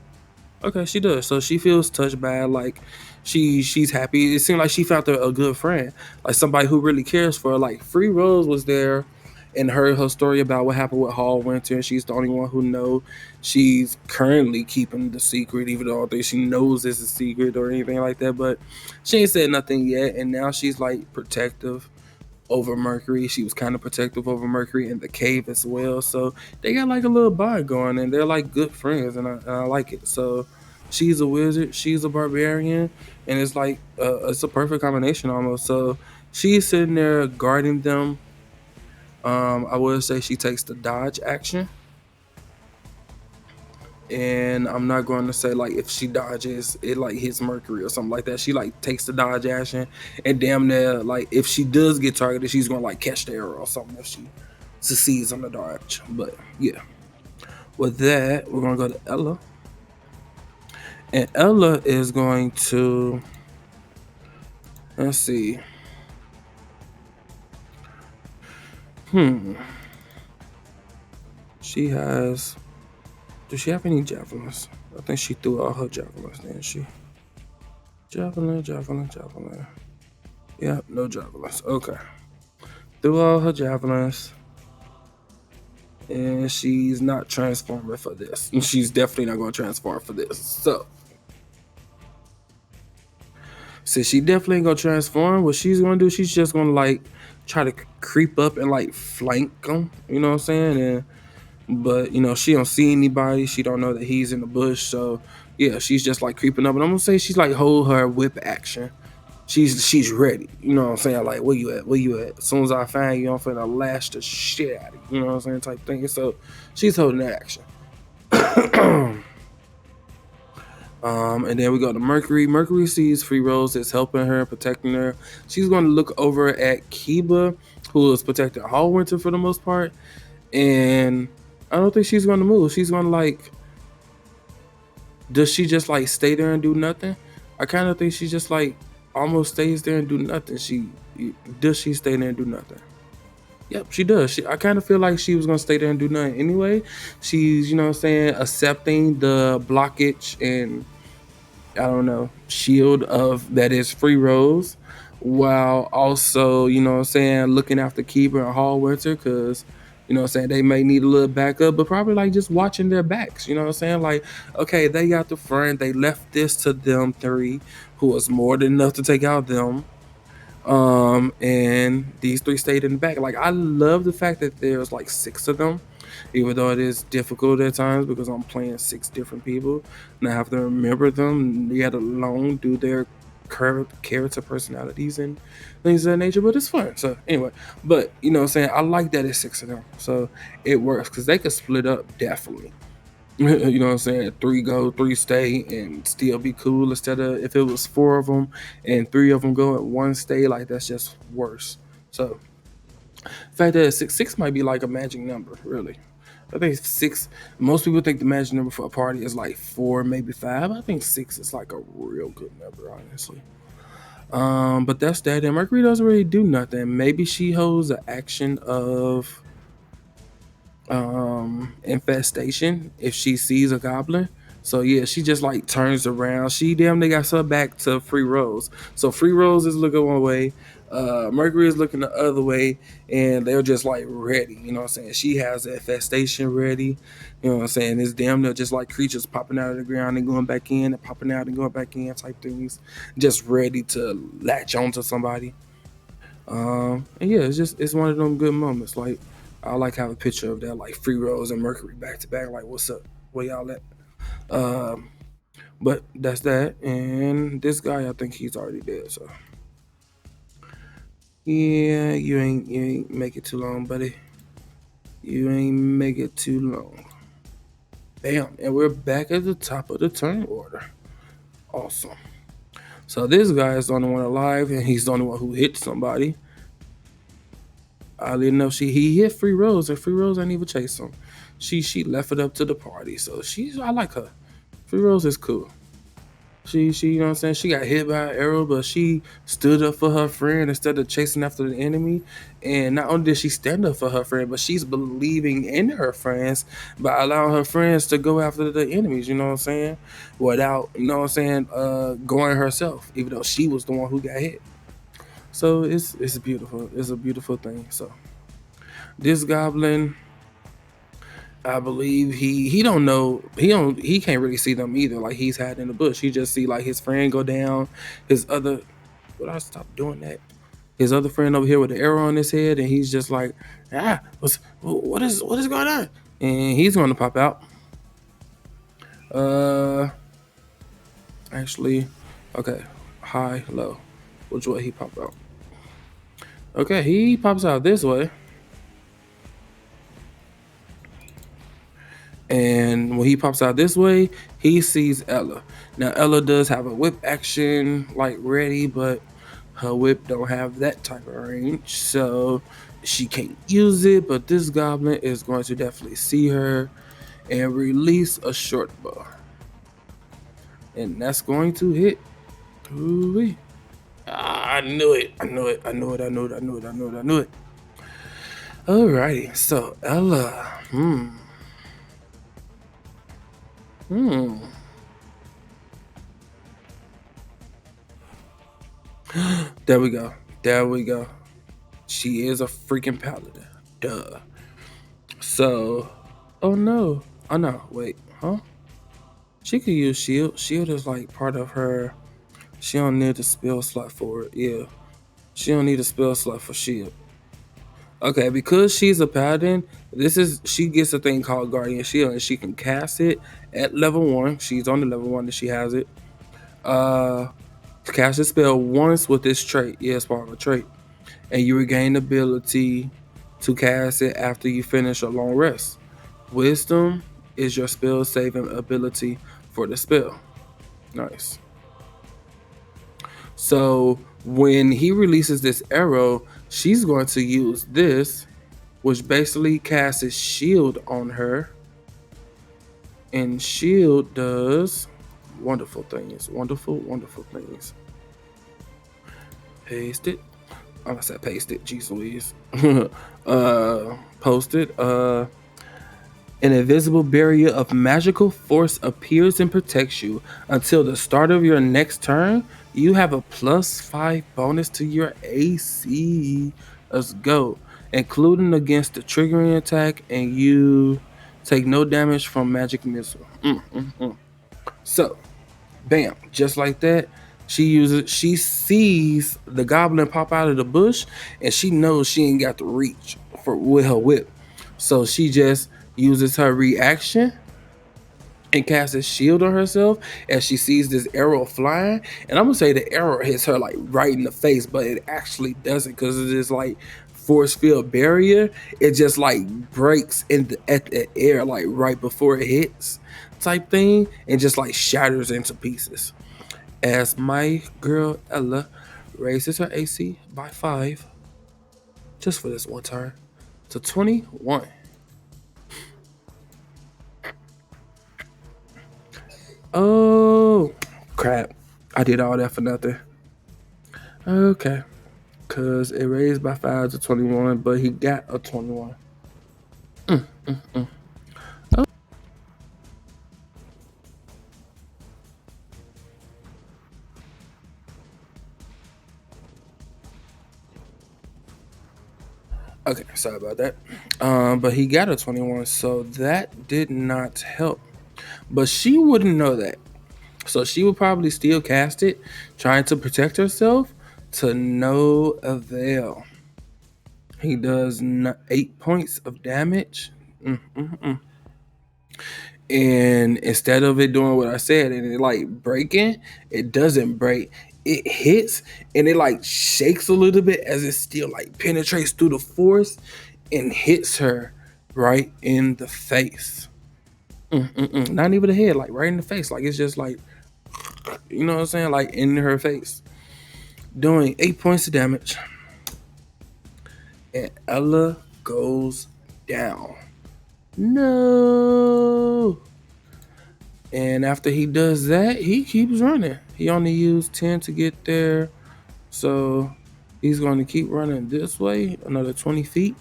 okay? She does. So she feels touched by it, like she's happy. It seemed like she found a good friend, like somebody who really cares for her. Like Free Rose was there and heard her story about what happened with Hall Winter, and she's the only one who know. She's currently keeping the secret, even though I don't think she knows it's a secret or anything like that. But she ain't said nothing yet, and now she's like protective over Mercury. She was kind of protective over Mercury in the cave as well. So they got like a little bond going, and they're like good friends, and I like it. So she's a wizard, she's a barbarian, and it's like it's a perfect combination almost. So she's sitting there guarding them. I would say she takes the dodge action. And I'm not going to say like if she dodges, it like hits Mercury or something like that. She like takes the dodge action, and damn near like if she does get targeted, she's gonna like catch the arrow or something if she succeeds on the dodge. But yeah, with that, we're gonna go to Ella, and Ella is going to, let's see, hmm, she has. Does she have any javelins? I think she threw all her javelins, didn't she? Javelin, javelin, javelin. Yeah, no javelins. Okay. Threw all her javelins. And she's not transforming for this. And she's definitely not going to transform for this. So, since she definitely ain't going to transform, what she's going to do, she's just going to like try to creep up and like flank them. You know what I'm saying? But you know, she don't see anybody. She don't know that he's in the bush. So yeah, she's just like creeping up. And I'm gonna say she's like hold her whip action. She's ready. You know what I'm saying? Like, where you at? Where you at? As soon as I find you, I'm finna lash the shit out of you. You know what I'm saying? Type thing. So she's holding that action. And then we go to Mercury. Mercury sees Free Rose is helping her, protecting her. She's going to look over at Kiba, who is protecting Hallwinter for the most part. And I don't think she's going to move. She's going to like, does she just like stay there and do nothing? I kind of think she just like almost stays there and do nothing. Does she stay there and do nothing? Yep, she does. I kind of feel like she was gonna stay there and do nothing anyway. She's, you know what I'm saying, accepting the blockage and I don't know, shield of that is Free Rose, while also, you know what I'm saying, looking after Keeper and Hall Winter, because you know what I'm saying, they may need a little backup, but probably like just watching their backs, you know what I'm saying? Like, okay, they got the front, they left this to them three, who was more than enough to take out them. And these three stayed in the back. Like, I love the fact that there's like 6 of them. even though it is difficult at times because I'm playing 6 different people and I have to remember them, yet alone do their character personalities and things of that nature. But it's fun. So anyway, but you know what I'm saying, I like that it's 6 of them, so it works because they could split up definitely. You know what I'm saying? 3 go, 3 stay, and still be cool. Instead of if it was 4 of them and 3 of them go and 1 stay, like that's just worse. So the fact that six might be like a magic number, really. I think 6. Most people think the magic number for a party is like 4, maybe 5. I think 6 is like a real good number, honestly. But that's that. And Mercury doesn't really do nothing. Maybe she holds the action of infestation if she sees a goblin. So yeah, she just like turns around. She damn they got her back to Free Rose. So Free Rose is looking one way, Mercury is looking the other way, and they're just like ready. You know what I'm saying? She has the infestation ready. You know what I'm saying? It's damn near just like creatures popping out of the ground and going back in and popping out and going back in type things, just ready to latch onto somebody. And yeah, it's one of them good moments. Like I like have a picture of that, like Free Rose and Mercury back to back. Like, what's up? Where y'all at? Um, but that's that. And this guy, I think he's already dead. So yeah, you ain't make it too long, buddy. You ain't make it too long. Bam, and we're back at the top of the turn order. Awesome. So this guy is the only one alive, and he's the only one who hit somebody. Oddly enough, he hit Free Rose, and Free Rose ain't even chase him. She left it up to the party, so I like her. Free Rose is cool. She you know what I'm saying, she got hit by an arrow, but she stood up for her friend instead of chasing after the enemy. And not only did she stand up for her friend, but she's believing in her friends by allowing her friends to go after the enemies. You know what I'm saying, without you know what I'm saying going herself, even though she was the one who got hit. So it's beautiful. It's a beautiful thing. So this goblin, I believe he don't know, he can't really see them either. Like he's hiding in the bush. He just see like his friend go down. His other, would I stop doing that? His other friend over here with the arrow on his head, and he's just like, what is going on? And he's going to pop out. Uh, actually, okay, high, low. Which way he pop out? Okay, he pops out this way. And when he pops out this way, he sees Ella. Now Ella does have a whip action like ready, but her whip don't have that type of range, so she can't use it. But this goblin is going to definitely see her and release a short bow, and that's going to hit. Ooh-wee. I knew it. I knew it. I knew it. I knew it. I knew it. I knew it. I knew it. Alrighty, so Ella. Hmm. There we go. There we go. She is a freaking paladin. Duh. So, oh no. Oh no. Wait. Huh? She could use shield. Shield is like part of her. She don't need a spell slot for it. Yeah. She don't need a spell slot for shield. Okay, because she's a paladin, she gets a thing called Guardian Shield, and she can cast it at level 1. She's on the level 1 that she has it. Cast a spell once with this trait. Yeah, it's part of a trait. And you regain the ability to cast it after you finish a long rest. Wisdom is your spell saving ability for the spell. Nice. So when he releases this arrow, she's going to use this, which basically casts a shield on her. And shield does wonderful things. Wonderful, wonderful things. Paste it. I said paste it. Jeez Louise. Post it. An invisible barrier of magical force appears and protects you until the start of your next turn. You have a +5 bonus to your AC. Let's go. Including against the triggering attack, and you take no damage from magic missile. So, bam, just like that. She sees the goblin pop out of the bush, and she knows she ain't got the reach for with her whip. So she just uses her reaction and casts a shield on herself as she sees this arrow flying. And I'm gonna say the arrow hits her like right in the face, but it actually doesn't because of this like force field barrier. It just like breaks at the air like right before it hits, type thing, and just like shatters into pieces. As my girl Ella raises her AC by 5 just for this one turn to 21. Oh, crap. I did all that for nothing. Okay. Because it raised by 5 to 21, but he got a 21. Okay, sorry about that. But he got a 21, so that did not help. But she wouldn't know that. So she would probably still cast it, trying to protect herself to no avail. He does 8 points of damage. And instead of it doing what I said and it like breaking, it doesn't break. It hits and it like shakes a little bit as it still like penetrates through the force and hits her right in the face. Not even the head, like right in the face. Like it's just like, you know what I'm saying? Like in her face. Doing 8 points of damage. And Ella goes down. No. And after he does that, he keeps running. He only used 10 to get there. So he's going to keep running this way, another 20 feet.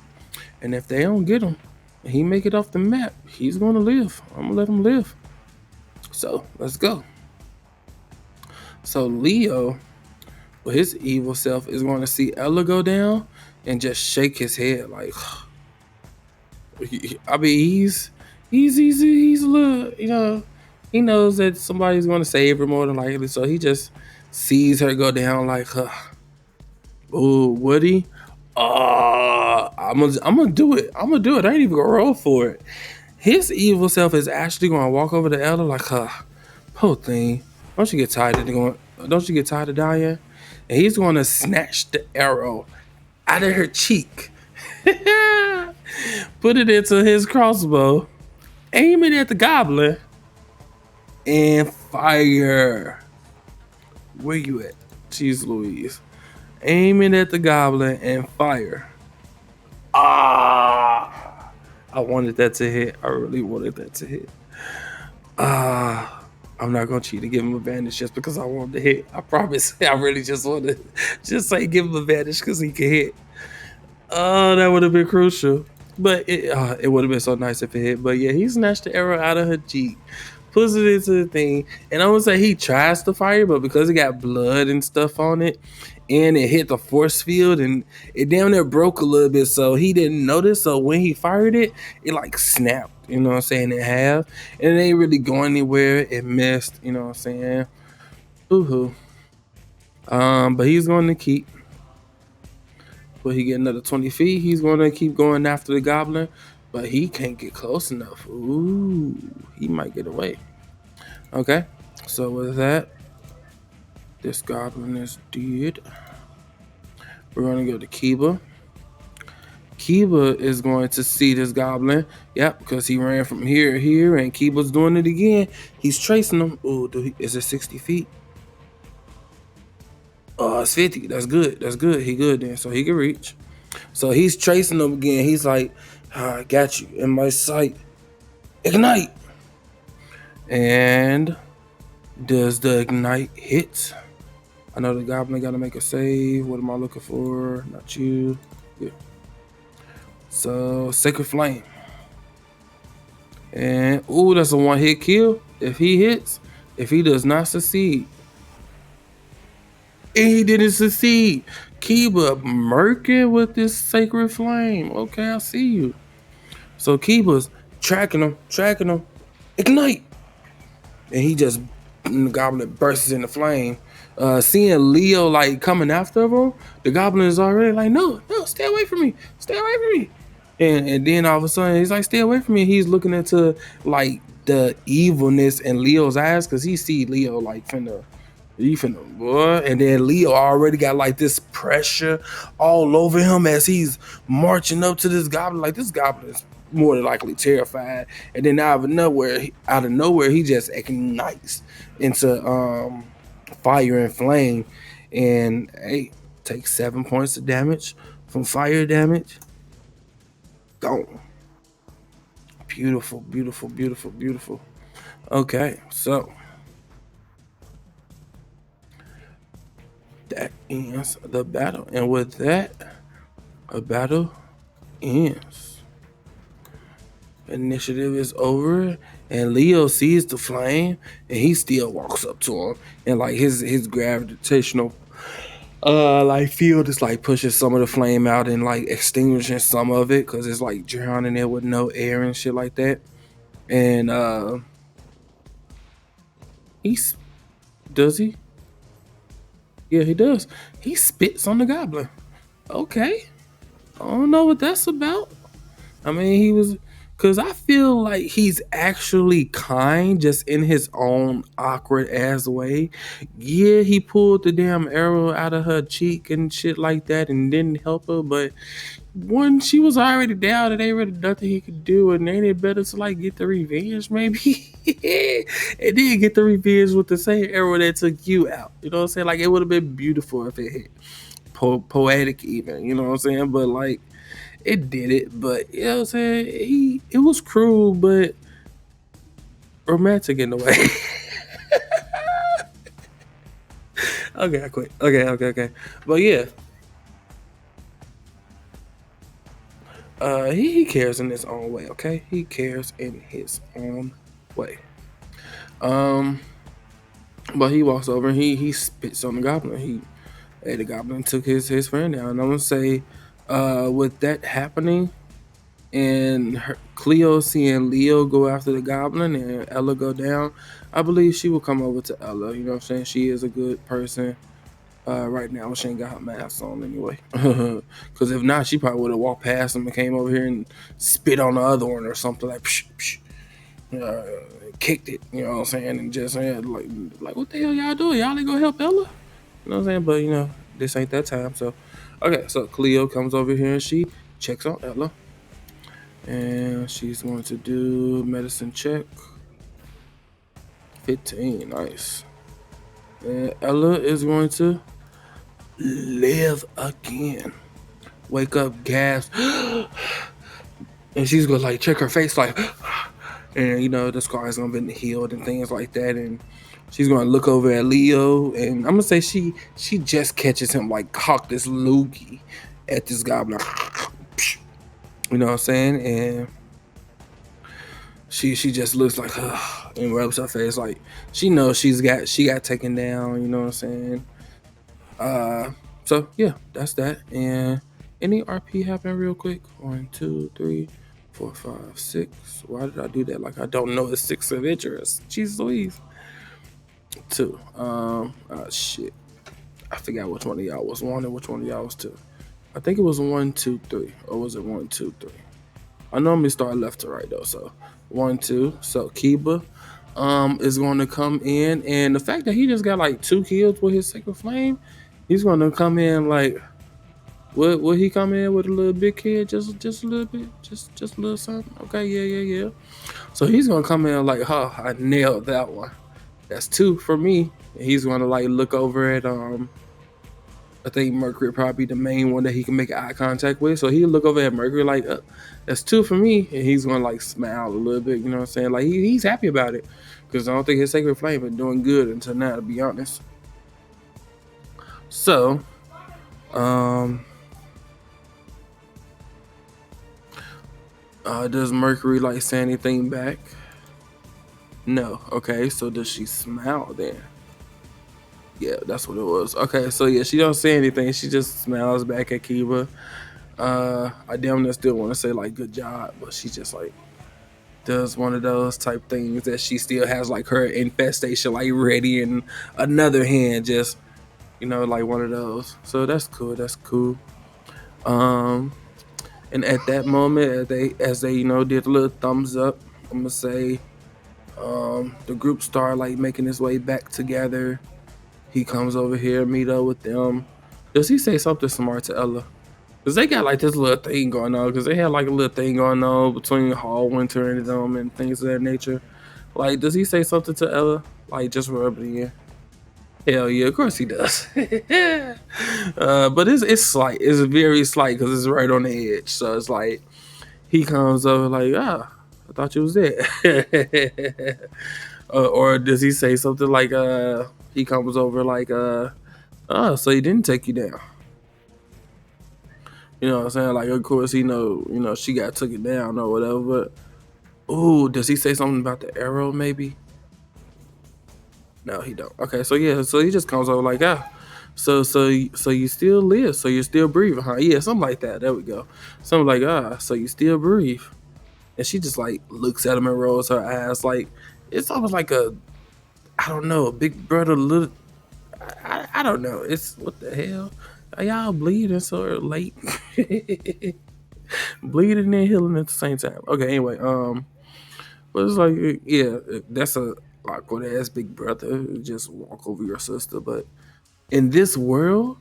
And if they don't get him, he make it off the map, he's going to live. I'm going to let him live. So let's go. So Leo, with his evil self, is going to see Ella go down and just shake his head like, I mean, he's a little, you know, he knows that somebody's going to save her more than likely, so he just sees her go down like, oh, Woody, I'm gonna do it. I'm gonna do it. I ain't even gonna roll for it. His evil self is actually going to walk over to Ella like, poor thing. Don't you get tired of going? Don't you get tired of dying? And he's going to snatch the arrow out of her cheek. Put it into his crossbow, aim it at the goblin, and fire. Where you at? Jeez Louise. Aim it at the goblin and fire. I wanted that to hit. I really wanted that to hit. I'm not gonna cheat and give him advantage just because I want him to hit. I promise. I really just want to just say give him advantage because he can hit. Oh, that would have been crucial. But it would have been so nice if it hit. But yeah, he snatched the arrow out of her cheek, puts it into the thing, and I would say he tries to fire, but because it got blood and stuff on it, and it hit the force field, and it damn near broke a little bit, so he didn't notice. So when he fired it, it like snapped, you know what I'm saying, in half, and it ain't really going anywhere. It missed, you know what I'm saying. Ooh. But he's going to keep. Will he get another 20 feet? He's going to keep going after the goblin, but he can't get close enough. Ooh, he might get away. Okay, so with that, this goblin is dead. We're going to go to Kiba. Kiba is going to see this goblin. Yep, because he ran from here to here, and Kiba's doing it again. He's tracing him. Oh, is it 60 feet? Oh, it's 50. That's good. That's good. He good then, so he can reach. So he's tracing them again. He's like, I got you in my sight. Ignite. And does the ignite hit? I know the goblin got to make a save. What am I looking for? Not you. Yeah. So Sacred Flame. And ooh, that's a one hit kill. If he hits, if he does not succeed. And he didn't succeed. Kiba murking with this Sacred Flame. Okay, I see you. So Kiba's tracking him. Ignite. And he just, the goblin bursts in the flame. Seeing Leo like coming after him, the goblin is already like, no, stay away from me. Stay away from me. And then all of a sudden he's like, stay away from me. He's looking into like the evilness in Leo's eyes because he see Leo like he finna boy. And then Leo already got like this pressure all over him as he's marching up to this goblin. Like this goblin is more than likely terrified. And then out of nowhere, he just ignites into fire and flame. And hey, takes 7 points of damage from fire damage. Gone. Beautiful, beautiful, beautiful, beautiful. Okay, so that ends the battle. And with that, a battle ends. Initiative is over, and Leo sees the flame, and he still walks up to him, and like his gravitational like field is like pushing some of the flame out and like extinguishing some of it because it's like drowning it with no air and shit like that. And he's does he? Yeah, he does. He spits on the goblin. Okay, I don't know what that's about. I mean, he was, because I feel like he's actually kind, just in his own awkward ass way. Yeah, he pulled the damn arrow out of her cheek and shit like that and didn't help her, but when she was already down and ain't really nothing he could do, and ain't it better to like get the revenge maybe? And then get the revenge with the same arrow that took you out. You know what I'm saying? Like it would have been beautiful if it hit. Poetic even, you know what I'm saying? But like it did it, but you know what I'm saying? It was cruel but romantic in a way. Okay, I quit. Okay. But yeah, he cares in his own way, okay? He cares in his own way. Um but he walks over and he spits on the goblin. The goblin took his friend down. And I'm gonna say with that happening, and Cleo seeing Leo go after the goblin and Ella go down, I believe she will come over to Ella. You know what I'm saying? She is a good person. Right now, she ain't got her mask on anyway. Because if not, she probably would have walked past him and came over here and spit on the other one or something like, psh, psh, kicked it. You know what I'm saying? And just like what the hell y'all doing? Y'all ain't gonna help Ella? You know what I'm saying? But this ain't that time. So, okay. So Cleo comes over here and she checks on Ella. And she's going to do medicine check. 15, nice. And Ella is going to live again. Wake up, gasp. And she's going to like check her face like, and the scar is going to be healed and things like that. And she's going to look over at Leo. And I'm going to say she just catches him like cock this loogie at this goblin. You know what I'm saying? And she just looks like and rubs her face like she knows she got taken down. You know what I'm saying? So yeah, that's that. And any RP happen real quick? 1, 2, 3, 4, 5, 6. Why did I do that? Like I don't know the 6 of interest. Jeez Louise. 2. Shit. I forgot which one of y'all was 1 and which one of y'all was 2. I think it was 1, 2, 3, or was it 1, 2, 3? I normally start left to right though, so 1, 2. So Kiba is going to come in, and the fact that he just got like 2 kills with his Sacred Flame, he's going to come in like, will he come in with a little big kid, just a little bit, just a little something? Okay, yeah. So he's going to come in like, I nailed that one. That's 2 for me. And he's going to like look over at I think Mercury probably the main one that he can make eye contact with. So he'll look over at Mercury like, that's 2 for me. And he's going to like smile a little bit, you know what I'm saying? Like he's happy about it. Because I don't think his Sacred Flame been doing good until now, to be honest. So, does Mercury like say anything back? No. Okay, so does she smile then? Yeah, that's what it was. Okay, so yeah, she don't say anything. She just smiles back at Kiba. I damn near still want to say like good job, but she just like does one of those type things that she still has like her infestation like ready in another hand, just like one of those. So that's cool. And at that moment, as they did a little thumbs up, I'm gonna say the group start like making its way back together. He comes over here, meet up with them. Does he say something smart to Ella? Cause they got like this little thing going on. Cause they had like a little thing going on between Hall Winter and them and things of that nature. Like, does he say something to Ella? Like, just rub it in. Hell yeah, of course he does. But it's slight. It's very slight because it's right on the edge. So it's like he comes over like, I thought you was there. Or does he say something like, he comes over like, so he didn't take you down. You know what I'm saying? Like, of course he know, she got took it down or whatever. But ooh, does he say something about the arrow? Maybe. No, he don't. Okay, so yeah, so he just comes over like, so you still live, so you're still breathing, huh? Yeah, something like that. There we go. Something like, so you still breathe. And she just like looks at him and rolls her eyes like it's almost like I don't know, a big brother little I don't know. It's what the hell? Are y'all bleeding so late? Bleeding and healing at the same time. Okay, anyway, but it's like yeah, that's a awkward ass big brother. Just walk over your sister. But in this world,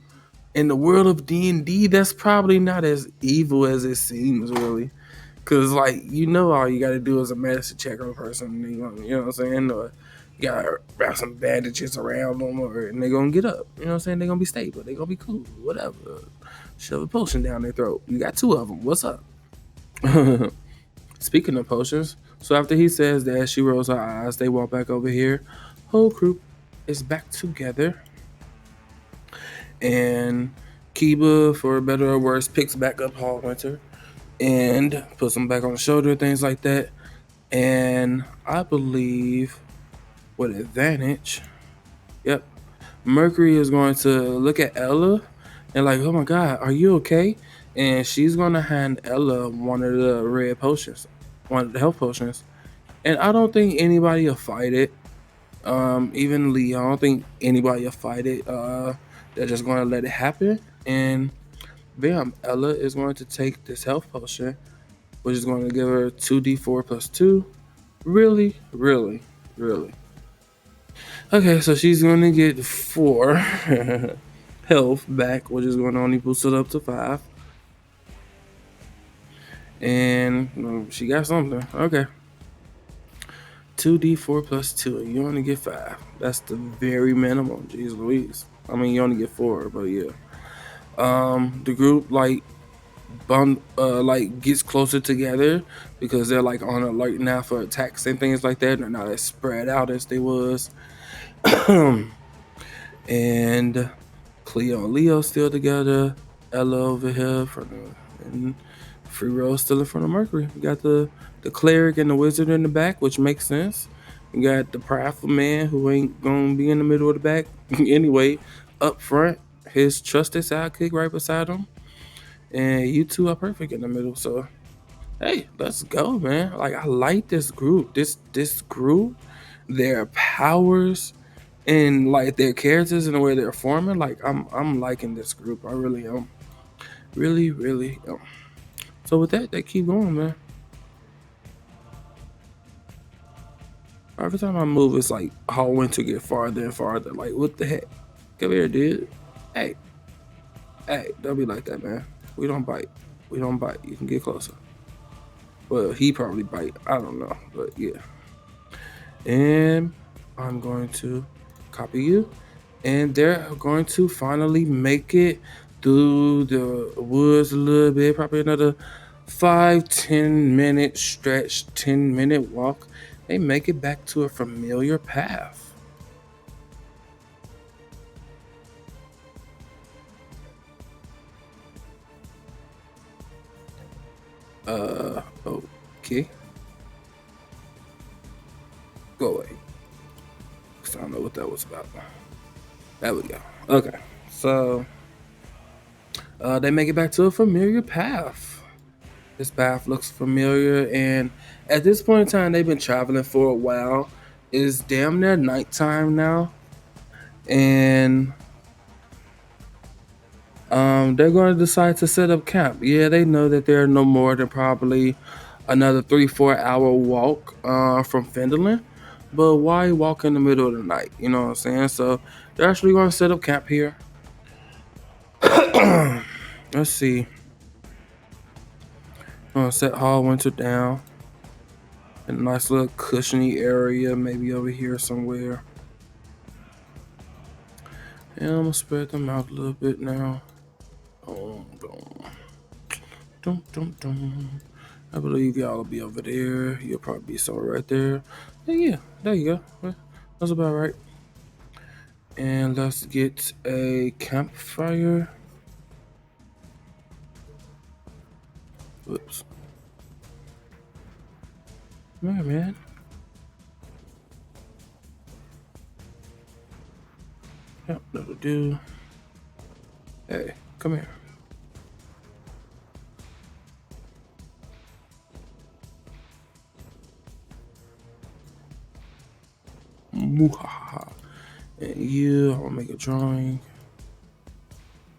in the world of D&D, that's probably not as evil as it seems, really. Cause like all you gotta do is a medicine check on a person, you know what I'm saying, or you gotta wrap some bandages around them, and they're gonna get up. You know what I'm saying? They're gonna be stable. They're gonna be cool. Whatever. Shove a potion down their throat. You got two of them. What's up? Speaking of potions, so after he says that, she rolls her eyes. They walk back over here. Whole group is back together, and Kiba, for better or worse, picks back up Hall Winter and puts him back on the shoulder, things like that. And I believe with advantage, yep, Mercury is going to look at Ella and like, oh my God, are you okay? And she's going to hand Ella one of the red potions, one of the health potions. And I don't think anybody will fight it. Even Lee, I don't think anybody will fight it. They're just going to let it happen. And bam, Ella is going to take this health potion, which is going to give her 2d4 plus 2. Really, really, really. Okay, so she's going to get 4 health back, which is going to only boost it up to 5. And she got something. Okay. 2d4 plus 2. You only get 5. That's the very minimum. Jeez Louise. I mean, you only get 4, but yeah. The group, like, gets closer together because they're like on alert now for attacks and things like that. They're not as spread out as they was. And Cleo and Leo still together. Ella over here and Free Roll still in front of Mercury. We got the cleric and the wizard in the back, which makes sense. We got the prideful man who ain't gonna be in the middle of the back anyway. Up front, his trusted sidekick right beside him. And you two are perfect in the middle. So hey, let's go, man. Like, I like this group. This group, their powers and like their characters and the way they're forming. Like, I'm liking this group. I really am. Really, really am. So with that, they keep going, man. Every time I move, it's like Hall Winter get farther and farther. Like, what the heck? Come here, dude. Hey, don't be like that, man. We don't bite. We don't bite. You can get closer. Well, he probably bite. I don't know, but yeah. And I'm going to copy you. And they're going to finally make it through the woods a little bit. Probably another 5-10 minute stretch, 10-minute walk. They make it back to a familiar path. Okay. Go away. Cause I don't know what that was about. There we go. Okay. So they make it back to a familiar path. This path looks familiar, and at this point in time, they've been traveling for a while. It's damn near nighttime now, and They're going to decide to set up camp. Yeah, they know that they're no more than probably another 3-4 hour walk from Fenderland. But why walk in the middle of the night? You know what I'm saying? So they're actually going to set up camp here. Let's see. Set Hall Winter down. A nice little cushiony area, maybe over here somewhere. And I'm gonna spread them out a little bit now. Dum, dum, dum, dum. I believe y'all will be over there. You'll probably be somewhere right there. Yeah, there you go. Well, that's about right. And let's get a campfire. Whoops. Come here, man. Yep, that'll do. Hey, come here. Muhaha. And you, I'll make a drawing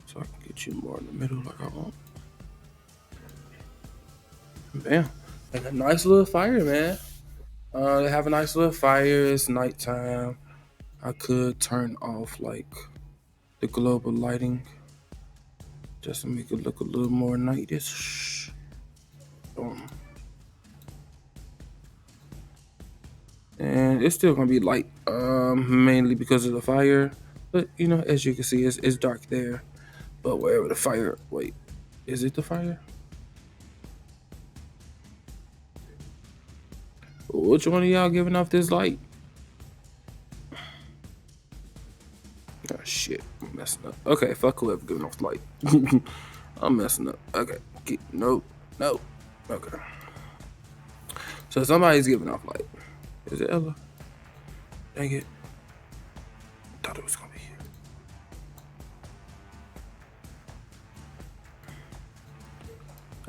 so I can get you more in the middle like I want. Bam. And a nice little fire, man. They have a nice little fire. It's nighttime. I could turn off like the global lighting just to make it look a little more nightish. And it's still gonna be light, mainly because of the fire. But you know, as you can see, it's dark there. But wherever the fire, wait, is it the fire? Which one of y'all giving off this light? Oh shit, I'm messing up. Okay, fuck whoever giving off light. I'm messing up. Okay, nope. Okay. So somebody's giving off light. Is it Ella? Dang it. Thought it was gonna be here.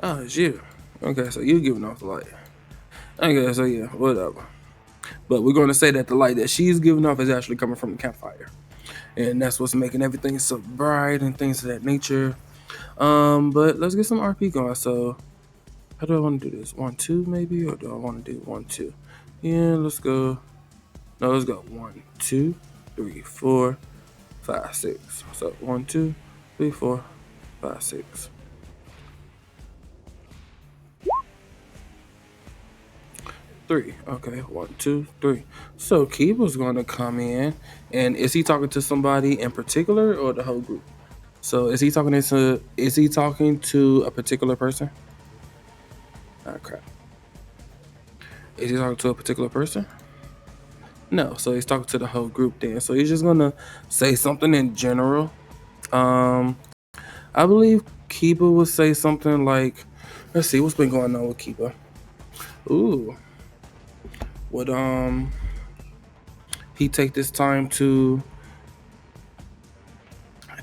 Oh, it's you. Okay, so you giving off the light. Okay, so yeah, whatever. But we're gonna say that the light that she's giving off is actually coming from the campfire. And that's what's making everything so bright and things of that nature. But let's get some RP going. So how do I want to do this? 1, 2 maybe, or do I want to do 1, 2? Yeah, let's go. No, let's go 1, 2, 3, 4, 5, 6. So 1, 2, 3, 4, 5, 6. 3. Okay, 1, 2, 3. So Kiba's going to come in, and is he talking to somebody in particular or the whole group? So is he talking to a particular person? Oh crap. Is he talking to a particular person? No, so he's talking to the whole group then. So he's just gonna say something in general. I believe Kiba would say something like, let's see what's been going on with Kiba. Ooh. Would he take this time to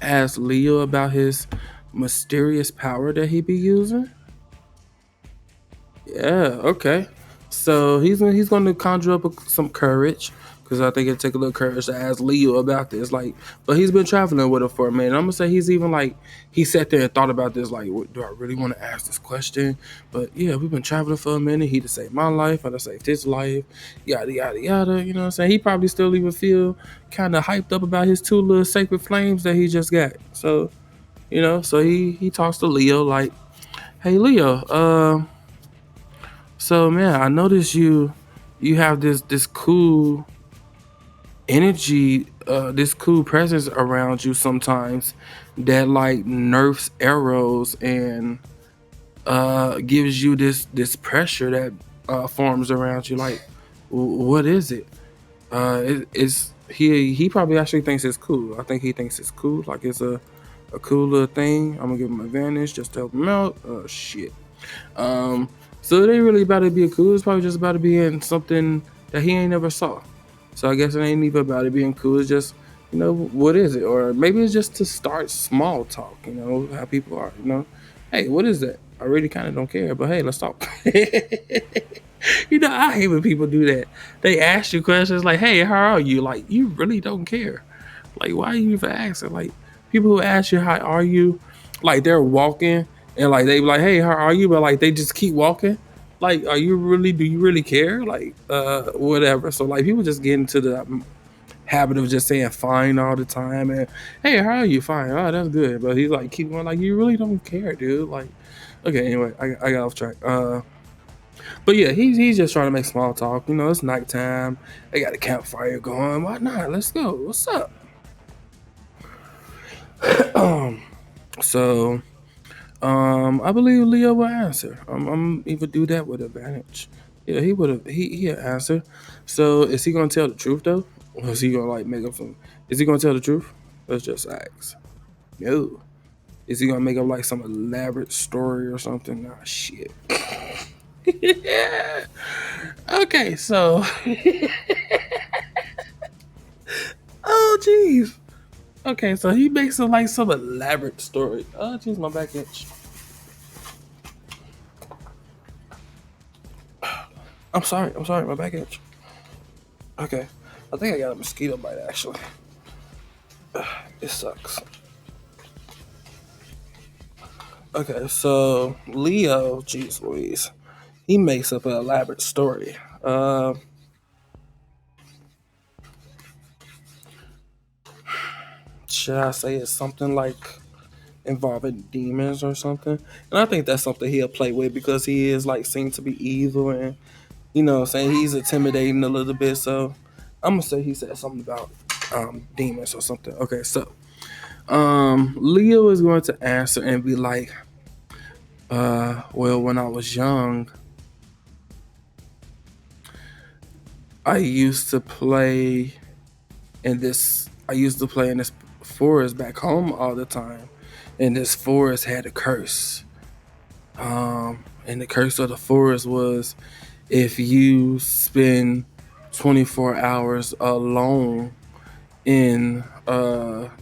ask Leo about his mysterious power that he be using? Yeah, okay. So he's going to conjure up some courage, because I think it'd take a little courage to ask Leo about this. Like, but he's been traveling with him for a minute. I'm gonna say he's even like he sat there and thought about this. Like, do I really want to ask this question? But yeah, we've been traveling for a minute. He'd have saved my life. I'd have saved his life. Yada yada yada. You know what I'm saying? He probably still even feel kind of hyped up about his 2 little sacred flames that he just got. So you know, so he talks to Leo like, hey Leo, so man, I noticed you have this cool energy, this cool presence around you sometimes that like nerfs arrows and gives you this pressure that forms around you. Like, what is it? It's he probably actually thinks it's cool. I think he thinks it's cool. Like it's a cool little thing. I'm gonna give him advantage just to help him out. Oh shit. So it ain't really about it being cool. It's probably just about it being something that he ain't never saw. So I guess it ain't even about it being cool. It's just, you know, what is it? Or maybe it's just to start small talk. You know how people are. You know, hey, what is that? I really kind of don't care, but hey, let's talk. You know, I hate when people do that. They ask you questions like, "Hey, how are you?" Like, you really don't care. Like, why are you even asking? Like, people who ask you, "How are you?" like they're walking and like they be like, "Hey, how are you?" But like they just keep walking. Like, are you really? Do you really care? Like, whatever. So like people just get into the habit of just saying fine all the time and hey, how are you? Fine. Oh, that's good. But he's like keep going like you really don't care, dude. Like, okay, anyway, I got off track. But yeah, he's just trying to make small talk. You know, it's nighttime. They got a campfire going. Why not? Let's go. What's up? um, so I believe Leo will answer. I'm even do that with advantage. Yeah, he would have. He'll answer. So is he gonna tell the truth though, or is he gonna like make up some? Is he gonna tell the truth? Let's just ask. No. Is he gonna make up like some elaborate story or something? Nah, shit. Yeah. Okay, so. Oh, jeez. Okay, so he makes it like some elaborate story. Oh, jeez, my back itch. I'm sorry, my back itch. Okay, I think I got a mosquito bite actually. It sucks. Okay, so Leo, jeez Louise, he makes up an elaborate story. Should I say it's something like involving demons or something? And I think that's something he'll play with because he is like seen to be evil and saying he's intimidating a little bit. So I'm gonna say he said something about demons or something. Okay, so Leo is going to answer and be like, well, when I was young, I used to play I used to play in this forest back home all the time, and this forest had a curse. And the curse of the forest was if you spend 24 hours alone in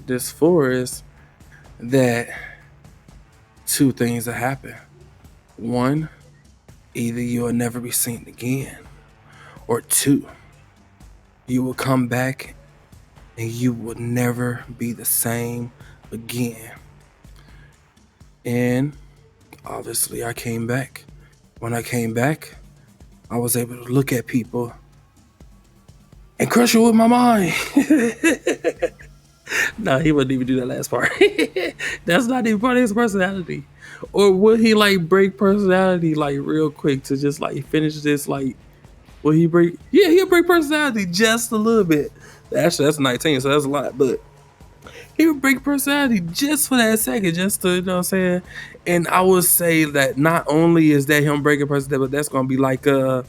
this forest, that two things will happen. One, either you will never be seen again, or two, you will come back and you will never be the same again. And obviously, I came back. When I came back, I was able to look at people and crush it with my mind. No, he wouldn't even do that last part. That's not even part of his personality. Or would he like break personality like real quick to just like finish this? Like, will he break? Yeah, he'll break personality just a little bit. Actually, that's 19, so that's a lot. But he would break personality just for that second, just to, what I'm saying? And I would say that not only is that him breaking personality, but that's going to be like a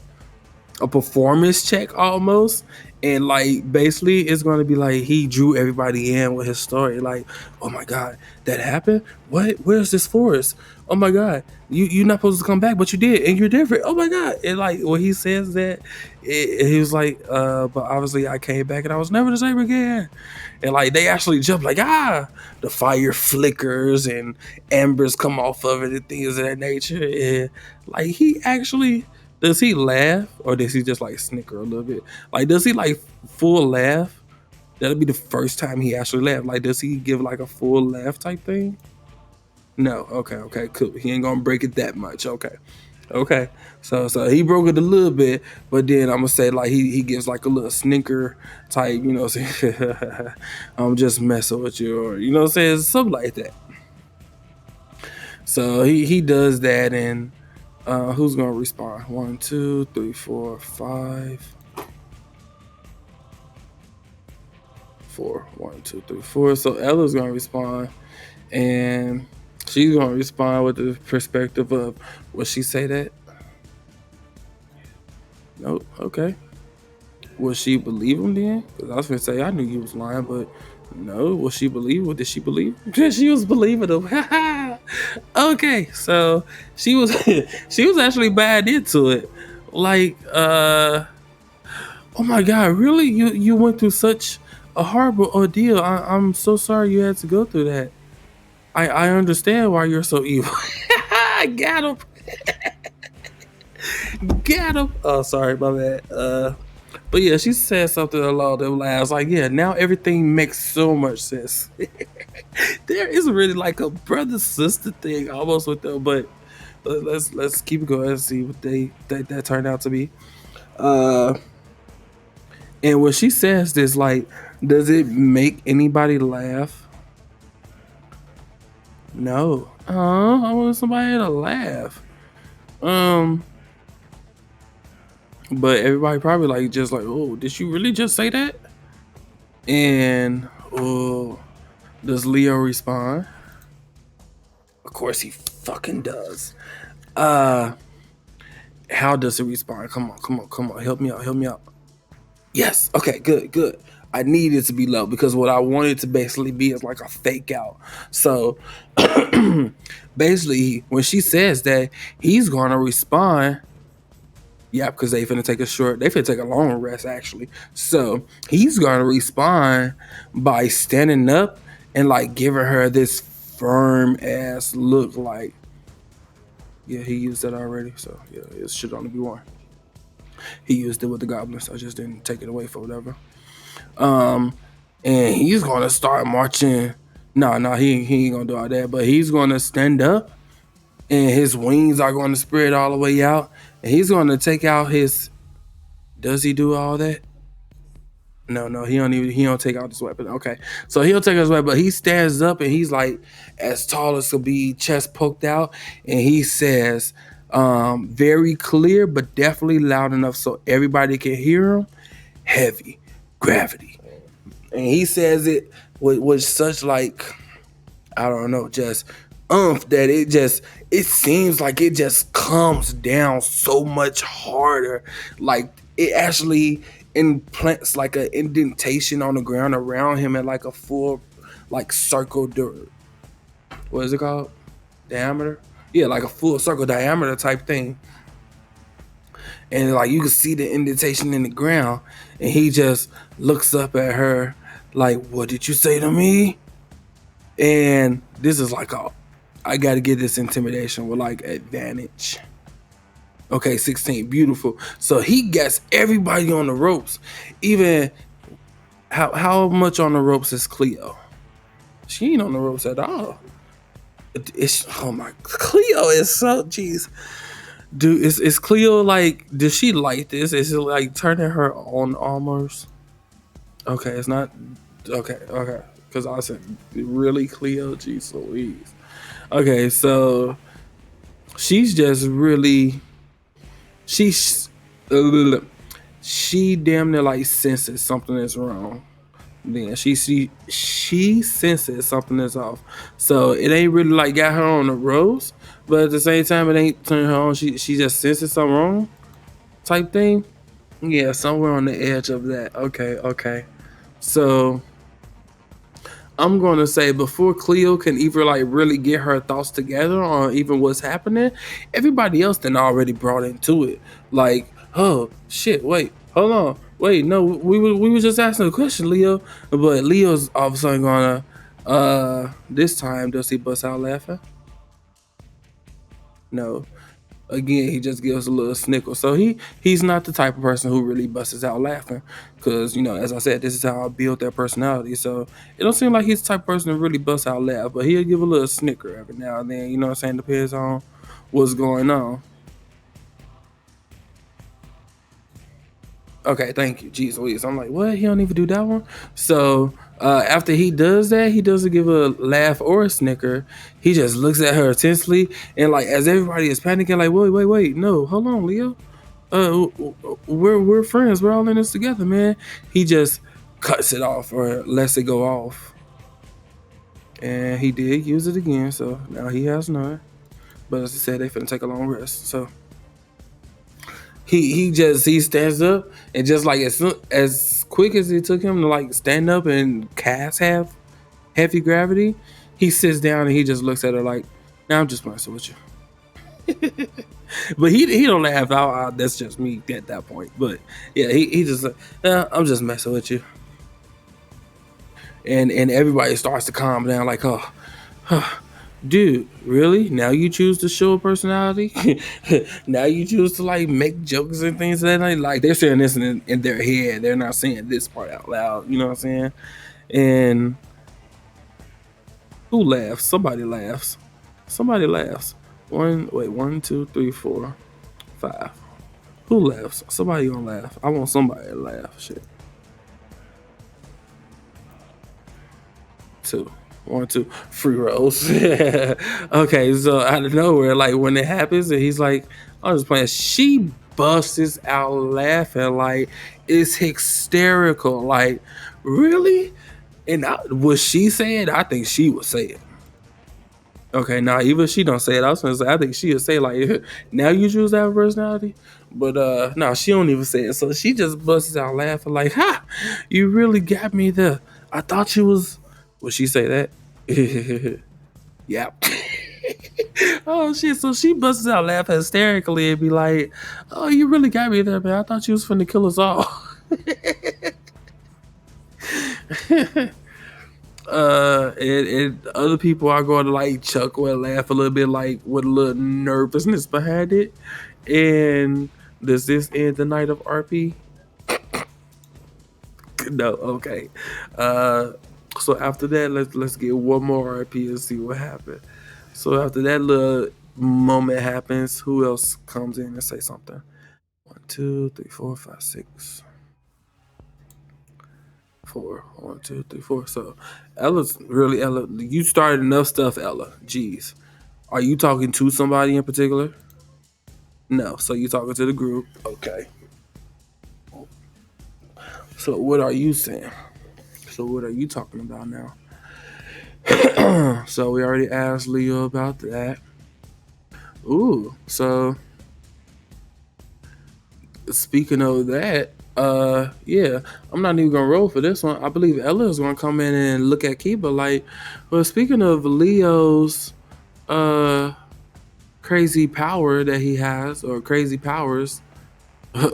performance check almost. And like basically it's gonna be like he drew everybody in with his story. Like, oh my god, that happened? What? Where's this forest? Oh my god, you're not supposed to come back, but you did, and you're different. Oh my god. And like when he says that, he was like, but obviously I came back and I was never the same again. And like they actually jump like the fire flickers and embers come off of it and things of that nature. And like he actually does he laugh or does he just like snicker a little bit? Like, does he like full laugh? That'll be the first time he actually laughed. Like, does he give like a full laugh type thing? No. Okay. Okay. Cool. He ain't gonna break it that much. Okay. Okay. So he broke it a little bit, but then I'm gonna say like he gives like a little snicker type. I'm just messing with you, or saying something like that. So he does that, and who's gonna respond? 1, 2, 3, 4, 5. 4. 1, 2, 3, 4. So Ella's gonna respond, and she's gonna respond with the perspective of, will she say that? Nope. Okay. Will she believe him then? Because I was gonna say I knew you was lying, but no. Will she believe? What did she believe? She was believing him. Okay, so she was she was actually bad into it. Like, oh my god, really? You went through such a horrible ordeal. I'm so sorry you had to go through that. I understand why you're so evil. Got him. Got him. Oh, sorry, my bad. But yeah, she said something along them lines. Like, yeah, now everything makes so much sense. There is really like a brother sister thing almost with them, but let's keep it going and see what that turned out to be. Uh, and when she says this, like, does it make anybody laugh? No. I want somebody to laugh. Um, but everybody probably like just like, oh, did you really just say that? And oh, does Leo respond? Of course he fucking does. Uh, how does he respond? Come on, help me out. Yes. Okay. Good. I need it to be low because what I want it to basically be is like a fake out. So basically, when she says that, he's gonna respond. Yeah, because they finna they finna take a long rest actually. So he's gonna respond by standing up and like giving her this firm ass look. Like, yeah, he used that already. So yeah, it should only be one. He used it with the goblins. I just didn't take it away for whatever. Um, and he's gonna start marching. No, he ain't gonna do all that. But he's gonna stand up, and his wings are gonna spread all the way out, and he's gonna take out his. Does he do all that? No, he don't take out his weapon. Okay, so he'll take out his weapon, but he stands up and he's like as tall as could be, chest poked out, and he says, very clear but definitely loud enough so everybody can hear him. Heavy gravity, and he says it with such like I don't know, just that it seems like it just comes down so much harder. Like it actually implants like an indentation on the ground around him at like a full like circle what is it called? Diameter? Yeah, like a full circle diameter type thing. And like you can see the indentation in the ground, and he just looks up at her like, "What did you say to me?" And this is like I got to get this intimidation with like advantage. Okay, 16, beautiful. So he gets everybody on the ropes. Even how much on the ropes is Cleo? She ain't on the ropes at all. It's oh my, Cleo is so jeez. Dude, is Cleo like? Does she like this? Is it like turning her on almost? Okay, it's not. Okay. Because I said, really, Cleo? Jeez Louise. Okay, so she's just really she's she damn near like senses something is wrong. Then she senses something is off. So it ain't really like got her on the ropes, but at the same time it ain't turning her on. She just senses something wrong type thing. Yeah, somewhere on the edge of that. Okay. So I'm gonna say before Cleo can either like really get her thoughts together on even what's happening, everybody else then already brought into it. Like, oh shit, wait, hold on, wait, no, we were just asking a question, Leo. But Leo's all of a sudden gonna this time does he bust out laughing? No. Again, he just gives a little snickle. So he's not the type of person who really busts out laughing, because as I said, this is how I build their personality. So it don't seem like he's the type of person to really bust out laugh, but he'll give a little snicker every now and then. You know what I'm saying? Depends on what's going on. Okay, thank you. Jeez Louise. I'm like, what? He don't even do that one? So after he does that, he doesn't give a laugh or a snicker. He just looks at her intensely, and like as everybody is panicking, like, wait, no, hold on, Leo. We're friends. We're all in this together, man. He just cuts it off or lets it go off. And he did use it again, so now he has none. But as I said, they finna take a long rest. So he stands up, and just like as quick as it took him to like stand up and cast have heavy gravity, he sits down and he just looks at her like, "Now I'm just messing with you." But he don't laugh out. That's just me at that point. But yeah, he just like, I'm just messing with you. And everybody starts to calm down like, oh. Dude, really? Now you choose to show a personality? Now you choose to like make jokes and things that like they're saying this in their head. They're not saying this part out loud. You know what I'm saying? And who laughs? Somebody laughs. Somebody laughs. One, two, three, four, five. Who laughs? Somebody gonna laugh. I want somebody to laugh. Shit. Two. One, two, free rolls. Okay, so out of nowhere, like when it happens, and he's like, I'm just playing. She busts out laughing, like it's hysterical. Like, really? And was she saying? I think she would say it. Okay, now even if she don't say it, I was gonna say I think she would say like, now you choose that personality, but no, she don't even say it. So she just busts out laughing like, "Ha, you really got me there. I thought you was." Would she say that? Yep. Oh shit! So she busts out laughing hysterically and be like, "Oh, you really got me there, man. I thought you was finna kill us all." And other people are going to like chuckle and laugh a little bit, like with a little nervousness behind it. And does this end the night of RP? No, okay. Uh, so after that, let's get one more RP and see what happened. So after that little moment happens, who else comes in and say something? One, two, three, four, five, six. Four. One, two, three, four. So Ella. You started enough stuff, Ella. Jeez. Are you talking to somebody in particular? No. So you talking to the group. Okay. So what are you saying? So what are you talking about now? So we already asked Leo about that. Ooh. So speaking of that, yeah, I'm not even gonna roll for this one. I believe Ella is gonna come in and look at Kiba like, well, speaking of Leo's uh crazy power that he has, or crazy powers,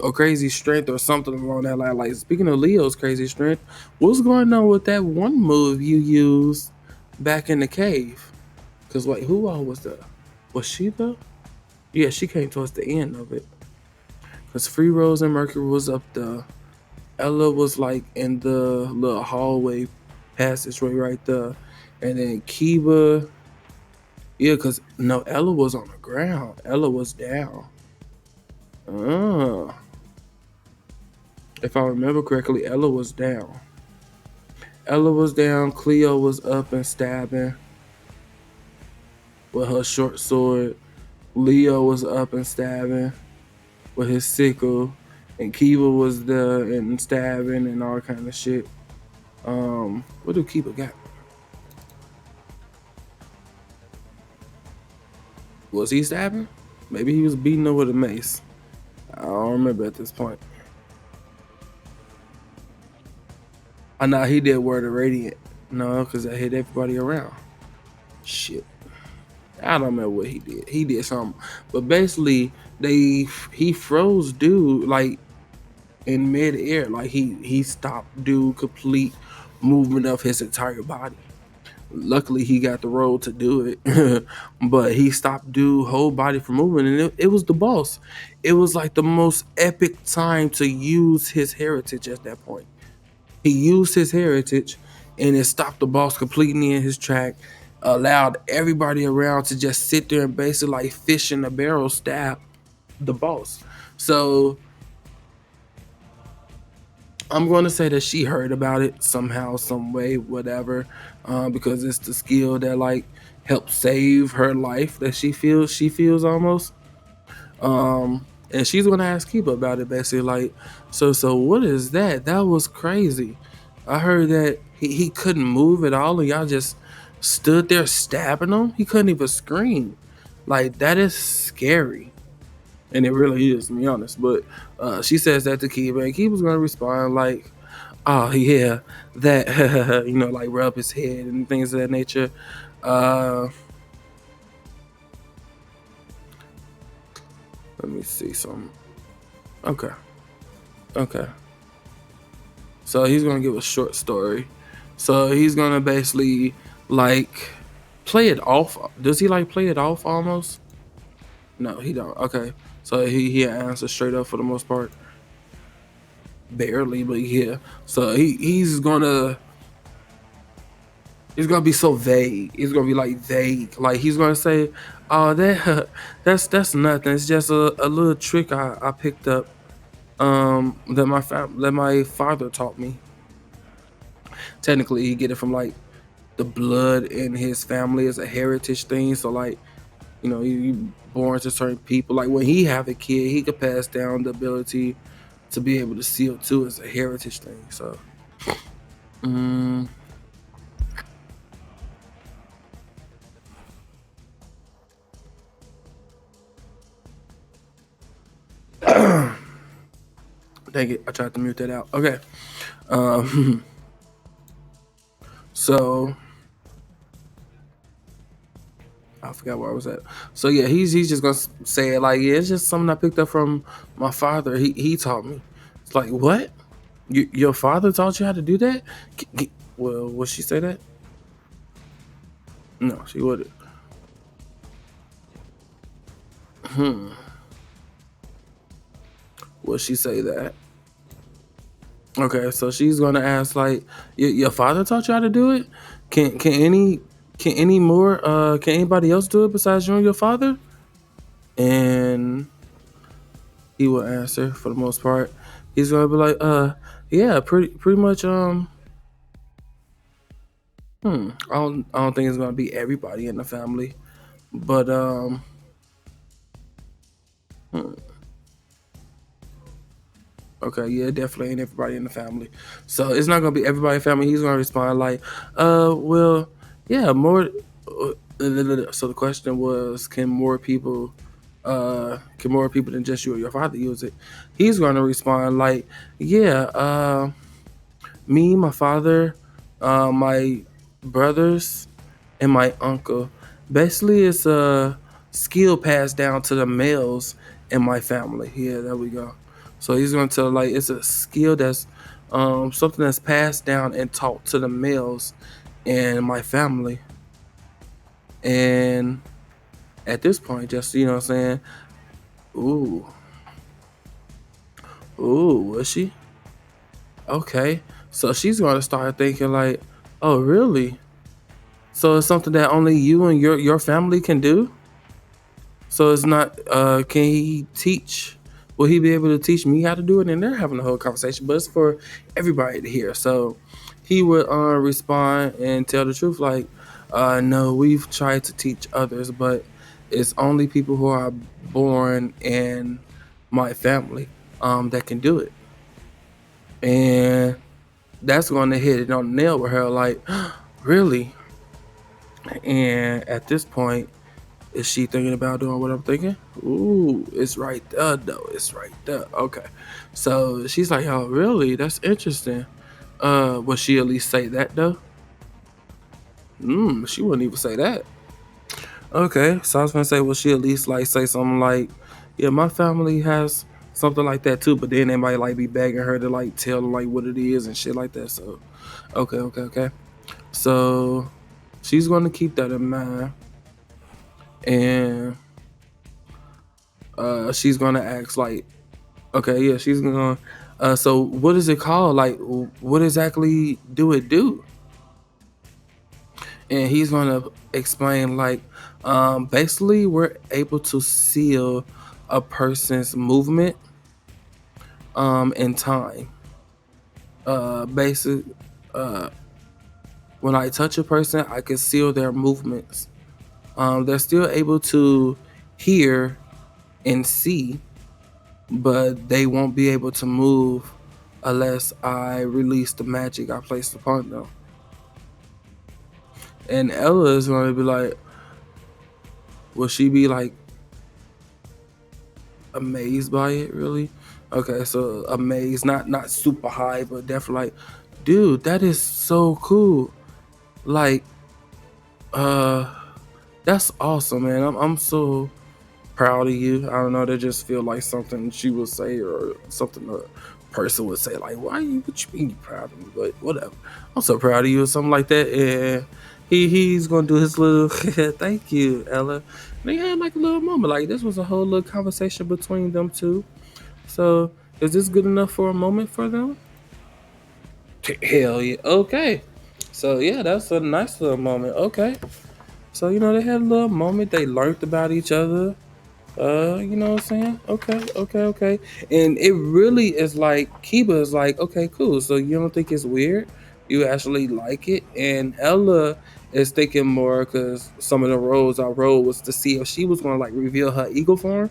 or crazy strength, or something along that line. Like speaking of Leo's crazy strength, what's going on with that one move you used back in the cave? Cause like, who all was there? Was she there? Yeah, she came towards the end of it. Cause Free Rose and Mercury was up there. Ella was like in the little hallway passageway right there, and then Kiba. Yeah, cause no, Ella was on the ground. Ella was down. Oh. If I remember correctly, Ella was down. Ella was down. Cleo was up and stabbing with her short sword. Leo was up and stabbing with his sickle. And Kiva was there and stabbing and all kind of shit. What do Kiva got? Was he stabbing? Maybe he was beating her with a mace. I don't remember at this point. I know he did wear the radiant. No, because that hit everybody around. Shit. I don't remember what he did. He did something. But basically, he froze dude like in midair. Like he stopped dude complete movement of his entire body. Luckily he got the role to do it. But he stopped dude whole body from moving, and it was the boss. It was like the most epic time to use his heritage at that point. He used his heritage and it stopped the boss completely in his track, allowed everybody around to just sit there and basically like fish in a barrel stab the boss. So I'm going to say that she heard about it somehow, some way, whatever, because it's the skill that like helped save her life that she feels almost. And she's gonna ask Kiba about it basically like, so what is that? That was crazy. I heard that he couldn't move at all and y'all just stood there stabbing him. He couldn't even scream. Like that is scary. And it really is, to be honest. But she says that to Kiba, and Kiba's gonna respond like, oh yeah, that like rub his head and things of that nature. Uh let me see some. Okay. Okay. So he's gonna give a short story. So he's gonna basically like play it off? Does he like play it off almost? No, he don't. Okay, so he answers straight up for the most part, barely, but yeah. So he's gonna be so vague. He's gonna be like vague. Like he's gonna say, "Oh, that's nothing. It's just a little trick I picked up that my father taught me." Technically, he get it from like the blood in his family is a heritage thing. So like you born to certain people. Like when he have a kid, he could pass down the ability to be able to seal too as a heritage thing. So. Mm, Dang it! I tried to mute that out. Okay. Um, so I forgot where I was at. So yeah, he's just gonna say it like, yeah, it's just something I picked up from my father. He taught me. It's like, what? Your father taught you how to do that? Well, would she say that? No, she wouldn't. Hmm. Would she say that? Okay, so she's gonna ask like, your father taught you how to do it? Can anybody else do it besides you and your father? And he will answer for the most part. He's gonna be like, yeah, pretty much. I don't think it's gonna be everybody in the family, but hmm, okay, yeah, definitely ain't everybody in the family. So it's not gonna be everybody in the family. He's gonna respond like, well, yeah, more. So the question was, can more people than just you or your father use it? He's gonna respond like, yeah, me, my father, my brothers, and my uncle. Basically, it's a skill passed down to the males in my family. Yeah, there we go. So he's going to tell like it's a skill that's something that's passed down and taught to the males in my family. And at this point, just what I'm saying, ooh, was she? Okay. So she's going to start thinking like, oh, really? So it's something that only you and your family can do. So it's not. Can he teach? Will he be able to teach me how to do it? And they're having a whole conversation, but it's for everybody to hear. So he would respond and tell the truth, like, "No, we've tried to teach others, but it's only people who are born in my family that can do it." And that's going to hit it on the nail with her, like, really. And at this point, is she thinking about doing what I'm thinking? Ooh, it's right there, though. It's right there. Okay. So she's like, oh, really? That's interesting. Will she at least say that, though? She wouldn't even say that. Okay. So I was going to say, will she at least, like, say something like, yeah, my family has something like that, too. But then they might, like, be begging her to, like, tell her, like, what it is and shit like that. So, okay. So she's going to keep that in mind. And she's gonna ask like, okay, yeah, she's gonna. So what is it called? Like, what exactly do it do? And he's gonna explain like, basically, we're able to seal a person's movement, in time. Basic. Uh, when I touch a person, I can seal their movements. They're still able to hear and see, but they won't be able to move unless I release the magic I placed upon them. And Ella is going to be like, will she be like amazed by it? Really? Okay, so amazed, not super high, but definitely like, dude, that is so cool. Like, uh, that's awesome, man. I'm so proud of you. I don't know. That just feel like something she would say or something a person would say. Like, why you? What you mean you proud of me? But whatever. I'm so proud of you or something like that. And He's gonna do his little thank you, Ella. They had like a little moment. Like this was a whole little conversation between them two. So is this good enough for a moment for them? Hell yeah. Okay. So yeah, that's a nice little moment. Okay. So they had a little moment. They learned about each other. You know what I'm saying? Okay, okay, okay. And it really is like Kiba is like, okay, cool. So you don't think it's weird? You actually like it? And Ella is thinking more because some of the roles I wrote was to see if she was gonna like reveal her eagle form,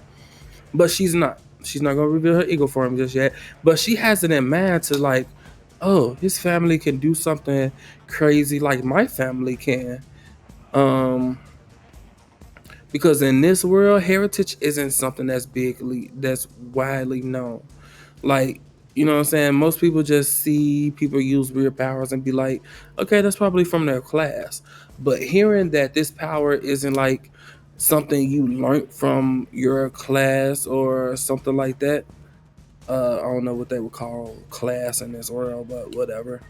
but she's not. She's not gonna reveal her eagle form just yet. But she has it in mind to like, oh, his family can do something crazy like my family can. Um, because in this world, heritage isn't something that's widely known. Like, you know what I'm saying? Most people just see people use weird powers and be like, okay, that's probably from their class. But hearing that this power isn't like something you learned from your class or something like that. I don't know what they would call class in this world, but whatever.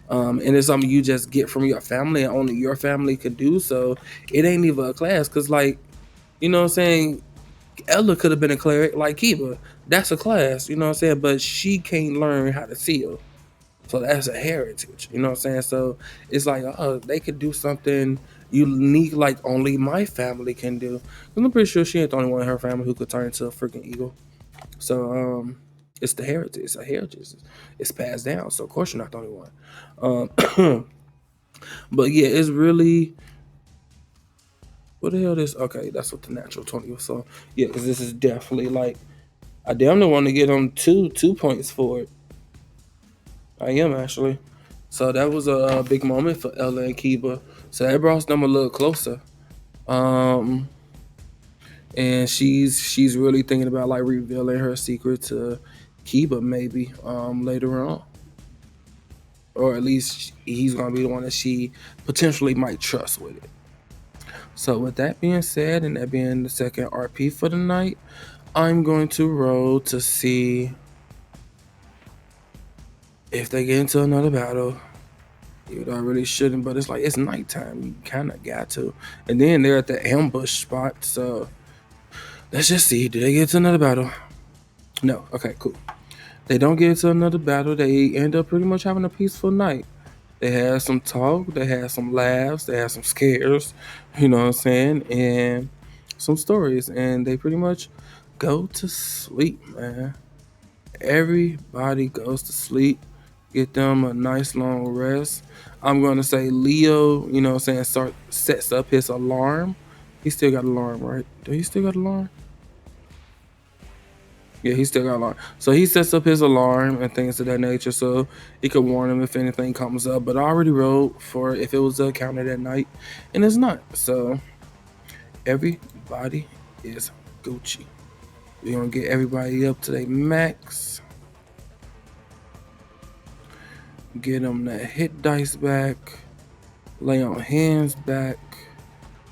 And it's something you just get from your family and only your family could do. So it ain't even a class. Cause like, you know what I'm saying? Ella could have been a cleric like Kiba. That's a class, you know what I'm saying? But she can't learn how to seal. So that's a heritage, you know what I'm saying? So it's like, oh, they could do something unique like only my family can do. I'm pretty sure she ain't the only one in her family who could turn into a freaking eagle. So it's the heritage. It's a heritage. It's passed down. So of course you're not the only one. But yeah, it's really what the hell this? Okay, that's what the natural 20 was. So yeah, because this is definitely like I damn near want to get them two points for it. I am actually. So that was a big moment for Ella and Kiba. So that brought them a little closer. Um, and she's really thinking about like revealing her secret to Kiba maybe later on, or at least he's gonna be the one that she potentially might trust with it. So with that being said, and that being the second RP for the night, I'm going to roll to see if they get into another battle. You know, I really shouldn't, but it's like it's nighttime. You kind of got to. And then they're at the ambush spot, so let's just see. Do they get to another battle? No. Okay, cool. They don't get into another battle. They end up pretty much having a peaceful night. They had some talk. They had some laughs. They had some scares. You know what I'm saying? And some stories. And they pretty much go to sleep, man. Everybody goes to sleep. Get them a nice long rest. I'm gonna say Leo, you know what I'm saying, sets up his alarm. He still got alarm, right? Do he still got alarm? Yeah, he still got alarm. So he sets up his alarm and things of that nature so he could warn him if anything comes up. But I already wrote for if it was counted at night, and it's not. So everybody is Gucci. We're gonna get everybody up to their max. Get them that hit dice back. Lay on hands back.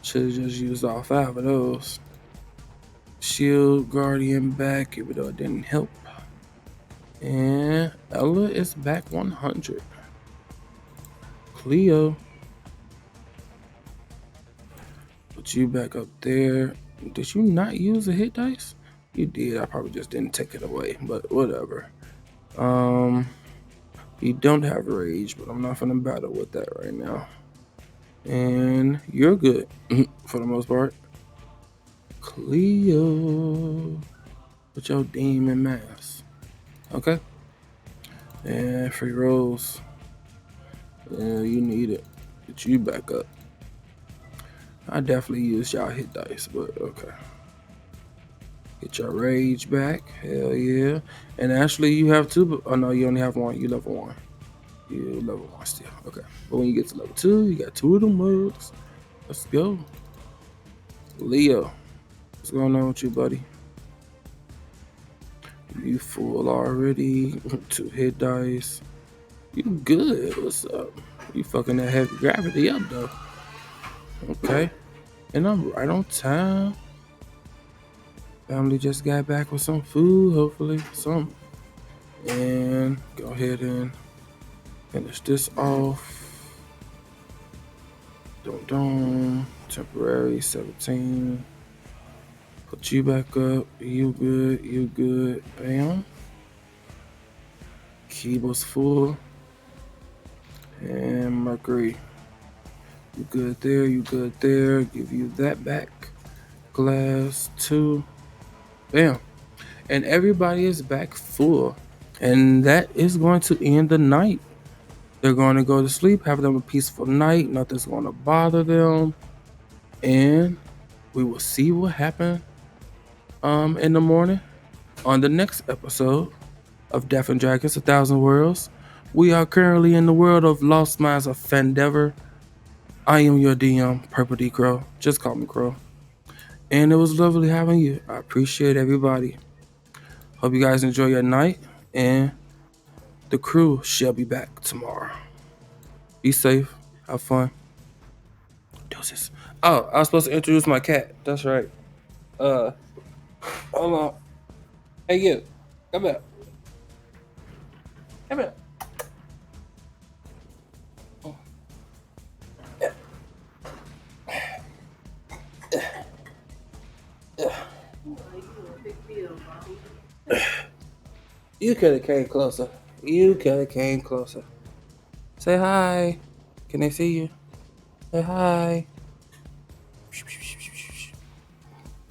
Should have just used all 5 of those. Shield Guardian back, even though it didn't help. And Ella is back 100. Cleo, put you back up there. Did you not use a hit dice? You did. I probably just didn't take it away, but whatever. You don't have rage, but I'm not gonna battle with that right now. And you're good for the most part. Cleo, with your demon mask. Okay. And free rolls. Yeah, you need it. Get you back up. I definitely use y'all hit dice, but okay. Get your rage back. Hell yeah. And actually, you have 2. Oh no, you only have 1. You level 1. You level 1 still. Okay. But when you get to level 2, you got 2 of them mugs. Let's go. Leo. What's going on with you, buddy? You full already. 2 hit dice. You good. What's up? You fucking that heavy gravity up, though. Okay. And I'm right on time. Family just got back with some food, hopefully. Some. And go ahead and finish this off. Temporary 17. Put you back up. You good. You good. Bam. Keyboard's full. And Mercury. You good there. You good there. Give you that back. Glass 2. Bam. And everybody is back full. And that is going to end the night. They're going to go to sleep, have them a peaceful night. Nothing's going to bother them. And we will see what happened in the morning on the next episode of Death and Dragons, 1,000 Worlds. We are currently in the world of Lost Mines of Fandever. I am your DM, Purple D Crow. Just call me Crow. And it was lovely having you. I appreciate everybody. Hope you guys enjoy your night. And the crew shall be back tomorrow. Be safe. Have fun. Deuces. Oh, I was supposed to introduce my cat. That's right. Hold on. Hey, you. Come here. Come here. You could have came closer. You could have came closer. Say hi. Can they see you? Say hi.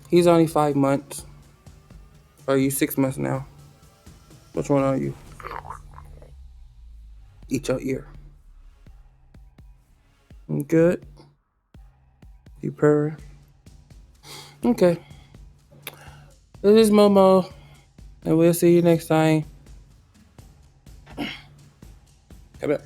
He's only 5 months. Are you 6 months now? Which one are you? Eat your ear. Good. You purring. Okay. This is Momo. And we'll see you next time. Come here.